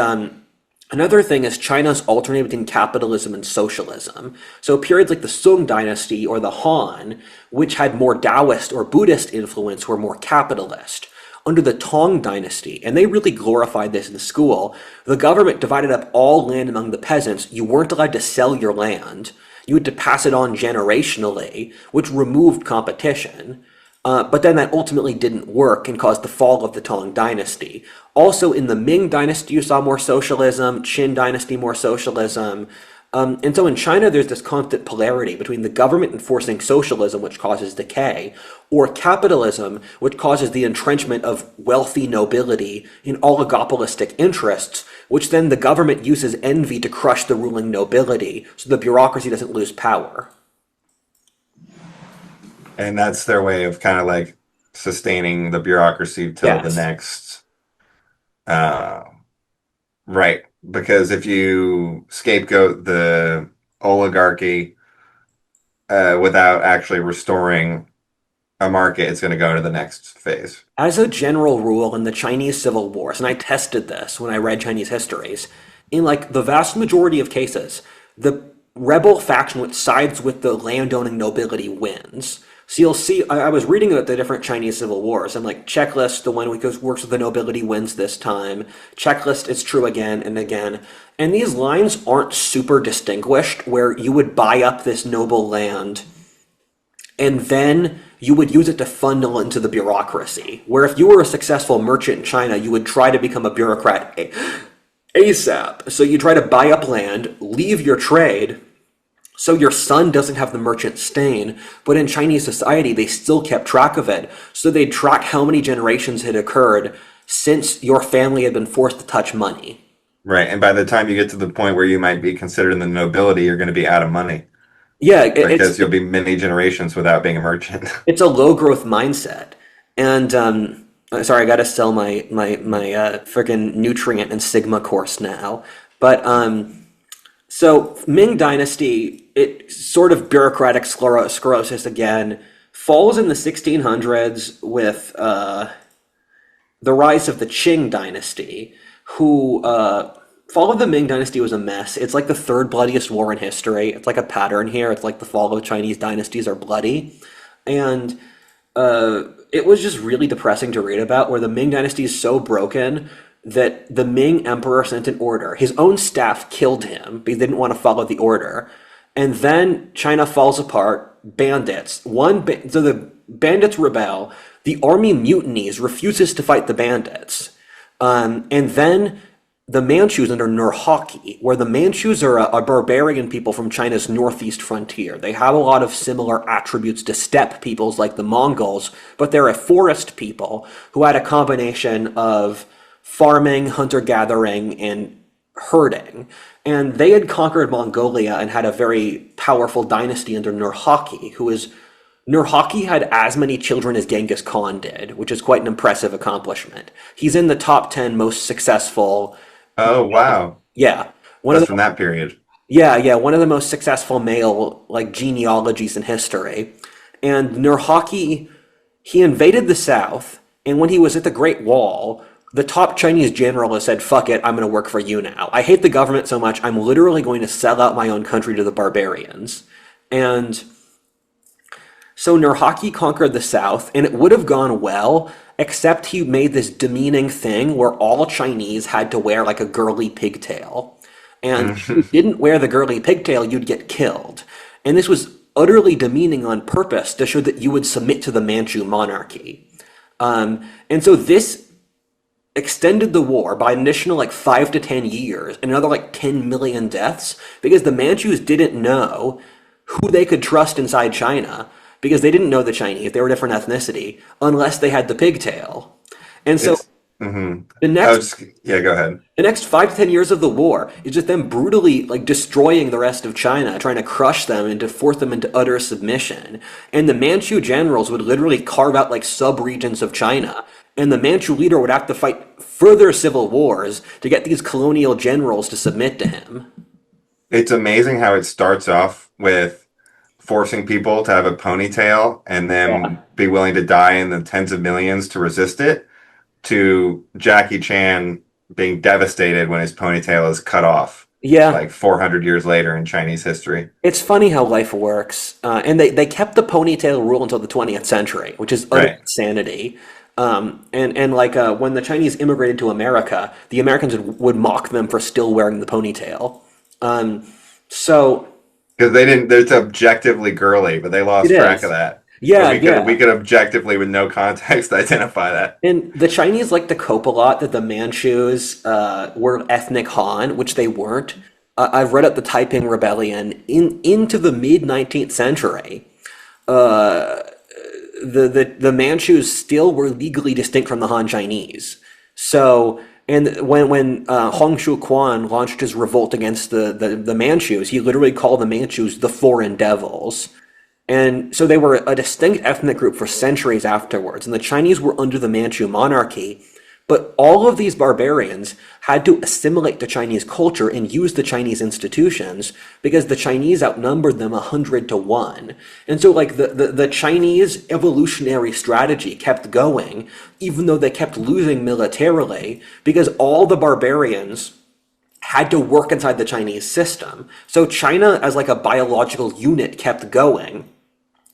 another thing is China's alternating between capitalism and socialism. So periods like the Sung Dynasty or the Han, which had more Taoist or Buddhist influence, were more capitalist. Under the Tang Dynasty, and they really glorified this in school, the government divided up all land among the peasants. You weren't allowed to sell your land. You had to pass it on generationally, which removed competition. But then that ultimately didn't work and caused the fall of the Tang Dynasty. Also, in the Ming Dynasty, you saw more socialism, Qin Dynasty, more socialism. And so in China, there's this constant polarity between the government enforcing socialism, which causes decay, or capitalism, which causes the entrenchment of wealthy nobility in oligopolistic interests, which then the government uses envy to crush the ruling nobility so the bureaucracy doesn't lose power. And that's their way of kind of like sustaining the bureaucracy till the Yes. next. Uh, right. Because if you scapegoat the oligarchy without actually restoring a market, it's going to go to the next phase. As a general rule in the Chinese civil wars, and I tested this when I read Chinese histories, in like the vast majority of cases, the rebel faction which sides with the landowning nobility wins. So you'll see, I was reading about the different Chinese civil wars, and like checklist, the one who works with the nobility wins this time. Checklist, it's true again and again. And these lines aren't super distinguished, where you would buy up this noble land and then you would use it to funnel into the bureaucracy. Where if you were a successful merchant in China, you would try to become a bureaucrat ASAP. So you try to buy up land, leave your trade, so your son doesn't have the merchant stain. But in Chinese society, they still kept track of it. So they'd track how many generations had occurred since your family had been forced to touch money. Right. And by the time you get to the point where you might be considered in the nobility, you're going to be out of money Yeah, because you'll be many generations without being a merchant. it's a low growth mindset. And sorry, I got to sell my freaking nutrient and sigma course now. But so Ming Dynasty, it sort of bureaucratic sclerosis again, falls in the 1600s with the rise of the Qing Dynasty, who fall of the Ming Dynasty was a mess. It's like the third bloodiest war in history. It's like a pattern here. It's like the fall of Chinese dynasties are bloody, and it was just really depressing to read about. Where the Ming Dynasty is so broken that the Ming emperor sent an order. His own staff killed him because they didn't want to follow the order, and then China falls apart. Bandits. So the bandits rebel. The army mutinies, refuses to fight the bandits. And then the Manchus under Nurhaki, where the Manchus are a barbarian people from China's northeast frontier. They have a lot of similar attributes to steppe peoples like the Mongols, but they're a forest people who had a combination of farming, hunter-gathering, and hurting. And they had conquered Mongolia and had a very powerful dynasty under Nurhaki, Nurhaki had as many children as Genghis Khan did, which is quite an impressive accomplishment. He's in the top 10 most successful, Oh, wow. yeah, one of That's the, from that period. yeah, one of the most successful male like genealogies in history. And Nurhaki, he invaded the south, and when he was at the Great Wall, the top Chinese general has said, "Fuck it, I'm going to work for you now. I hate the government so much, I'm literally going to sell out my own country to the barbarians." And so Nurhaki conquered the south, and it would have gone well, except he made this demeaning thing where all Chinese had to wear like a girly pigtail. And if you didn't wear the girly pigtail, you'd get killed. And this was utterly demeaning on purpose to show that you would submit to the Manchu monarchy. And so this extended the war by an additional like 5 to 10 years, another like 10 million deaths, because the Manchus didn't know who they could trust inside China, because they didn't know the Chinese, they were a different ethnicity, unless they had the pigtail. And so It's, hmm the I next was, yeah, go ahead. the next 5 to 10 years of the war is just them brutally like destroying the rest of China, trying to crush them and to force them into utter submission. And the Manchu generals would literally carve out like sub-regions of China. And the Manchu leader would have to fight further civil wars to get these colonial generals to submit to him. It's amazing how it starts off with forcing people to have a ponytail and Yeah. then be willing to die in the tens of millions to resist it, to Jackie Chan being devastated when his ponytail is cut off, Yeah, like 400 years later in Chinese history. it's funny how life works. And they kept the ponytail rule until the 20th century, which is utter Right. insanity. And like when the Chinese immigrated to America, the Americans would mock them for still wearing the ponytail. Um, so Because they didn't, it's objectively girly, but they it lost track of is. that. But Yeah, we yeah. could objectively, with no context, identify that. And the Chinese like to cope a lot that the Manchus were ethnic Han, which they weren't. I've read up the Taiping Rebellion into the mid 19th century. Uh, the Manchus still were legally distinct from the Han Chinese. So, and when Hong Shu Quan launched his revolt against the Manchus, he literally called the Manchus the foreign devils. And so they were a distinct ethnic group for centuries afterwards, and the Chinese were under the Manchu monarchy. But all of these barbarians had to assimilate to Chinese culture and use the Chinese institutions because the Chinese outnumbered them 100 to 1. And so, like, the Chinese evolutionary strategy kept going, even though they kept losing militarily, because all the barbarians had to work inside the Chinese system. So China, as like a biological unit, kept going.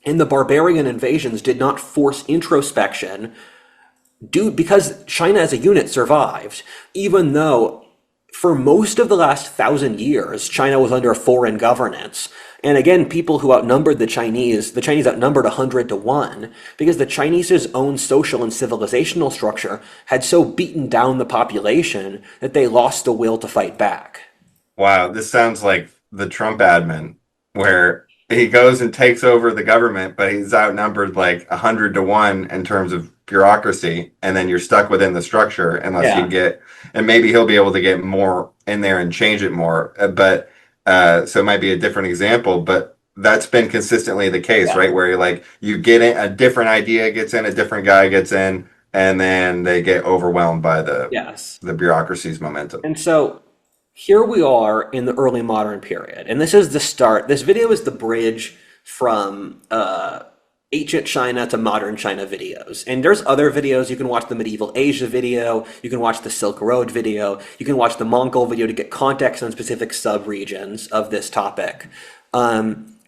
And the barbarian invasions did not force introspection because China as a unit survived, even though for most of the last 1,000 years, China was under foreign governance. And again, people who outnumbered the Chinese outnumbered 100 to 1 because the Chinese's own social and civilizational structure had so beaten down the population that they lost the will to fight back. Wow, this sounds like the Trump admin, where he goes and takes over the government, but he's outnumbered like 100 to 1 in terms of bureaucracy, and then you're stuck within the structure unless you Yeah, get, and maybe he'll be able to get more in there and change it more. But so it might be a different example, but that's been consistently the case, yeah, right? Where you're like, you get in, a different idea gets in, a different guy gets in, and then they get overwhelmed by yes. the bureaucracy's momentum. And so here we are in the early modern period, and this is the start. This video is the bridge from ancient China to modern China videos. And there's other videos. You can watch the medieval Asia video, you can watch the Silk Road video, you can watch the Mongol video to get context on specific sub-regions of this topic.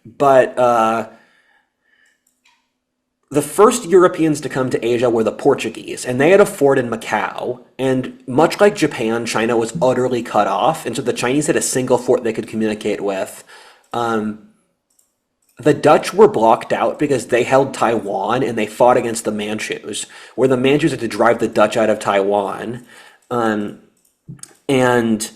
But the first Europeans to come to Asia were the Portuguese, and they had a fort in Macau. And much like Japan, China was utterly cut off, and so the Chinese had a single fort they could communicate with. Um, the Dutch were blocked out because they held Taiwan and they fought against the Manchus, where the Manchus had to drive the Dutch out of Taiwan. Um, and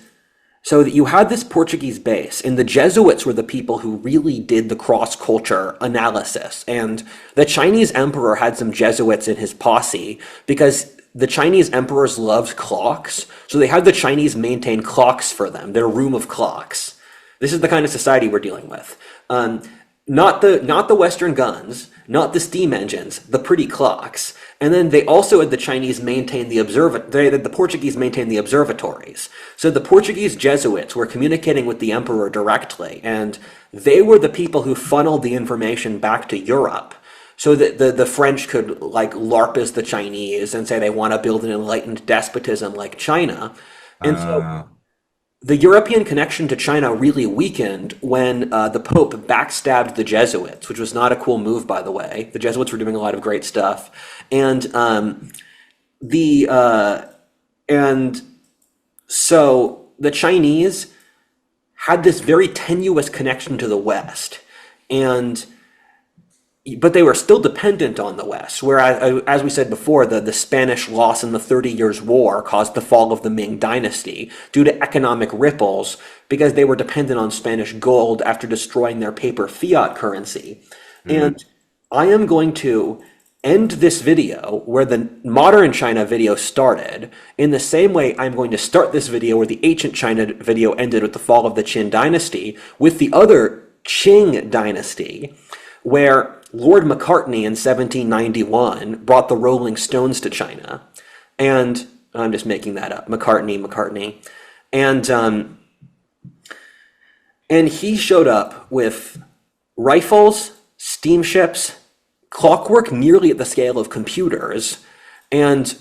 so that you had this Portuguese base, and the Jesuits were the people who really did the cross-culture analysis. And the Chinese emperor had some Jesuits in his posse because the Chinese emperors loved clocks, so they had the Chinese maintain clocks for them, their room of clocks. This is the kind of society we're dealing with. Not the Western guns, not the steam engines, the pretty clocks. And then they also had the Chinese maintain the Portuguese maintain the observatories. So the Portuguese Jesuits were communicating with the emperor directly, and they were the people who funneled the information back to Europe. So that the French could like LARPist the Chinese and say they want to build an enlightened despotism like China. And so Uh, the European connection to China really weakened when the Pope backstabbed the Jesuits, which was not a cool move, by the way. The Jesuits were doing a lot of great stuff, and the and so the Chinese had this very tenuous connection to the West, and but they were still dependent on the West. Whereas, as we said before, the Spanish loss in the 30 Years' War caused the fall of the Ming Dynasty due to economic ripples because they were dependent on Spanish gold after destroying their paper fiat currency. mm, And I am going to end this video where the modern China video started, in the same way I'm going to start this video where the ancient China video ended with the fall of the Qin Dynasty, with the other Qing Dynasty, where Lord Macartney in 1791 brought the Rolling Stones to China. And I'm just making that up. McCartney. And he showed up with rifles, steamships, clockwork nearly at the scale of computers, and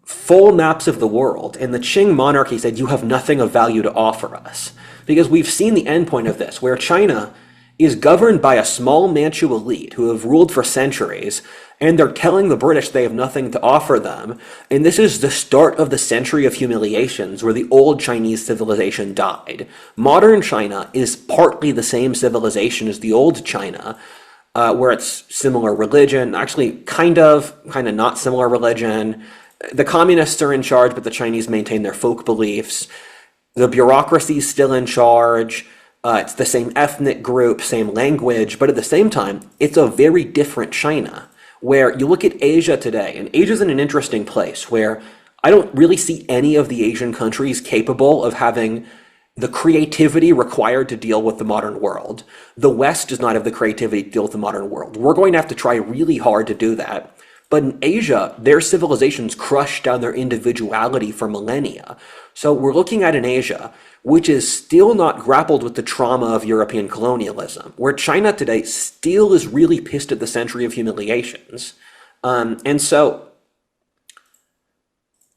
full maps of the world. And the Qing monarchy said, you have nothing of value to offer us. Because we've seen the endpoint of this, where China is governed by a small Manchu elite who have ruled for centuries, and they're telling the British they have nothing to offer them. And this is the start of the century of humiliations where the old Chinese civilization died. Modern China is partly the same civilization as the old China, where it's similar religion, actually kind of not similar religion. The communists are in charge, but the Chinese maintain their folk beliefs. The bureaucracy is still in charge. It's the same ethnic group, same language, but at the same time, it's a very different China, where you look at Asia today, and Asia's in an interesting place where I don't really see any of the Asian countries capable of having the creativity required to deal with the modern world. The West does not have the creativity to deal with the modern world. We're going to have to try really hard to do that. But in Asia, their civilizations crushed down their individuality for millennia. So we're looking at an Asia which is still not grappled with the trauma of European colonialism, where China today still is really pissed at the century of humiliations. And so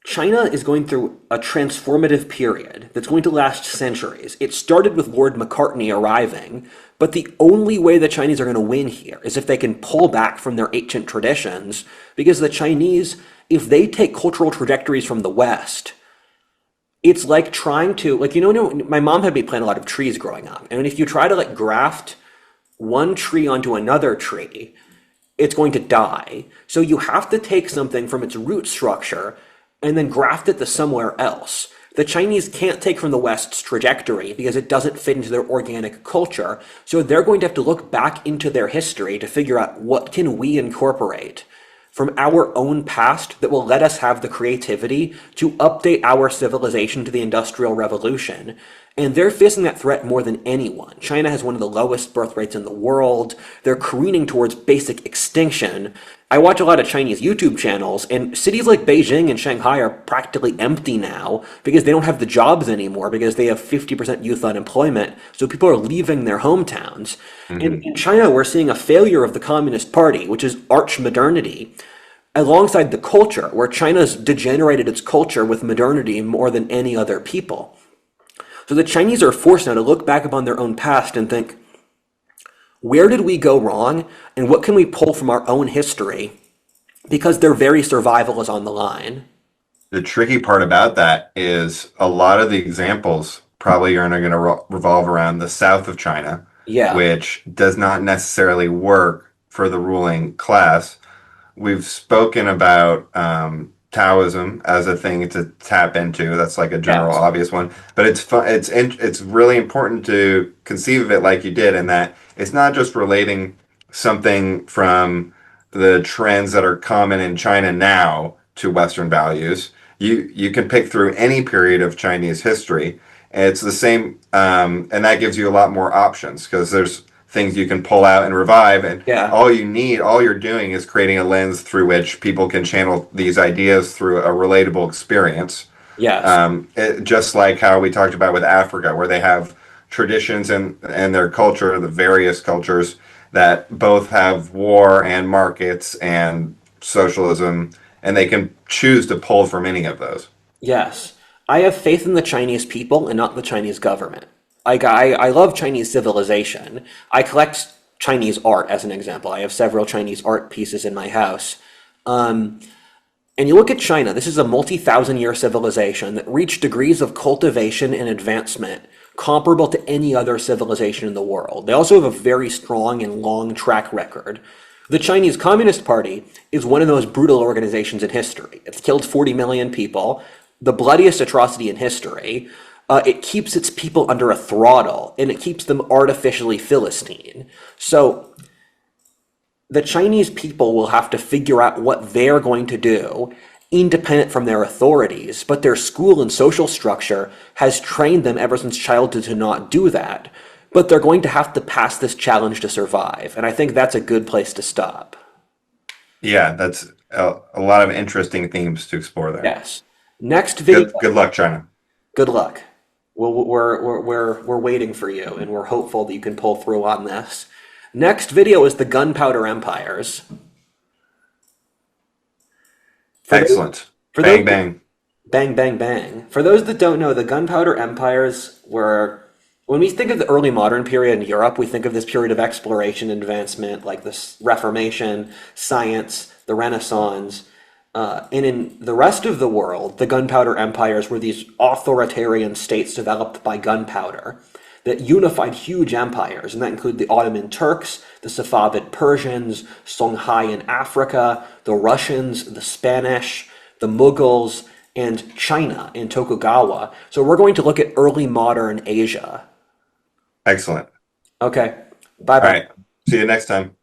China is going through a transformative period that's going to last centuries. It started with Lord Macartney arriving, but the only way the Chinese are going to win here is if they can pull back from their ancient traditions, because the Chinese, if they take cultural trajectories from the West, it's like trying to, like, my mom had me plant a lot of trees growing up, and if you try to like graft one tree onto another tree, it's going to die. So you have to take something from its root structure and then graft it to somewhere else. The Chinese can't take from the West's trajectory because it doesn't fit into their organic culture. So they're going to have to look back into their history to figure out what can we incorporate from our own past that will let us have the creativity to update our civilization to the Industrial Revolution. And they're facing that threat more than anyone. China has one of the lowest birth rates in the world. They're careening towards basic extinction. I watch a lot of Chinese YouTube channels, and cities like Beijing and Shanghai are practically empty now because they don't have the jobs anymore because they have 50% youth unemployment. So people are leaving their hometowns. mhm. In China, we're seeing a failure of the Communist Party, which is arch modernity, alongside the culture, where China's degenerated its culture with modernity more than any other people. So the Chinese are forced now to look back upon their own past and think, where did we go wrong, and what can we pull from our own history? Because their very survival is on the line. The tricky part about that is a lot of the examples probably are going to revolve around the south of China, Yeah. which does not necessarily work for the ruling class. We've spoken about Taoism as a thing to tap into. That's like a general Yes. obvious one, but it's fun. It's really important to conceive of it like you did, in that it's not just relating something from the trends that are common in China now to Western values. You can pick through any period of Chinese history. And it's the same, and that gives you a lot more options because there's things you can pull out and revive. And Yeah. all you're doing is creating a lens through which people can channel these ideas through a relatable experience. Yes. Just like how we talked about with Africa, where they have traditions and their culture, the various cultures that both have war and markets and socialism, and they can choose to pull from any of those. Yes. I have faith in the Chinese people and not the Chinese government. I love Chinese civilization. I collect Chinese art as an example. I have several Chinese art pieces in my house. Um, and you look at China, this is a multi-thousand year civilization that reached degrees of cultivation and advancement comparable to any other civilization in the world. They also have a very strong and long track record. The Chinese Communist Party is one of the most brutal organizations in history. It's killed 40 million people, the bloodiest atrocity in history. It keeps its people under a throttle, and it keeps them artificially Philistine. So the Chinese people will have to figure out what they're going to do independent from their authorities, but their school and social structure has trained them ever since childhood to not do that. But they're going to have to pass this challenge to survive, and I think that's a good place to stop. Yeah, that's a lot of interesting themes to explore there. Yes. Next video. Good luck, China. Good luck. We're waiting for you, and we're hopeful that you can pull through on this. Next video is the gunpowder empires. For those, Excellent. for Bang, those, bang. bang, bang, bang. For those that don't know, the gunpowder empires were, when we think of the early modern period in Europe, we think of this period of exploration and advancement, like the Reformation, science, the Renaissance. And in the rest of the world, the gunpowder empires were these authoritarian states developed by gunpowder that unified huge empires, and that included the Ottoman Turks, the Safavid Persians, Songhai in Africa, the Russians, the Spanish, the Mughals, and China in Tokugawa. So we're going to look at early modern Asia. Excellent. Okay, bye All bye. right. See you next time.